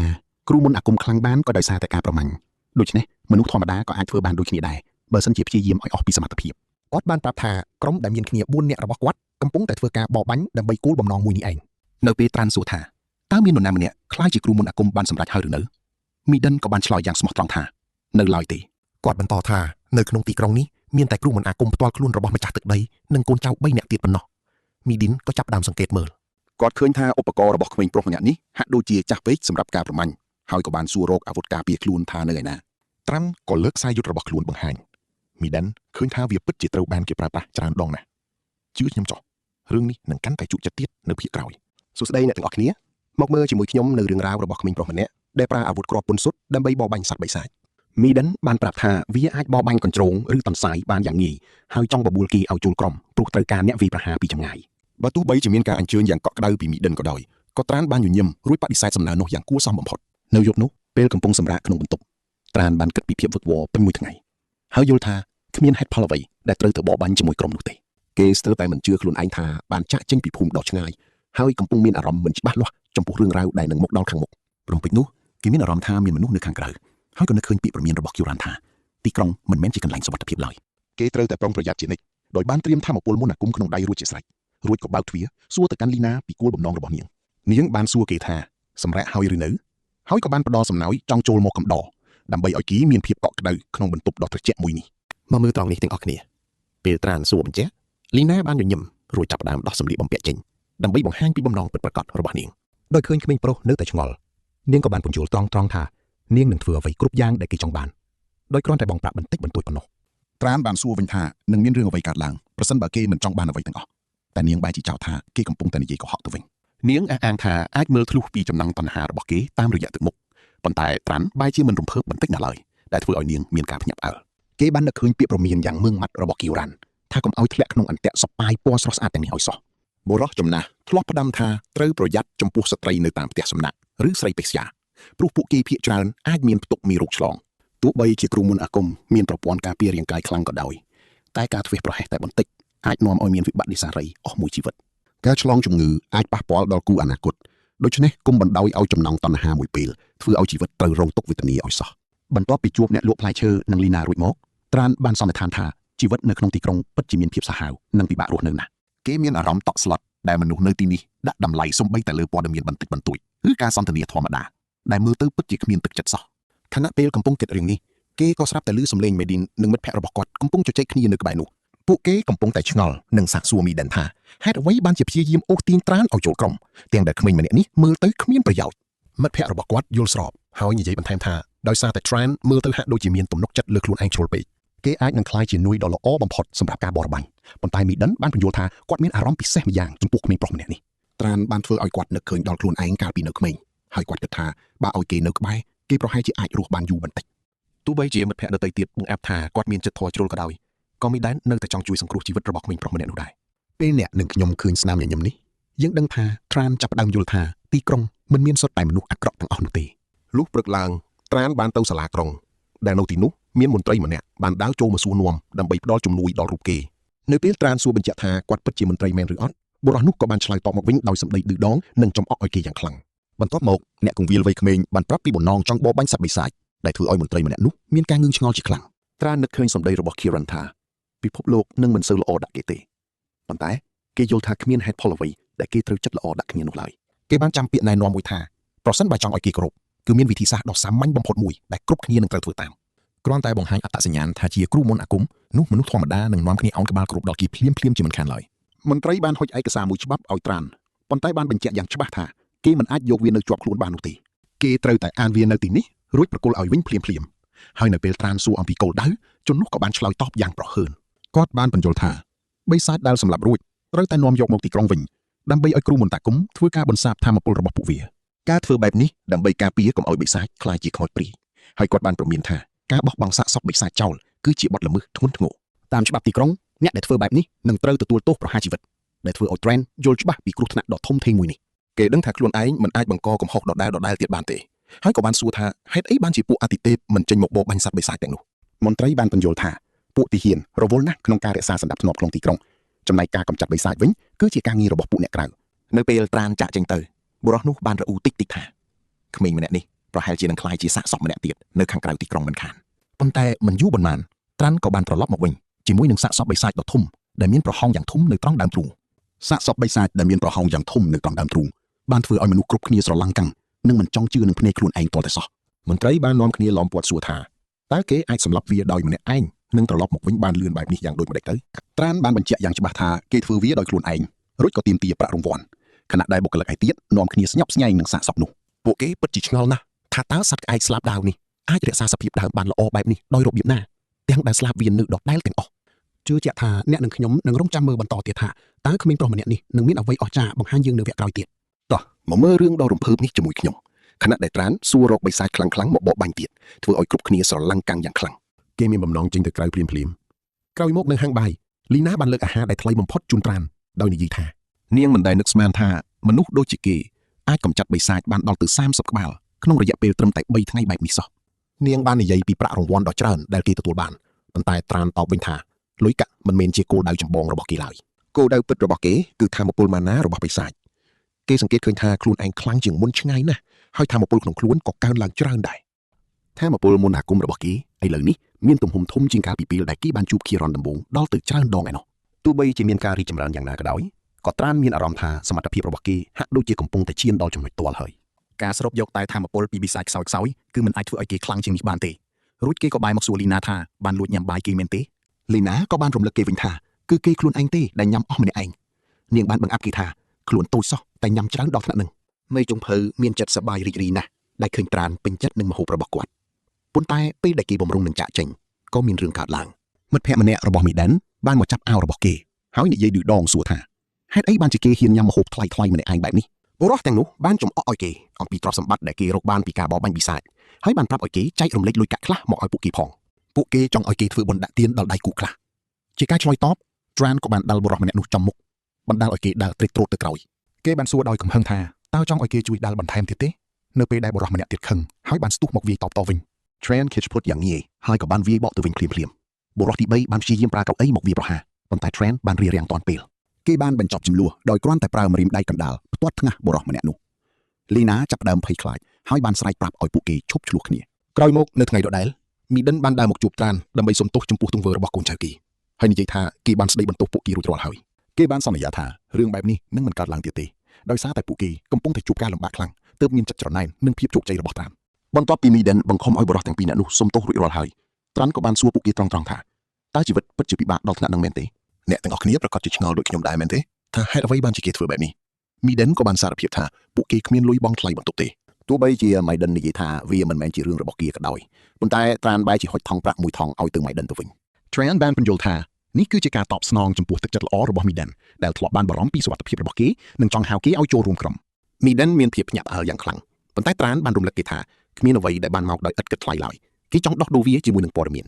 គ្រូមន្តអាគមខ្លាំងបានក៏ដោយសារតែការប្រមាញ់ដូច្នេះមនុស្សធម្មតាក៏អាចធ្វើបានដូចគ្នាដែរបើសិនជាព្យាយាមឲ្យអស់ពីសមត្ថភាពគាត់បានប្រាប់ថាក្រុមដែលមានគ្នា4នាក់របស់គាត់កំពុងតែធ្វើការបរបាញ់ដើម្បីគោលបំណងមួយនេះឯងនៅពេលត្រាន់សួរថាតើមាននរណាម្នាក់ខ្លាចជាគ្រូមន្តអាគមបានសម្រេចហើយឬនៅមីឌិនក៏បានឆ្លើយយ៉ាងស្មោះត្រង់ថានៅឡើយទេគាត់បន្តថានៅក្នុងទីក្រុងនេះមានតែគ្រូមន្តអាគមផ្ទាល់ខ្លួនរបស់ម្ចាស់ទឹកដីនិងកូនចៅ3នាក់ទៀតប៉ុណ្ណោះមីឌិនក៏ចាប់ផ្ដើមសង្កេតមើលគាត់ឃើញថាឧបករណ៍របស់ក្មេងប្រុសម្នាក់នេះហាក់ដូចជាចាស់ពេកសម្រាប់ការប្រមាញ់ហើយក៏បានសួររកអាវុធការពារខ្លួនថានៅឯណាត្រាំក៏លើកខ្សែយុទ្ធរបស់ខ្លួនបង្ហាញមីឌិនឃើញថាវាពិតជាត្រូវបានគេប្រើប្រាស់ច្រើនដងណាស់ជឿខ្ញុំចុះរឿងនេះនឹងកាន់តែជក់ចិត្តទៀតនៅភាគក្រោយសួស្តីអ្នកទាំងអស់គ្នាមកមើលជាមួយខ្ញុំនៅរឿងរ៉ាវរបស់ក្មេងប្រុសម្នាក់ដែលប្រើអាវុធគ្រាប់ពុនសុទ្ធដើម្បីបរបាញ់សត្វបិសាចមីឌិនបានប្រាប់ថាវាអាចបរបាញ់កញ្ជ្រោងឬតន្សាយបានយ៉ាងងាយហើយចង់បបួលគេឲ្យចូលក្រុមព្រោះត្រូវការអ្នកវាយប្រហារពីចម្ងាយបើទោះបីជាមានការអញ្ជើញយ៉ាងកក់ក្ដៅពីមីឌិនក៏ដោយក៏ត្រានបានញញឹមរួចបដិសេធសំណើនោះយ៉ាងគួរសមបំផុតនៅយប់នោះពេលកំពុងសម្រាកក្នុងបន្ទប់ត្រានបានគិតពីភាពវឹកវរពេញមួយថ្ងៃហើយយល់ថាគ្មានហេតុផលអ្វីដែលត្រូវទៅបរបាញ់ជាមួយក្រុមនោះទេគេស្ទើរតែមិនជឿខ្លួនឯងថាបានចាក់ចេញពីភូមិដ៏ឆ្ងាយហើយកំពុងមានអារម្មណ៍មិនច្បាស់លាស់ចំពោះរឿងរ៉ាវដែលនឹងមកដល់ខាងមុខព្រមពេញនោះគេមានអារម្មណ៍ថាមានមនុស្សនៅខាងក្រៅហើយក៏នឹកឃើញពាក្យព្រមានរបស់គូរ៉ានថាទីក្រុងមិនមែនជាកន្លែងសុវត្ថិភាពឡើយគេត្រូវតែប្រុងប្រយ័ត្នជានិច្ចដោយបានត្រៀមថាមពលមន្តអាគមក្នុងដៃរួចជាស្រេចរួចក៏បើកទ្វារសួរទៅកាន់លីណាពីគោលបំណងរបស់នាងបានសួរគេថាសម្រាប់ហើយឬនៅហើយក៏បានផ្ដល់សំណោយចង់ចូលមកកំដរដើម្បីឲ្យគីមានភាពកក់ក្ដៅក្នុងបន្ទប់ដ៏ត្រជាក់មួយនេះមកមើលត្រង់នេះទាំងអស់គ្នាពេលត្រានសួរបញ្ជាក់លីណាបានញញឹមរួចចាប់ផ្ដើមដោះសម្លៀកបំពាក់ចេញដើម្បីបង្ហាញពីបំណងពិតប្រាកដរបស់នាងដោយឃើញក្មេងប្រុសនៅតែឆ្ងល់នាងក៏បានពន្យល់ត្រង់ថានាងនឹងធ្វើអ្វីគ្រប់យ៉ាងដែលគេចង់បានដោយគ្រាន់តែបងប្រាក់បន្តិចបន្តួចប៉ុណ្ណោះត្រានបានសួរវិញថានឹងមានរឿងអ្វីកើតឡើងប្រសិនបើគេមិនចង់បានអ្វីទាំងអស់តែនាងបែរជាចោទថាគេកំពុងតែនិយាយកុហកទៅវិញនាងអះអាងថាអាចមើលធ្លុះពីចំណង់តណ្ហារបស់គេតាមរយៈទឹកមុខប៉ុន្តែត្រានបែរជាមិនរំភើបបន្តិចណាស់ឡើយដែលធ្វើឲ្យនាងមានការភ្ញាក់ផ្អើលគេបាននឹកឃើញពាក្យព្រមានយ៉ាងម៉ឺងម៉ាត់របស់គីវរ៉ាន់ថាកុំឲ្យធ្លាក់ក្នុងអន្ទាក់សបាយពណ៌ស្រស់ស្អាតទាំងនេះឲ្យសោះបុរសចំណាស់ធ្លាប់ផ្ដាំថាត្រូវប្រយ័ត្នចំពោះស្ត្រីនៅតាមផ្ទះសំណាក់ឬស្រីបេស្យាព្រោះពួកគេភាគច្រើនអាចមានផ្ទុកមេរោគឆ្លងទោះបីជាគ្រូមន្តអាគមមានប្រព័ន្ធការពាររាងកាយខ្លាំងក៏ដោយតែការធ្វេសប្រហែសតែបន្តិចអាចនាំឲ្យមានវិបត្តិនិសារីអស់មួយជីវិតការឆ្លងជំងឺអាចប៉ះពាល់ដល់គូអនាគតដូច្នេះគុំបណ្ដោយឲ្យចំណងតណ្ហាមួយពេលធ្វើឲ្យជីវិតត្រូវរងទុក្ខវេទនាឲ្យសោះបន្ទាប់ពីជួបអ្នកលក់ផ្លែឈើនិងលីណារួចមកត្រានបានសន្និដ្ឋានថាជីវិតនៅក្នុងទីក្រុងពិតជាមានភាពសាហាវនិងពិបាករស់នៅណាស់គេមានអារម្មណ៍តក់ស្លុតដែលមនុស្សនៅទីនេះដាក់តម្លៃសំបីតែលើព័ត៌មានបន្តិចបន្តួចឬការសន្ទនាធម្មតាដែលមើលទៅពិតជាគ្មានទឹកចិត្តសោះខណៈពេលកំពុងគិតរឿងនេះគេក៏ស្រាប់តែឮសំឡេងមេឌីននិងមិត្តភ័ក្តិរបស់គាត់កំពុងជជែកគ្នានៅក្បែរនោះពួកគេកំពុងតែឆ្ងល់និងសាកសួរមីឌិនថាហេតុអ្វីបានជាព្យាយាមអូសទាញត្រានឲ្យចូលក្រុមទាំងដែលក្មេងម្នាក់នេះមើលទៅគ្មានប្រយោជន៍មិត្តភ័ក្តិរបស់គាត់យល់ស្របហើយនិយាយបន្ថែមថាដោយសារតែត្រានមើលទៅហាក់ដូចជាមានទំនុកចិត្តលើខ្លួនឯងជ្រុលពេកគេអាចនឹងខ្លាយជានុយដ៏ល្អបំផុតសម្រាប់ការបរបាញ់ប៉ុន្តែមីឌិនបានពន្យល់ថាគាត់មានអារម្មណ៍ពិសេសម្យ៉ាងចំពោះក្មេងប្រុសម្នាក់នេះត្រានបានធ្វើឲ្យគាត់នឹកឃើញដល់ខ្លួនឯងកាលពីនៅក្មេងហើយគាត់គិតថាបើឲ្យគេនៅក្បែរគេប្រហែលជាអាចរស់បានយូរបន្តិចទោះបីជាមិត្តភ័ក្តិដទៃទៀតបង្អាប់ថាគាត់មានចិត្តធម៌ជ្រុលក៏ដោយក៏មីឌិននៅតែចង់ជួយសង្គ្រោះជីវិតរបស់ក្មេងប្រុសម្នាក់នោះដែរពេលអ្នកនិងខ្ញុំឃើញស្នាមញញឹមនេះយើងដឹងថាត្រានចាប់ផ្ដើមយល់ថាទីក្រុងមិនមានសុទ្ធតែមនុស្សអាក្រក់ទាំងអស់នោះទេលុះព្រឹកឡើងត្រានបានទៅសាលាក្រុងដែលនៅទីនោះមានមន្ត្រីម្នាក់បានដើរចូលមកសួរនាំដើម្បីផ្ដល់ជំនួយដល់រូបគេនៅពេលត្រានសួរបញ្ជាក់ថាគាត់ពិតជាមន្ត្រីមែនឬអត់បុរសនោះក៏បានឆ្លើយតបមកវិញដោយសម្ដីឌឺដងនិងចំអកឲ្យគេយ៉ាងខ្លាំងបន្ទាប់មកអ្នកគង្វាលវ័យក្មេងបានប្រាប់ពីបំណងចង់បរបាញ់សត្វបិសាចដែលធ្វើឲ្យមន្ត្រីម្នាក់នោះមានការងឿងឆ្ងល់ជាខ្លាំងត្រាននឹកឃើញសម្ដីរបស់គីរ៉ាន់ថាពិភពលោកនឹងមិនសូវល្អដាក់គេទេប៉ុន្តែគេយល់ថាគ្មានហេតុផលអ្វីដែលគេត្រូវចិត្តល្អដាក់គ្នានោះឡើយគេបានចាំពាក្យណែនាំមួយថាប្រសិនបើចង់ឲ្យគេគោរពគឺមានវិធីសាស្ត្រដ៏សាមញ្ញបំផុតមួយដែលគ្រប់គ្នានឹងត្រូវធ្វើតាមគ្រាន់តែបង្ហាញអត្តសញ្ញាណថាជាគ្រូមន្តអាគមនោះមនុស្សធម្មតានឹងនាំគ្នាអោនក្បាលគោរពដល់គេភ្លាមជាមិនខានឡើយមន្ត្រីបានហុចឯកសារមួយច្បាប់ឲ្យត្រានប៉ុន្តែបានបញ្ជាក់យ៉ាងច្បាស់ថាគេមិនអាចយកវានៅជាប់ខ្លួនបាននោះទេគេត្រូវតែអានវានៅទីនេះរួចប្រគល់ឲ្យវិញភ្លាម ហើយនៅពេលត្រានសួរអំពីគោលដៅជននោះក៏បានឆ្លើយតបយ៉ាងប្រហើនគាត់បានបញ្យល់ថាបិសាចដែលសម្លាប់រួចត្រូវតែនាំយកមកទីក្រុងវិញដើម្បីឲ្យគ្រូមន្តអាគមធ្វើការបន្សាបធម៌ពលរបស់ពួកវាការធ្វើបែបនេះដើម្បីការពារកុំឲ្យបិសាចខ្លាចជាខ្មោចព្រាយហើយគាត់បានព្រមានថាការបោះបង់សាកសពបិសាចចោលគឺជាបទល្មើសធ្ងន់ធ្ងរតាមច្បាប់ទីក្រុងអ្នកដែលធ្វើបែបនេះនឹងត្រូវទទួលទោសប្រហារជីវិតដែលធ្វើឲ្យ Trent យល់ច្បាស់ពីគ្រោះថ្នាក់ដ៏ធំធេងមួយនេះគេដឹងថាខ្លួនឯងមិនអាចបង្កកំហុសដដែលទៀតបានទេហើយក៏បានសួរថាហេតុអីបានជាពួកអតិទេពមិនចេញមកបោបាញ់សត្វបិសាចទាំងនោះមន្ត្រីបានបញ្យល់ថាពួកទាហានរវល់ណាស់ក្នុងការរក្សាសណ្ដាប់ធ្នាប់ក្នុងទីក្រុងចំណែកការកម្ចាត់បិសាចវិញគឺជាការងាររបស់ពួកអ្នកក្រៅនៅពេលត្រានចាក់ចេញទៅបុរសនោះបានរអ៊ូតិចថាក្មេងម្នាក់នេះប្រហែលជានឹងក្លាយជាសាកសពម្នាក់ទៀតនៅខាងក្រៅទីក្រុងមិនខានប៉ុន្តែមិនយូរប៉ុន្មានត្រានក៏បានត្រឡប់មកវិញជាមួយនឹងសាកសពបិសាចដ៏ធំដែលមានប្រហោងយ៉ាងធំនៅត្រង់ដើមទ្រូងសាកសពបិសាចដែលមានប្រហោងយ៉ាងធំនៅត្រង់ដើមទ្រូងបានធ្វើឲ្យមនុស្សគ្រប់គ្នាស្រឡំកាំងនិងមិនចង់ជឿនឹងភ្នែកខ្លួនឯងទាល់តែសោះមន្ត្រីបាននាំគ្នាឡោមព័ទ្ធសួរថាតើគេអាចសម្លាប់វាដោយម្នាក់ឯងនិងត្រឡប់មកវិញបានលឿនបែបនេះយ៉ាងដូចម្តេចទៅត្រានបានបញ្ជាក់យ៉ាងច្បាស់ថាគេធ្វើវាដោយខ្លួនឯងរួចក៏ទាមទារប្រាក់រង្វាន់ខណៈដែលបុគ្គលិកឯទៀតនាំគ្នាស្ញប់ស្ញែងនឹងសាកសពនោះពួកគេពិតជាឆ្ងល់ណាស់ថាតើសត្វក្អែកស្លាប់ដើមនេះអាចរក្សាសភាពដើមបានល្អបែបនេះដោយរបៀបណាទាំងដែលស្លាប់វានៅដដែលទាំងអស់ជឿជាក់ថាអ្នកនឹងខ្ញុំនឹងរងចាំមើលបន្តទៀតថាតើក្មេងប្រុសម្នាក់នេះនឹងមានអ្វីអស្ចារ្យបង្ហាញយើងនៅវគ្គក្រោយទៀតតោះមកមើលរឿងដ៏រំភើបនេះជាមួយខ្ញុំខណៈដែលត្រានសួររកបិសាចខ្លាំងៗមកបបបាញ់ទៀតធ្វើឲ្យគ្រប់គ្នាស្រឡាំងកាំងយ៉ាងខ្លាំងគេមានបំណងចេញទៅក្រៅភ្លាមក្រោយមកនៅហាងបាយលីណាបានលើកអាហារដែលថ្លៃបំផុតជូនត្រានដោយនិយាយថានាងមិនដែលនឹកស្មានថាមនុស្សដូចជាគេអាចកម្ចាត់បិសាចបានដល់ទៅ30ក្បាលក្នុងរយៈពេលត្រឹមតែ3ថ្ងៃបែបនេះសោះនាងបាននិយាយពីប្រាក់រង្វាន់ដ៏ច្រើនដែលគេទទួលបានប៉ុន្តែត្រានតបវិញថាលុយកាក់មិនមែនជាគោលដៅចម្បងរបស់គេឡើយគោលដៅពិតរបស់គេគឺថាមពលម៉ាណារបស់បិសាចគេសង្កេតឃើញថាខ្លួនឯងខ្លាំងជាងមុនឆ្ងាយណាស់ហើយថាមពលក្នុងខ្លួនក៏កើនឡើងច្រើនដែរថាមពលមន្តអាគមរបស់គេឥឡូវនេះមានទំហំធំជាងកាលពីពេលដែលគេបានជួបគីរ៉នដំបូងដល់ទៅច្រើនដងឯណោះទោះបីជាមានការរីកចម្រើនយ៉ាងណាក៏ដោយក៏ត្រានមានអារម្មណ៍ថាសមត្ថភាពរបស់គេហាក់ដូចជាកំពុងតែឈានដល់ចំណុចទាល់ហើយការស្រូបយកតែថាមពលពីបិសាចខ្សោយគឺមិនអាចធ្វើឲ្យគេខ្លាំងជាងនេះបានទេរួចគេក៏បែរមកសួរលីណាថាបានលួចញ៉ាំបាយគេមែនទេលីណាក៏បានរំលឹកគេវិញថាគឺគេខ្លួនឯងទេដែលញ៉ាំអស់ម្នាក់ឯងនាងបានបង្អាប់គេថាខ្លួនតូចសោះតែញ៉ាំច្រើនដល់ថ្នាក់នឹងមេចុងភៅមានចិត្តសប្បាយរីករាយណាស់ដែលឃើញត្រានពេញចិត្តនឹងម្ហូបរបស់គាត់ប៉ុន្តែពេលដែលគេបំរុងនឹងចាក់ចេញក៏មានរឿងកើតឡើងមិត្តភក្តិម្នាក់របស់មីដែនបានមកចាប់អាវរបស់គេហើយនិយាយឌឺដងសួរថាហេតុអីបានជាគេហ៊ានញ៉ាំម្ហូបថ្លៃៗម្នាក់ឯងបែបនេះបុរសទាំងនោះបានចំអកឲ្យគេអំពីទ្រព្យសម្បត្តិដែលគេរកបានពីការបរបាញ់បិសាចហើយបានប្រាប់ឲ្យគេចែករំលែកលុយកាក់ខ្លះមកឲ្យពួកគេផងពួកគេចង់ឲ្យគេធ្វើបុណ្យដាក់ទានដល់ដៃគូខ្លះជាការឆ្លើយតប Tran ក៏បានដាល់បុរសម្នាក់នោះចំមុខបណ្ដាលឲ្យគេដើរត្រេកត្រោកទៅក្រោយគេបានសួរដោយកំហឹងថាតើចង់ឲ្យគេជួយដាល់បន្ថែមទៀតទេនៅពេលដែលបុរសម្នាក់ទៀតខឹងហើយបានស្ទុះមកវាយតបតវិញ Tran ខិតឈ្មោះយ៉ាងងាយហើយក៏បានវាយបកទៅវិញភ្លាមបុរសទី3បានព្យាយាមប្រើកៅអីមកវាយប្រហារប៉ុន្តែ Tran បានរារាំងទាន់ពេលគេបានបញ្ចប់ចំនួនដោយគ្រាន់តែប្រើម្រាមដៃកណ្ដាលផ្ទាត់ថ្ងាសបុរសម្នាក់នោះលីណាចាប់ផ្ដើមភ័យខ្លាចហើយបានស្រែកប្រាប់ឲ្យពួកគេឈប់ឆ្លោះគ្នាក្រោយមកនៅថ្ងៃដដែលមីដិនបានដើរមកជួបត្រានដើម្បីសុំទោសចំពោះទង្វើរបស់កូនចៅគេហើយនិយាយថាគេបានស្ដីបន្ទោសពួកគេរួចរាល់ហើយគេបានសន្យាថារឿងបែបនេះនឹងមិនកើតឡើងទៀតទេដោយសារតែពួកគេកំពុងតែជួបការលំបាកខ្លាំងទើបមានចិត្តច្រណែននិងភាពជោគជ័យរបស់ត្រានបន្ទាប់ពីមីដិនបង្ខំឲ្យបុរសទាំងពីរនាក់នោះសុំទោសរួចរាល់ហើយត្រានក៏បានសួរពួកគេត្រង់ៗថាតើជីវិតពិតជាពិបាកដល់ថ្នាក់នឹងមែនទេអ្នកទាំងអស់គ្នាប្រកាសជាឆ្ងល់ដូចខ្ញុំដែរមែនទេថាហេតុអ្វីបានជាគេធ្វើបែបនេះមីដិនក៏បានសារភាពថាពួកគេគ្មានលុយបង់ថ្លៃបន្ទប់ទេទោះបីជាម៉ៃដិននិយាយថាវាមិនមែនជារឿងរបស់គេក៏ដោយប៉ុន្តែត្រានបែរជាហុចថង់ប្រាក់មួយថង់ឲ្យទៅម៉ៃដិនទៅវិញ Tran បានបញ្យល់ថានេះគឺជាការតបស្នងចំពោះទឹកចិត្តល្អរបស់មីដិនដែលធ្លាប់បានបារម្ភពីសុវត្ថិភាពរបស់គេនិងចង់ហៅគេឲ្យចូលរួមក្រុមមីដិនមានភាពភ្ញាក់ផ្អើលយ៉ាងខ្លាំងប៉ុន្តែត្រានបានរំលឹកគេថាគ្មានអ្វីដែលបានមកដោយឥតគិតថ្លៃឡើយគេចង់ដោះដូរវាជាមួយនឹងព័ត៌មាន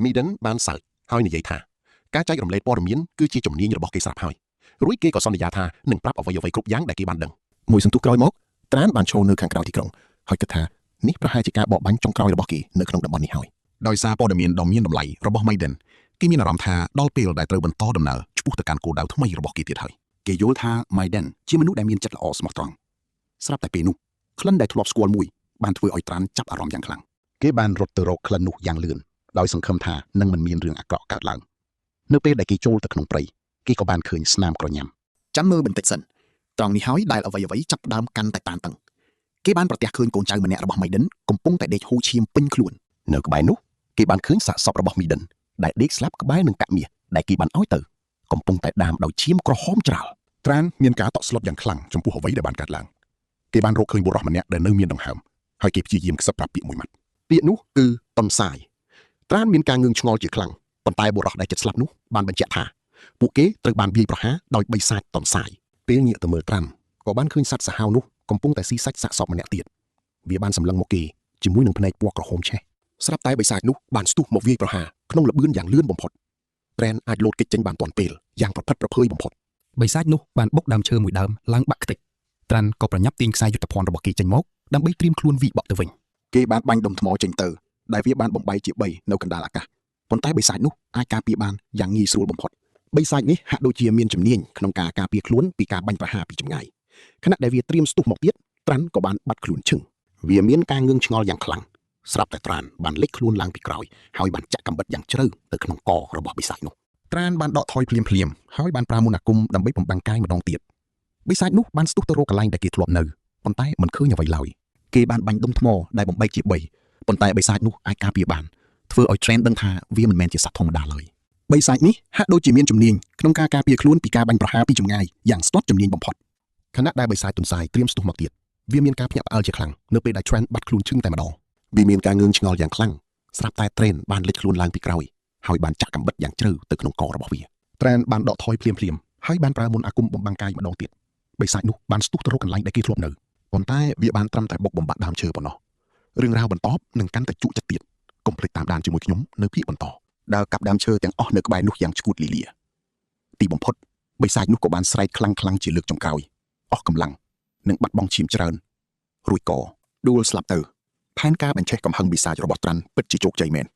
មីដិនបានសើចហើយនិយាយថាការចែករំលែកព័ត៌មានគឺជាជំនាញរបស់គេស្រាប់ហើយរួចគេក៏សន្យាថានឹងប្រាប់អ្វីៗគ្រប់យ៉ាងដែលគេបានដឹងមួយសន្ទុះក្រោយមកត្រានបានឈរនៅខាងក្រៅទីក្រុងហើយគិតថានេះប្រហែលជាការបបបាញ់ចុងក្រោយរបស់គេនៅក្នុងតំបន់នេះហើយដោយសារព័ត៌មានដ៏មានតម្លៃរបស់ Maiden គេមានអារម្មណ៍ថាដល់ពេលដែលត្រូវបន្តដំណើរឆ្ពោះទៅកាន់គោលដៅថ្មីរបស់គេទៀតហើយគេយល់ថា Maiden ជាមនុស្សដែលមានចិត្តល្អស្មោះត្រង់ស្រាប់តែពេលនោះក្លិនដែលធ្លាប់ស្គាល់មួយបានធ្វើឲ្យត្រានចាប់អារម្មណ៍យ៉ាងខ្លាំងគេបានរត់ទៅរកក្លិននោះយ៉ាងលឿនដោយសង្ឃឹមថានឹងមិនមានរឿងអាក្រក់កើតឡើងនៅពេលដែលគេចូលទៅក្នុងព្រៃគេក៏បានឃើញស្នាមក្រញាំចាំមើលបន្តិចសិនត្រង់នេះហើយដែលអ្វីៗចាប់ដើមកាន់តែតានតឹងគេបានប្រទះឃើញកូនចៅម្នាក់របស់ Maiden កំពុងតែដេកហូរឈាមពេញខ្លួននៅក្បែរនោះគេបានឃើញសាកសពរបស់ Maiden ដែលដេកស្លាប់ក្បែរនឹងកាក់មាសដែលគេបានឲ្យទៅកំពុងតែដាមដោយឈាមក្រហមច្រាលត្រានមានការតក់ស្លុតយ៉ាងខ្លាំងចំពោះអ្វីដែលបានកើតឡើងគេបានរកឃើញបុរសម្នាក់ដែលនៅមានដង្ហើមហើយគេព្យាយាមខ្សឹបប្រាប់ពាក្យមួយម៉ាត់ ពាក្យនោះគឺតនសាយត្រានមានការងឿងឆ្ងល់ជាខ្លាំងប៉ុន្តែបុរសដែលចិត្តស្លាប់នោះបានបញ្ជាក់ថាពួកគេត្រូវបានវាយប្រហារដោយបិសាចតនសាយពេលងាកទៅមើលត្រានក៏បានឃើញសត្វសាហាវនោះកំពុងតែស៊ីសាច់សាកសពម្នាក់ទៀតវាបានសម្លឹងមកគេជាមួយនឹងភ្នែកពណ៌ក្រហមឆេះស្រាប់តែបិសាចនោះបានស្ទុះមកវាយប្រហារក្នុងល្បឿនយ៉ាងលឿនបំផុតត្រែនអាចលោតគេចចេញបានទាន់ពេលយ៉ាងប្រផិតប្រភើយបំផុតបិសាចនោះបានបុកដើមឈើមួយដើមឡើងបាក់ខ្ទេចត្រានក៏ប្រញាប់ទាញខ្សែយុទ្ធភ័ណ្ឌរបស់គេចេញមកដើម្បីត្រៀមខ្លួនវិបក់ទៅវិញគេបានបាញ់ដុំថ្មចេញទៅដែលវាបានបំបែកជា3នៅកណ្ដាលអាកាសប៉ុន្តែបិសាចនោះអាចការពារបានយ៉ាងងាយស្រួលបំផុតបិសាចនេះហាក់ដូចជាមានជំនាញក្នុងការការពារខ្លួនពីការបាញ់ប្រហារពីចម្ងាយខណៈដែលវាត្រៀមស្ទុះមកទៀតត្រានក៏បានបាត់ខ្លួនឈឹងវាមានការងឿងឆ្ងល់យ៉ាងខ្លាំងស្រាប់តែត្រានបានលេចខ្លួនឡើងពីក្រោយហើយបានចាក់កាំបិតយ៉ាងជ្រៅទៅក្នុងករបស់បិសាចនោះត្រានបានដកថយភ្លាមហើយបានប្រើមន្តអាគមដើម្បីបំបាំងកាយម្ដងទៀតបិសាចនោះបានស្ទុះទៅរកកន្លែងដែលគេធ្លាប់នៅប៉ុន្តែមិនឃើញអ្វីឡើយគេបានបាញ់ដុំថ្មដែលបំបែកជា3ប៉ុន្តែបិសាចនោះអាចការពារបានធ្វើឲ្យ Trent ដឹងថាវាមិនមែនជាសត្វធម្មតាឡើយបិសាចនេះហាក់ដូចជាមានជំនាញក្នុងការការពារខ្លួនពីការបាញ់ប្រហារពីចម្ងាយយ៉ាងស្ទាត់ជំនាញបំផុតខណៈដែលបិសាចទន្សាយត្រៀមស្ទុះមកទៀតវាមានការភ្ញាក់ផ្អើលជាខ្លាំងនៅពេលដែល Trent បាត់ខ្លួនឈឹងតែម្ដងវាមានការងឿងឆ្ងល់យ៉ាងខ្លាំងស្រាប់តែ Trent បានលេចខ្លួនឡើងពីក្រោយហើយបានចាក់កាំបិតយ៉ាងជ្រៅទៅក្នុងករបស់វា Trent បានដកថយភ្លាមហើយបានប្រើមន្តអាគមបំបាំងកាយម្ដងទៀតបិសាចនោះបានស្ទុះទៅរកកន្លែងដែលគេធ្លាប់នៅប៉ុន្តែវាបានត្រឹមតែបុកបំបាក់ដើមឈើប៉ុណ្ណោះរឿងរ៉ាវបន្តនឹងកាន់តែជក់ចិត្តទៀតកុំភ្លេចតាមដានជាមួយខ្ញុំនៅភាគបន្តដើរកាប់ដើមឈើទាំងអស់នៅក្បែរនោះយ៉ាងឆ្កួតលីលាទីបំផុតបិសាចនោះក៏បានស្រែកខ្លាំងជាលើកចុងក្រោយអស់កម្លាំងនិងបាត់បង់ឈាមច្រើនរួចក៏ដួលស្លាប់ទៅផែនការបញ្ឆេះកំហឹងបិសាចរបស់ត្រាន់ពិតជាជោគជ័យមែន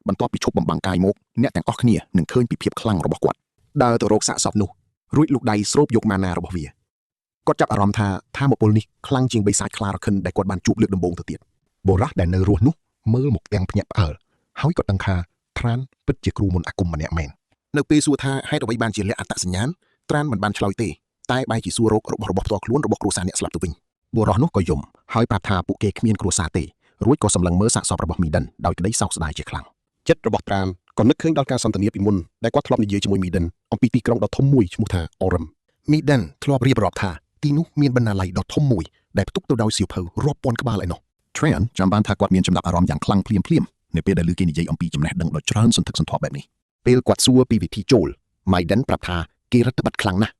បន្ទាប់ពីឈប់បំបាំងកាយមកអ្នកទាំងអស់គ្នានឹងឃើញពីភាពខ្លាំងរបស់គាត់ដើរទៅរកសាកសពនោះរួចលូកដៃស្រូបយកម៉ាណារបស់វាគាត់ចាប់អារម្មណ៍ថាថាមពលនេះខ្លាំងជាងបិសាចខ្លារខិនដែលគាត់បានជួបលើកដំបូងទៅទៀតបុរសដែលនៅរស់នោះមើលមកទាំងភ្ញាក់ផ្អើលហើយគាត់ដឹងថាត្រានពិតជាគ្រូមន្តអាគមម្នាក់មែននៅពេលសួរថាហេតុអ្វីបានជាលក្ខអត្តសញ្ញាណត្រានមិនបានឆ្លើយទេតែបែរជាសួររករបស់ផ្ទាល់ខ្លួនរបស់គ្រួសារអ្នកស្លាប់ទៅវិញបុរសនោះក៏យំហើយប្រាប់ថាពួកគេគ្មានគ្រួសារទេរួចក៏សម្លឹងមើលសាកសពរបស់មីដិនដោយក្តីសោកស្ដាយជាខ្លាំងចិត្តរបស់ត្រានក៏នឹកឃើញដល់ការសន្ទនាពីមុនដែលគាត់ធ្លាប់និយាយជាមួយមីដិនអំពីទីក្រុងដ៏ធំមួយឈ្មោះថាអូរឹមមីដិនធ្លាប់រៀបរាប់ថាទីនោះមានបណ្ណាល័យដ៏ធំមួយដែលផ្ទុកទៅដោយសៀវភៅរាប់ពាន់ក្បាលឯណោះ Trent ចាំបានថាគាត់មានចំណាប់អារម្មណ៍យ៉ាងខ្លាំងភ្លាមនៅពេលដែលឮគេនិយាយអំពីចំណេះដឹងដ៏ច្រើនសន្ធឹកសន្ធាប់បែបនេះពេលគាត់សួរពីវិធីចូល Maiden ប្រាប់ថាគេរឹតបន្តឹងខ្លាំងណាស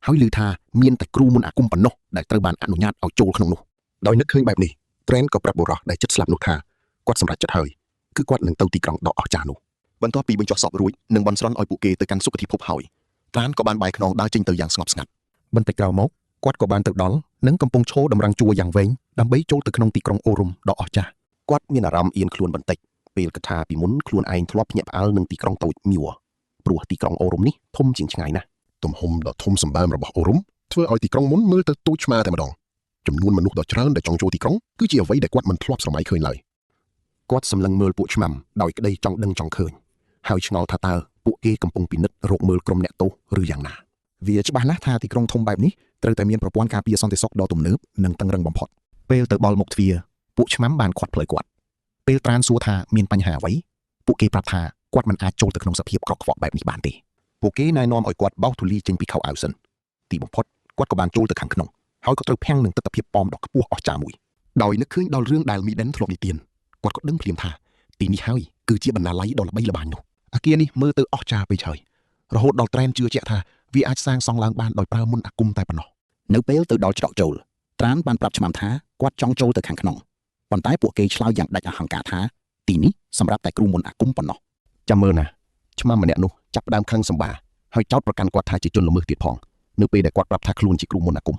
់ហើយឮថាមានតែគ្រូមន្តអាគមប៉ុណ្ណោះដែលត្រូវបានអនុញ្ញាតឲ្យចូលក្នុងនោះដោយនឹកឃើញបែបនេះ Trent ក៏ប្រាប់បុរសដែលចិត្តស្លាប់នោះថាគាត់សម្រេចចិត្តហើយគឺគាត់នឹងទៅទីក្រុងដ៏អស្ចារ្យនោះបន្ទាប់ពីបញ្ចុះសពរួចនិងបន់ស្រន់ឲ្យពួកគេទៅកាន់សុគតិភពហើយ Trent ក៏បានបាយខ្នងដើរចេញទៅយ៉ាងស្ងប់ស្ងាត់បន្តិចក្រោយមកគាត់ក៏បានទៅដល់និងកំពុងឈរតម្រង់ជួរយ៉ាងវែងដើម្បីចូលទៅក្នុងទីក្រុងអូរ៉ុមដ៏អស្ចារ្យគាត់មានអារម្មណ៍អៀនខ្លួនបន្តិចពេលគិតថាពីមុនខ្លួនឯងធ្លាប់ភ្ញាក់ផ្អើលនឹងទីក្រុងតូចមីវព្រោះទីក្រុងអូរ៉ុមនេះធំជាងឆ្ងាយណាស់ទំហំដ៏ធំសម្បើមរបស់អូរ៉ុមធ្វើឲ្យទីក្រុងមុនមើលទៅទូចឆ្មាតែម្ដងចំនួនមនុស្សដ៏ច្រើនដែលចង់ចូលទីក្រុងគឺជាអ្វីដែលគាត់មិនធ្លាប់ស្រមៃឃើញឡើយគាត់សម្លឹងមើលពួកឆ្មាំដោយក្តីចង់ដឹងចង់ឃើញហើយឆ្ងល់ថាតើពួកគេកំពុងពិនិត្យរកមើលក្រុមអ្នកទោសឬយ៉ាងណាវាច្បាស់ណាស់ថាទីក្រុងធំបែបនេះត្រូវតែមានប្រព័ន្ធការពារសន្តិសុខដ៏ទំនើបនិងតឹងរឹងបំផុតពេលទៅដល់មុខទ្វារពួកឆ្មាំបានខាត់ផ្លូវគាត់ពេលត្រានសួរថាមានបញ្ហាអ្វីពួកគេប្រាប់ថាគាត់មិនអាចចូលទៅក្នុងសភាពក្រក់ខ្វក់បែបនេះបានទេពួកគេណែនាំឲ្យគាត់បោះទូលីចេញពីខោអាវសិនទីបំផុតគាត់ក៏បានចូលទៅខាងក្នុងហើយក៏ត្រូវភាំងនឹងទស្សនវិជ្ជាប៉មដ៏ខ្ពស់អស្ចារ្យមួយដោយនឹកឃើញដល់រឿងដែលមីដិនធ្លាប់និទានគាត់ក៏ដឹងភ្លាមថាទីនេះហើយគឺជាបណ្ណាល័យដ៏ល្បីល្បាញនោះអគារនេះមើលទៅអស្ចារ្យពេកហើយរហូតដល់ត្រែនជឿជាក់ថាវាអាចសាងសង់ឡើងបានដោយប្រើមន្តអាគមតែប៉ុណ្ណោះនៅពេលទៅដល់ច្រកចូលត្រានបានប្រាប់ឆ្មាំថាគាត់ចង់ចូលទៅខាងក្នុងប៉ុន្តែពួកគេឆ្លើយយ៉ាងដាច់អហង្ការថាទីនេះសម្រាប់តែគ្រូមន្តអាគមប៉ុណ្ណោះចាំមើលណាឆ្មាំម្នាក់នោះចាប់ផ្ដើមខឹងសម្បាហើយចោទប្រកាន់គាត់ថាជាជនល្មើសទៀតផងនៅពេលដែលគាត់ប្រាប់ថាខ្លួនជាគ្រូមន្តអាគម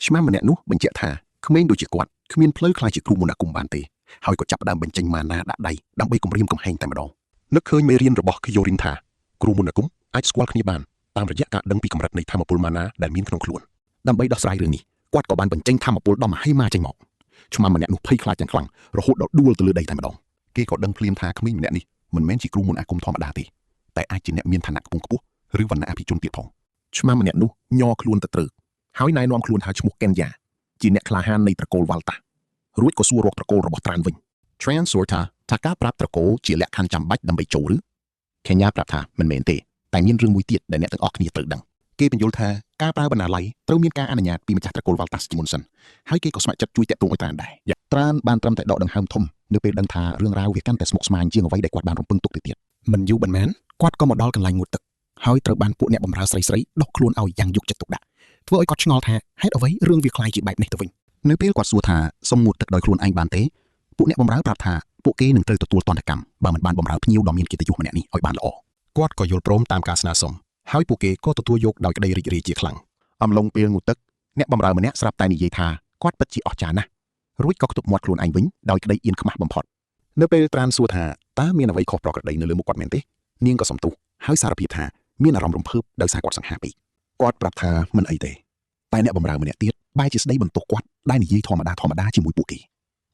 ឆ្មាំម្នាក់នោះបញ្ជាក់ថាក្មេងដូចជាគាត់គ្មានផ្លូវខ្លាចជាគ្រូមន្តអាគមបានទេហើយក៏ចាប់ផ្ដើមបញ្ចេញម៉ាណាដាក់ដៃដើម្បីគំរាមកំហែងតែម្ដងនឹកឃើញមេរៀនរបស់ខយោរិនថាគ្រូមន្តអាគមអាចស្គាល់គ្នាបានតាមរយៈការដឹងពីកម្រិតនៃថាមពលម៉ាណាដែលមានក្នុងខ្លួនដើម្បីដោះស្រាយរឿងនេះគាត់ក៏បានបញ្ចេញថាមពលដ៏មហិមាចេញមកឆ្មាំម្នាក់នោះភ័យខ្លាចយ៉ាងខ្លាំងរហូតដល់ដួលទៅលើដីតែម្ដងគេក៏ដឹងភ្លាមថាក្មេងម្នាក់នេះមិនមែនជាគ្រូមន្តអាគមធម្មតាទេតែអាចជាអ្នកមានឋានៈខ្ពង់ខ្ពស់ឬវណ្ណៈអភិជនទៀតផងឆ្មាំម្នាក់នោះញ័រខ្លួនទៅត្រូវហើយណែនាំខ្លួនថាឈ្មោះកេនយ៉ាជាអ្នកក្លាហាននៃត្រកូលវ៉ាល់តារួចក៏សួររកត្រកូលរបស់ត្រានវិញ Trent សួរថាការប្រាប់ត្រកូលជាលក្ខខណ្ឌចាំបាច់ដើម្បីចូលឬ Kenya ប្រាប់ថាមិនមែនទេតែមានរឿងមួយទៀតដែលអ្នកទាំងអស់គ្នាត្រូវដឹងគេបញ្យល់ថាការប្រើបណ្ណាល័យត្រូវមានការអនុញ្ញាតពីម្ចាស់ត្រកូលវ៉ាល់តាសជាមុនសិនហើយគេក៏ស្ម័គ្រចិត្តជួយតាក់ទងឲ្យត្រានដែរត្រានបានត្រឹមតែដកដង្ហើមធំ នៅពេលដឹងថារឿងរ៉ាវវាកាន់តែស្មុគស្មាញជាងអ្វីដែលគាត់បានរំពឹងទុកទៅទៀតមិនយូរប៉ុន្មានគាត់ក៏មកដល់កន្លែងងូតទឹកហើយត្រូវបានពួកអ្នកបម្រើស្រីៗដកខ្លួនឲ្យយ៉ាងយកចិត្តទុកដាក់ធ្វើឲ្យគាត់ឆ្ងល់ថាហេតុអ្វីរឿងវាคล้ายជាបែបនេះទៅវិញនៅពេលគាត់សួរថាសុំងូតទឹកដោយខ្លួនឯងបានទេពួកអ្នកបម្រើប្រាប់ថាពួកគេនឹងត្រូវទទួលទណ្ឌកម្មបើមិនបានបម្រើភ្ញៀវដ៏មានកិត្តិយសម្នាក់នេះឲ្យបានល្អគាត់ក៏យល់ព្រមតាមការស្នើសុំហើយពួកគេក៏ទទួលយកដោយក្តីរីករាយជាខ្លាំងអំឡុងពេលងូតទឹកអ្នកបម្រើម្នាក់ស្រាប់តែនិយាយថាគាត់ពិតជាអស្ចារ្យណាស់រួចក៏ខ្ទប់មាត់ខ្លួនឯងវិញដោយក្តីអៀនខ្មាស់បំផុតនៅពេលត្រានសួរថាតើមានអ្វីខុសប្រក្រតីនៅលើមុខគាត់មែនទេនាងក៏សំទោសហើយសារភាពថាមានអារម្មណ៍រំភើបដោយសារគាត់សង្ហាពេកគាត់ប្រាប់ថាមិនអីទេតែអ្នកបម្រើម្នាក់ទៀតបែរជាស្ដីបន្ទោសគាត់ដែលនិយាយធម្មតាជាមួយពួកគេ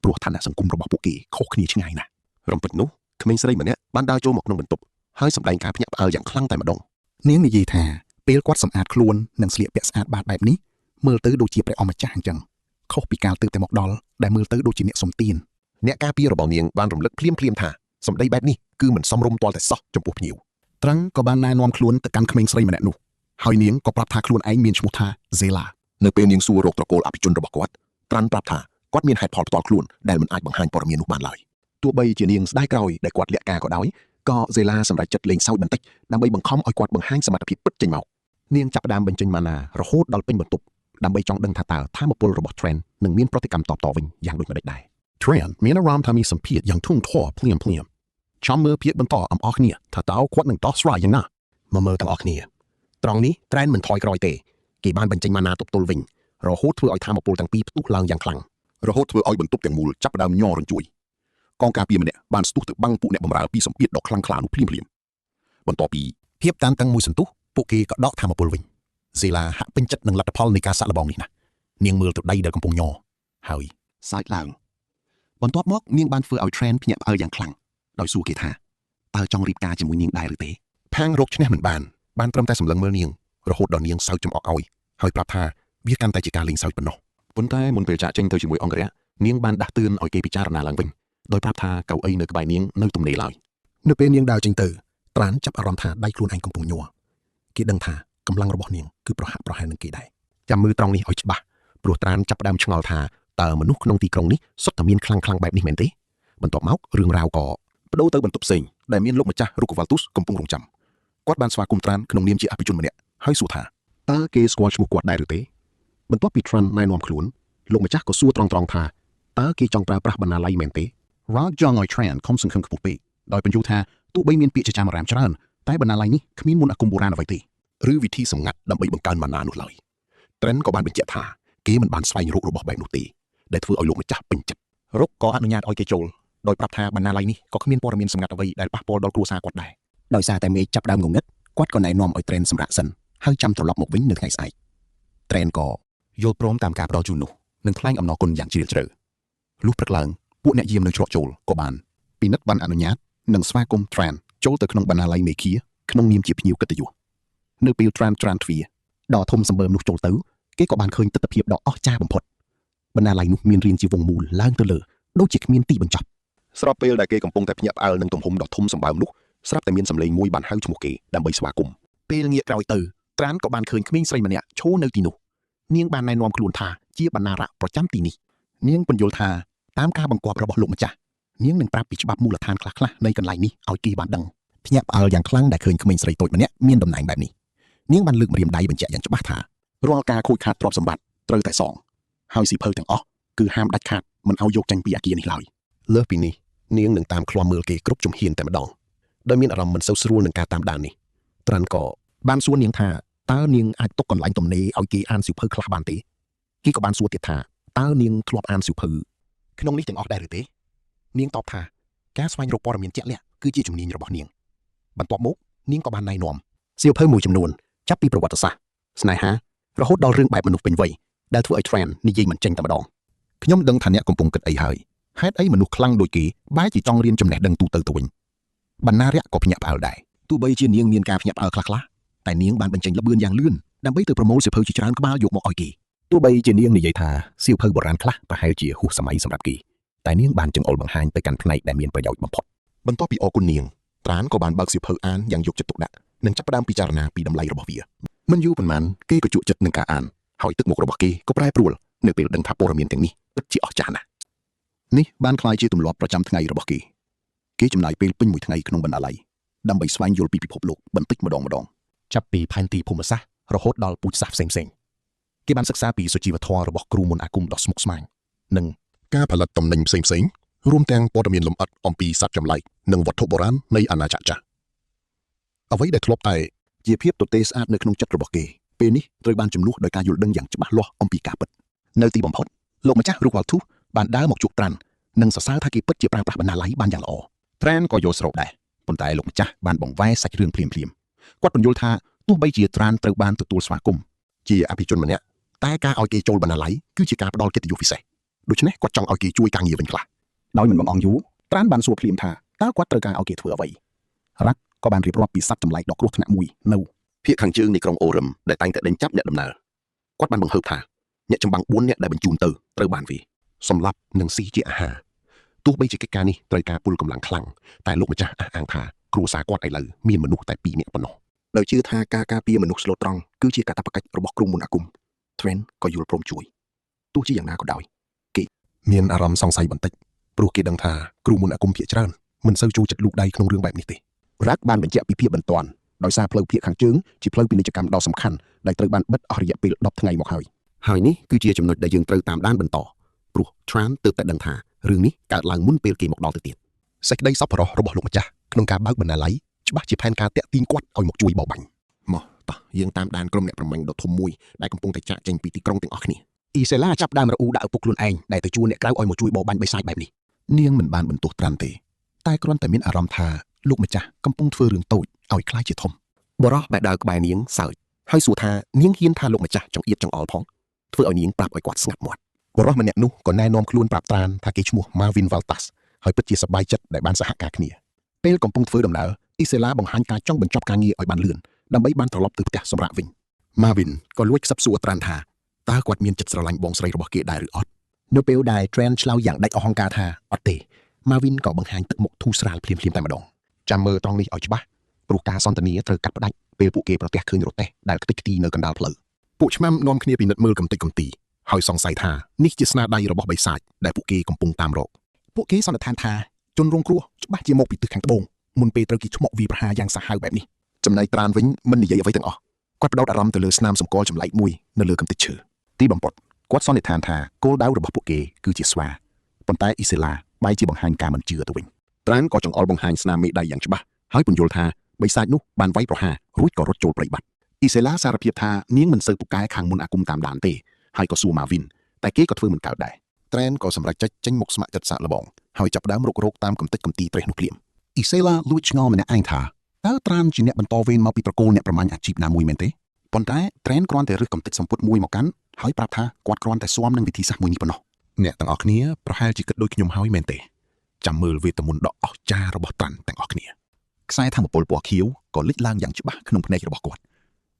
ព្រោះឋានៈសង្គមរបស់ពួកគេខុសគ្នាឆ្ងាយណាស់រំពេចនោះក្មេងស្រីម្នាក់បានដើរចូលមកក្នុងបន្ទប់ហើយសម្ដែងការភ្ញាក់ផ្អើលយ៉ាងខ្លាំងតែម្ដងនាងនិយាយថាពេលគាត់សម្អាតខ្លួននិងស្លៀកពាក់ស្អាតបាតបែបនេះមើលទៅដូចជាព្រះអម្ចាស់អញ្ចឹងខុសពីកាលទើបតែមកដល់ដែលមើលទៅដូចជាអ្នកសុំទានអ្នកការពាររបស់នាងបានរំលឹកភ្លាមថាសម្ដីបែបនេះគឺមិនសមរម្យទាល់តែសោះចំពោះភ្ញៀវត្រង់ក៏បានណែនាំខ្លួនទៅកាន់ក្មេងស្រីម្នាក់នោះហើយនាងក៏ប្រាប់ថាខ្លួនឯងមានឈ្មោះថាហ្សេឡានៅពេលនាងសួររកត្រកូលអភិជនរបស់គាត់ត្រាន់ប្រាប់ថាគាត់មានហេតុផលផ្ទាល់ខ្លួនដែលមិនអាចបង្ហាញព័ត៌មាននោះបានឡើយទោះបីជានាងស្ដាយក្រោយដែលគាត់លាក់ការក៏ដោយក៏ហ្សេឡាសម្រេចចិត្តលេងសើចបន្តិចដើម្បីបង្ខំឲ្យគាត់បង្ហាញសមត្ថភាពពិតចេញមកនាងចាប់ផ្ដើមបញ្ចេញម៉ាណារហូតដល់ពេញបន្ទប់ដើម្បីចង់ដឹងថាតើថាមពលរបស់ Trent នឹងមានប្រតិកម្មតបតវិញយ៉ាងដូចម្តេចដែរ Trent មានអារម្មណ៍ថាមានសម្ពាធយ៉ាងធំធាត់ភ្លាមចាំមើលភាពបន្តអំអស់គ្នាថាតើគាត់នឹងដោះស្រាយយ៉ាងណាមកមើលទាំងអស់គ្នាត្រង់នេះ Trent មិនថយក្រោយទេគេបានបញ្ចេញម៉ាណាទប់ទល់វិញរហូតធ្វើឲ្យថាមពលទាំងពីរផ្ទុះឡើងយ៉ាងខ្លាំងរហូតធ្វើឲ្យបន្ទប់ទាំងមូលចាប់ផ្ដើមញ័ររញ្ជួយកងការពារម្នាក់បានស្ទុះទៅបាំងពួកអ្នកបម្រើពីសម្ពាធដ៏ខ្លាំងក្លានោះភ្លាមបន្ទាប់ពីភាពតានតឹងមួយសន្ទុះពួកគេក៏ដកថាមពលវិញហ្សេឡាហាក់ពេញចិត្តនឹងលទ្ធផលនៃការសាក់លបងនេះណាស់នាងមើលទៅដៃដែលកំពុងញ័រហើយសើចឡើងបន្ទាប់មកនាងបានធ្វើឲ្យ Trent ភ្ញាក់ផ្អើលយ៉ាងខ្លាំងដោយសួរគេថាតើចង់រៀបការជាមួយនាងដែរឬទេផាងរកឈ្នះមិនបានត្រឹមតែសម្លឹងមើលនាងរហូតដល់នាងសើចចំអកឲ្យហើយប្រាប់ថាវាកាន់តែជាការលេងសើចប៉ុណ្ណោះប៉ុន្តែមុនពេលចាក់ចេញទៅជាមួយអង្គរៈនាងបានដាស់តឿនឲ្យគេពិចារណាឡើងវិញដោយប្រាប់ថាកៅអីនៅក្បែរនាងនៅទំនេរឡើយនៅពេលនាងដើរចេញទៅត្រានចាប់អារម្មណ៍ថាដៃខ្លួនឯងកំពុងញ័រគេដឹងថាកម្លាំងរបស់នាងគឺប្រហាក់ប្រហែលនឹងគេដែរចាំមើលត្រង់នេះឲ្យច្បាស់ព្រោះត្រានចាប់ផ្ដើមឆ្ងល់ថាតើមនុស្សក្នុងទីក្រុងនេះសុទ្ធតែមានខ្លាំងបែបនេះមែនទេបន្ទាប់មករឿងរ៉ាវក៏បដូរទៅបន្ទប់ផ្សេងដែលមានលោកម្ចាស់រូកូវ៉ាល់ទូសកំពុងរងចាំគាត់បានស្វាគមន៍ត្រានក្នុងនាមជាអភិជនម្នាក់ហើយសួរថាតើគេស្គាល់ឈ្មោះគាត់ដែរឬទេបន្ទាប់ពីត្រានណែនាំខ្លួនលោកម្ចាស់ក៏សួរត្រង់ថាតើគេចង់ប្រើប្រាស់បណ្ណាល័យមែនទេ Rod ចង់ឲ្យ Trent ខំសង្ឃឹមខ្ពស់ពេកដោយបញ្យល់ថាទោះបីមានពាក្យចចាមអារាមច្រើនតែបណ្ណាល័យនេះគ្មានមន្តអាគមបុរាណអ្វីទេឬវិធីសម្ងាត់ដើម្បីបង្កើនម៉ាណានោះឡើយ Trent ក៏បានបញ្ជាក់ថាគេមិនបានស្វែងរករបស់បែបនោះទេដែលធ្វើឲ្យលោកម្ចាស់ពេញចិត្តរុកក៏អនុញ្ញាតឲ្យគេចូលដោយប្រាប់ថាបណ្ណាល័យនេះក៏គ្មានព័ត៌មានសម្ងាត់អ្វីដែលប៉ះពាល់ដល់គ្រួសារគាត់ដែរដោយសារតែមេឃចាប់ដើមងងឹតគាត់ក៏ណែនាំឲ្យ Trent សម្រាប់សិនហើយចាំត្រឡប់មកវិញនៅថ្ងៃស្អែក Trent ក៏យល់ព្រមតាមការផ្ដល់ជូននោះនិងថ្លែងអំណរគុណយ៉ាងជ្រាលជ្រៅលុះព្រឹកឡើងពួកអ្នកយាមនៅច្រកចូលក៏បានពិនិត្យបានអនុញ្ញាតនិងស្វាគមន៍ Trent ចូលទៅក្នុងបណ្ណាល័យមេឃាក្នុងនាមជាភ្ញៀវកិត្តិយសនៅពេល Trent ទ្វារដ៏ធំសម្បើមនោះចូលទៅគេក៏បានឃើញទិដ្ឋភាពដ៏អស្ចារ្យបំផុតបណ្ណាល័យនោះមានរាងជាវងមូលឡើងទៅលើដូចជាគ្មានទីបញ្ចប់ស្របពេលដែលគេកំពុងតែភ្ញាក់ផ្អើលនឹងទំហំដ៏ធំសម្បើមនោះស្រាប់តែមានសម្លេងមួយបានហៅឈ្មោះគេដើម្បីស្វាគមន៍ពេលងាកក្រោយទៅត្រានក៏បានឃើញក្មេងស្រីម្នាក់ឈរនៅទីនោះនាងបានណែនាំខ្លួនថាជាបណ្ណារៈប្រចាំទីនេះនាងបញ្យល់ថាតាមការបង្គាប់របស់លោកម្ចាស់នាងនឹងប្រាប់ពីច្បាប់មូលដ្ឋានខ្លះៗនៃកន្លែងនេះឲ្យគេបានដឹងភ្ញាក់ផ្អើលយ៉ាងខ្លាំងដែលឃើញក្មេងស្រីតូចម្នាក់មានតំណែងបែបនេះនាងបានលើកម្រាមដៃបញ្ជាក់យ៉ាងច្បាស់ថារាល់ការខូចខាតទ្រព្យសម្បត្តិត្រូវតែសងហើយសៀវភៅទាំងអស់គឺហាមដាច់ខាតមិនឲ្យយកចេញពីអគារនេះឡើយលើសពីនេះនាងនឹងតាមឃ្លាំមើលគេគ្រប់ជំហានតែម្ដងដោយមានអារម្មណ៍មិនសូវស្រួលនឹងការតាមដាននេះត្រាន់ក៏បានសួរនាងថាតើនាងអាចទុកកន្លែងទំនេរឲ្យគេអានសៀវភៅខ្លះបានទេគេក៏បានសួរទៀតថាតើនាងធ្លាប់អានសៀវភៅក្នុងនេះទាំងអស់ដែរឬទេនាងតបថាការស្វែងរកព័ត៌មានជាក់លាក់គឺជាជំនាញរបស់នាងបន្ទាប់មកនាងក៏បានណែនាំសៀវភៅមួយចំនួនចាប់ពីប្រវត្តិសាស្ត្រស្នេហារហូតដល់រឿងបែបមនុស្សពេញវ័យដែលធ្វើឲ្យ Trent និយាយមិនចេញតែម្ដងខ្ញុំដឹងថាអ្នកកំពុងគិតអីហើយហេតុអីមនុស្សខ្លាំងដូចគេបែរជាចង់រៀនចំណេះដឹងទូទៅវិញបណ្ណារៈក៏ភ្ញាក់ផ្អើលដែរទោះបីជានាងមានការភ្ញាក់ផ្អើលខ្លះតែនាងបានបញ្ចេញល្បឿនយ៉ាងលឿនដើម្បីទៅប្រមូលសៀវភៅជាច្រើនក្បាលយកមកឲ្យគេទោះបីជានាងនិយាយថាសៀវភៅបុរាណខ្លះប្រហែលជាហួសសម័យសម្រាប់គេតែនាងបានចង្អុលបង្ហាញទៅកាន់ផ្នែកដែលមានប្រយោជន៍បំផុតបន្ទាប់ពីអរគុណនាងត្រានក៏បានបើកសៀវភៅអានយ៉ាងយកចិត្តទុកដាក់និងចាប់ផ្ដើមពិចារណាពីតម្លៃរបស់វាមិនយូរប៉ុន្មានគេក៏ជក់ចិត្តនឹងការអានហើយទឹកមុខរបស់គេក៏ប្រែប្រួលនៅពេលដឹងថាព័ត៌មានទាំងនេះពិតជាអស្ចារ្យណាស់ នេះបានคล้ายជាទម្លាប់ប្រចាំថ្ងៃរបស់គេចំណាយពេលពេញមួយថ្ងៃក្នុងបណ្ណាល័យដើម្បីស្វែងយល់ពីពិភពលោកបន្តិចម្ដងចាប់ពីផែនទីភូមិសាស្ត្ររហូតដល់ពូជសាសន៍ផ្សេងៗគេបានសិក្សាពីសុជីវធម៌របស់គ្រូមន្តអាគមដ៏ស្មុគស្មាញនិងការផលិតទំនិញផ្សេងៗរួមទាំងព័ត៌មានលម្អិតអំពីសត្វចម្លែកនិងវត្ថុបុរាណនៃអាណាចក្រចាស់អ្វីដែលធ្លាប់តែជាភាពទទេស្អាតនៅក្នុងចិត្តរបស់គេពេលនេះត្រូវបានជំនួសដោយការយល់ដឹងយ៉ាងច្បាស់លាស់អំពីការពិតនៅទីបំផុតលោកម្ចាស់រូបវ៉ាល់ធូសបានដើរមកជួបត្រាននិងសរសើរថាគេពិតជាប្រើប្រាស់បណ្ណាល័យបានយ៉ាងល្អត្រានក៏យល់ស្របដែរប៉ុន្តែលោកម្ចាស់បានបង្វែរសាច់រឿងភ្លាមៗគាត់ពន្យល់ថាទោះបីជាត្រានត្រូវបានទទួលស្វាគមន៍ជាអភិជនម្នាក់តែការឲ្យគេចូលបណ្ណាល័យគឺជាការផ្ដល់កិត្តិយសពិសេសដូច្នេះគាត់ចង់ឲ្យគេជួយការងារវិញខ្លះដោយមិនបង្អង់យូរត្រានបានសួរភ្លាមថាតើគាត់ត្រូវការឲ្យគេធ្វើអ្វីរ៉ាក់ក៏បានរៀបរាប់ពីសត្វចម្លែកដ៏គ្រោះថ្នាក់មួយនៅភាគខាងជើងនៃក្រុងអូរឹមដែលតែងតែដេញចាប់អ្នកដំណើរគាត់បានបង្ហើបថាអ្នកចម្បាំង4នាក់ដែលបញ្ជូនទៅត្រូវបានវាសម្លាប់និងស៊ីជាអាហារទោះបីជាកិច្ចការនេះត្រូវការពលកម្លាំងខ្លាំងតែលោកម្ចាស់អះអាងថាគ្រួសារគាត់ឥឡូវមានមនុស្សតែ2នាក់ប៉ុណ្ណោះដោយជឿថាការការពារមនុស្សស្លូតត្រង់គឺជាកាតព្វកិច្ចរបស់គ្រូមន្តអាគម Trent ក៏យល់ព្រមជួយទោះជាយ៉ាងណាក៏ដោយគេមានអារម្មណ៍សង្ស័យបន្តិចព្រោះគេដឹងថាគ្រូមន្តអាគមភាគច្រើនមិនសូវចូលចិត្តលូកដៃក្នុងរឿងបែបនេះទេរ៉ាក់បានបញ្ជាក់ពីភាពបន្ទាន់ដោយសារផ្លូវភាគខាងជើងជាផ្លូវពាណិជ្ជកម្មដ៏សំខាន់ដែលត្រូវបានបិទអស់រយៈពេល10ថ្ងៃមកហើយនេះគឺជាចំណុចដែលយើងត្រូវតាមដានបន្តព្រោះ Trent ទើបតែដឹងថារឿងនេះកើតឡើងមុនពេលគេមកដល់ទៅទៀតសេចក្តីសប្បុរសរបស់លោកម្ចាស់ក្នុងការបើកបណ្ណាល័យច្បាស់ជាផែនការតាក់ទាញគាត់ឲ្យមកជួយបោបាញ់មកតោះយើងតាមដានក្រុមអ្នកប្រមាញ់ដ៏ធំមួយដែលកំពុងតែចាក់ចេញពីទីក្រុងទាំងអស់គ្នាអ៊ីសេឡាចាប់ដើមរអ៊ូដាក់ឪពុកខ្លួនឯងដែលទៅជួអ្នកក្រៅឲ្យមកជួយបោបាញ់បិសាចបែបនេះនាងមិនបានបន្ទោសត្រាន់ទេតែគ្រាន់តែមានអារម្មណ៍ថាលោកម្ចាស់កំពុងធ្វើរឿងតូចឲ្យคล้ายជាធំបរោះបែរដើរក្បែរនាងសើចហើយសួរថានាងហ៊ានថាលោកម្ចាស់ចង្អៀតចង្អល់ផងធ្វើឲ្យនាងប្រាប់ឲ្យគាត់ស្ងាត់មាត់បរោះម្នាក់នោះក៏ណែនាំខ្លួនប្រាប់ត្រានថាគេឈ្មោះ Marvin Valtas ហើយពិតជាសប្បាយចិត្តដែលបានសហការគ្នាពេលកំពុងធ្វើដំណើរអ៊ីសេឡាបង្ហាញការចង់បញ្ចប់ការងារឲ្យបានលឿនដើម្បីបានត្រឡប់ទៅផ្ទះសម្រាប់វិញ Marvin ក៏លួចខ្សឹបសួរត្រានថាតើគាត់មានចិត្តស្រឡាញ់បងស្រីរបស់គេដែរឬអត់នៅពេលដែល Trent ឆ្លើយយ៉ាងដាច់អហង្ការថាអត់ទេ Marvin ក៏បង្ហាញទឹកមុខធូរស្រាលភ្លាមៗតែម្ដងចាំមើលត្រង់នេះឲ្យច្បាស់ព្រោះការសន្ទនាត្រូវកាត់ផ្ដាច់ពេលពួកគេប្រទះឃើញរទេះដែលខ្ទេចខ្ទីនៅកណ្ដាលផ្លូវពួកឆ្មាំនាំគ្នាពិនិត្យមើលកំតិចកំទីហើយសង្ស័យថានេះជាស្នាដៃរបស់បិសាចដែលពួកគេកំពុងតាមរកពួកគេសន្និដ្ឋានថាជនរងគ្រោះច្បាស់ជាមកពីទិសខាងត្បូងមុនពេលត្រូវគេឆ្មក់វាយប្រហារយ៉ាងសាហាវបែបនេះចំណែកត្រានវិញមិននិយាយអ្វីទាំងអស់គាត់ផ្ដោតអារម្មណ៍ទៅលើស្នាមសម្គាល់ចម្លែកមួយនៅលើកំទេចឈើទីបំផុតគាត់សន្និដ្ឋានថាគោលដៅរបស់ពួកគេគឺជាស្វាប៉ុន្តែអ៊ីសេឡាបែរជាបង្ហាញការមិនជឿទៅវិញត្រានក៏ចង្អុលបង្ហាញស្នាមមេដៃយ៉ាងច្បាស់ហើយពន្យល់ថាបិសាចនោះបានវាយប្រហាររួចក៏រត់ចូលព្រៃបាត់អ៊ីសេឡាសារភាពថានាងមិនសូវពូកែខាងមន្តអាគមតាមដានទេហើយក៏សួរ Marvin តែគេក៏ធ្វើមិនកើតដែរត្រែនក៏សម្រេចចេញមកស្ម័គ្រចិត្តសាកល្បងហើយចាប់ផ្ដើមរុករកតាមកំទេចកំទីត្រេះនោះភ្លាមអ៊ីសេឡាលួចឆ្ងល់ម្នាក់ឯងថាតើត្រានជាអ្នកបន្តវេនមកពីត្រកូលអ្នកប្រមាញ់អាជីពណាមួយមែនទេប៉ុន្តែត្រែនគ្រាន់តែរើសកំទេចសម្ពុតមួយមកកាន់ហើយប្រាប់ថាគាត់គ្រាន់តែស៊ាំនឹងវិធីសាស្ត្រមួយនេះប៉ុណ្ណោះអ្នកទាំងអស់គ្នាប្រហែលជាគិតដូចខ្ញុំហើយមែនទេចាំមើលវេទមន្តដ៏អស្ចារ្យរបស់ត្រានទាំងអស់គ្នាខ្សែធម្មពលពណ៌ខៀវក៏លេចឡើងយ៉ាងច្បាស់ក្នុងភ្នែករបស់គាត់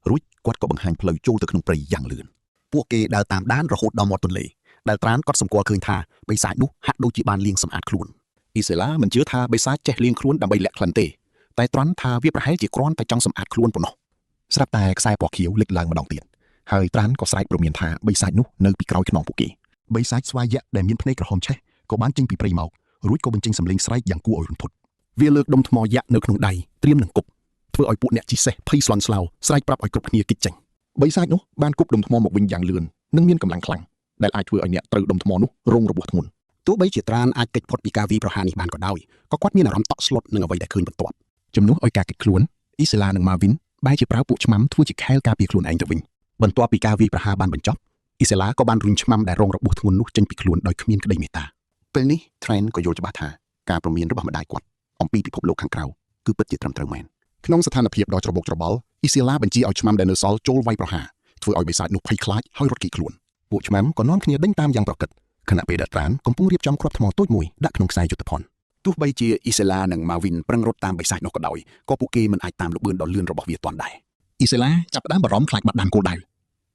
រួចគាត់ក៏បង្ហាញផ្លូវចូលទៅក្នុងព្រៃយ៉ាងលឿនពួកគេដើរតាមដានរហូតដល់មាត់ទន្លេដែលត្រានក៏សម្គាល់ឃើញថាបិសាចនោះហាក់ដូចជាបានលាងសម្អាតខ្លួនអ៊ីសេឡាមិនជឿថាបិសាចចេះលាងខ្លួនដើម្បីលាក់ក្លិនទេតែត្រាន់ថាវាប្រហែលជាគ្រាន់តែចង់សម្អាតខ្លួនប៉ុណ្ណោះស្រាប់តែខ្សែពណ៌ខៀវលេចឡើងម្ដងទៀតហើយត្រានក៏ស្រែកព្រមានថាបិសាចនោះនៅពីក្រោយខ្នងពួកគេបិសាចស្វាយ័ក្សដែលមានភ្នែកក្រហមឆេះក៏បានចេញពីព្រៃមករួចក៏បញ្ចេញសំឡេងស្រែកយ៉ាងគួរឲ្យរន្ធត់វាលើកដុំថ្មយក្សនៅក្នុងដៃត្រៀមនឹងគប់ធ្វើឲ្យពួកអ្នកជិះសេះភ័យស្លន់ស្លោស្រែកប្រាប់ឲ្យគ្រប់គ្នាគេចចេញបិសាចនោះបានគប់ដុំថ្មមកវិញយ៉ាងលឿននិងមានកម្លាំងខ្លាំងដែលអាចធ្វើឲ្យអ្នកត្រូវដុំថ្មនោះរងរបួសធ្ងន់ទោះបីជាត្រានអាចគេចផុតពីការវាយប្រហារនេះបានក៏ដោយក៏គាត់មានអារម្មណ៍តក់ស្លុតនឹងអ្វីដែលឃើញបន្ទាប់ជំនួសឲ្យការគេចខ្លួនអ៊ីសេឡានិង Marvin បែរជាប្រើពួកឆ្មាំធ្វើជាខែលការពារខ្លួនឯងទៅវិញបន្ទាប់ពីការវាយប្រហារបានបញ្ចប់អ៊ីសេឡាក៏បានរុញឆ្មាំដែលរងរបួសធ្ងន់នោះចេញពីខ្លួនដោយគ្មានក្តីមេត្តាពេលនេះ Trent ក៏យល់ច្បាស់ថាការព្រមានរបស់ម្ដាយគាត់អំពីពិភពលោកខាងក្រៅគឺពិតជាត្រឹមត្រូវមែនក្នុងស្ថានភាពដ៏ច្របូកច្របល់អ៊ីសេឡាបញ្ជាឲ្យឆ្មាំដែលនៅសល់ចូលវាយប្រហារធ្វើឲ្យបិសាចនោះភ័យខ្លាចហើយរត់គេចខ្លួនពួកឆ្មាំក៏នាំគ្នាដេញតាមយ៉ាងប្រកិតខណៈពេលដែលត្រានកំពុងរៀបចំគ្រាប់ថ្មតូចមួយដាក់ក្នុងខ្សែយុទ្ធភ័ណ្ឌទោះបីជាអ៊ីសេឡានិង Marvin ប្រឹងរត់តាមបិសាចនោះក៏ដោយក៏ពួកគេមិនអាចតាមល្បឿនដ៏លឿនរបស់វាទាន់ដែរអ៊ីសេឡាចាប់ផ្ដើមបារម្ភខ្លាចបាត់ដានគោលដៅ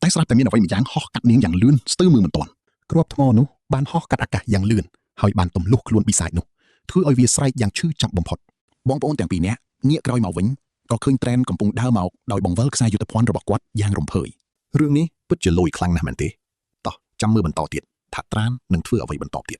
តែស្រាប់តែមានអ្វីម្យ៉ាងហោះកាត់នាងយ៉ាងលឿនស្ទើរមើលមិនទាន់គ្រាប់ថ្មនោះបានហោះកាត់អាកាសយ៉ាងលឿនហើយបានទម្លុះខ្លួនបិសាចនោះធ្វើឲ្យវាស្រែកយ៉ាងឈឺចាប់បំផុតបងប្អូនទាំងពីរនាក់ងាកក្រោយមកវិញក៏ឃើញត្រែនកំពុងដើរមកដោយបង្វិលខ្សែយុទ្ធភ័ណ្ឌរបស់គាត់យ៉ាងរំភើយរឿងនេះពិតជាលយខ្លាំងណាស់មែនទេតោះចាំមើលបន្តទៀតថាត្រាននឹងធ្វើអ្វីបន្តទៀត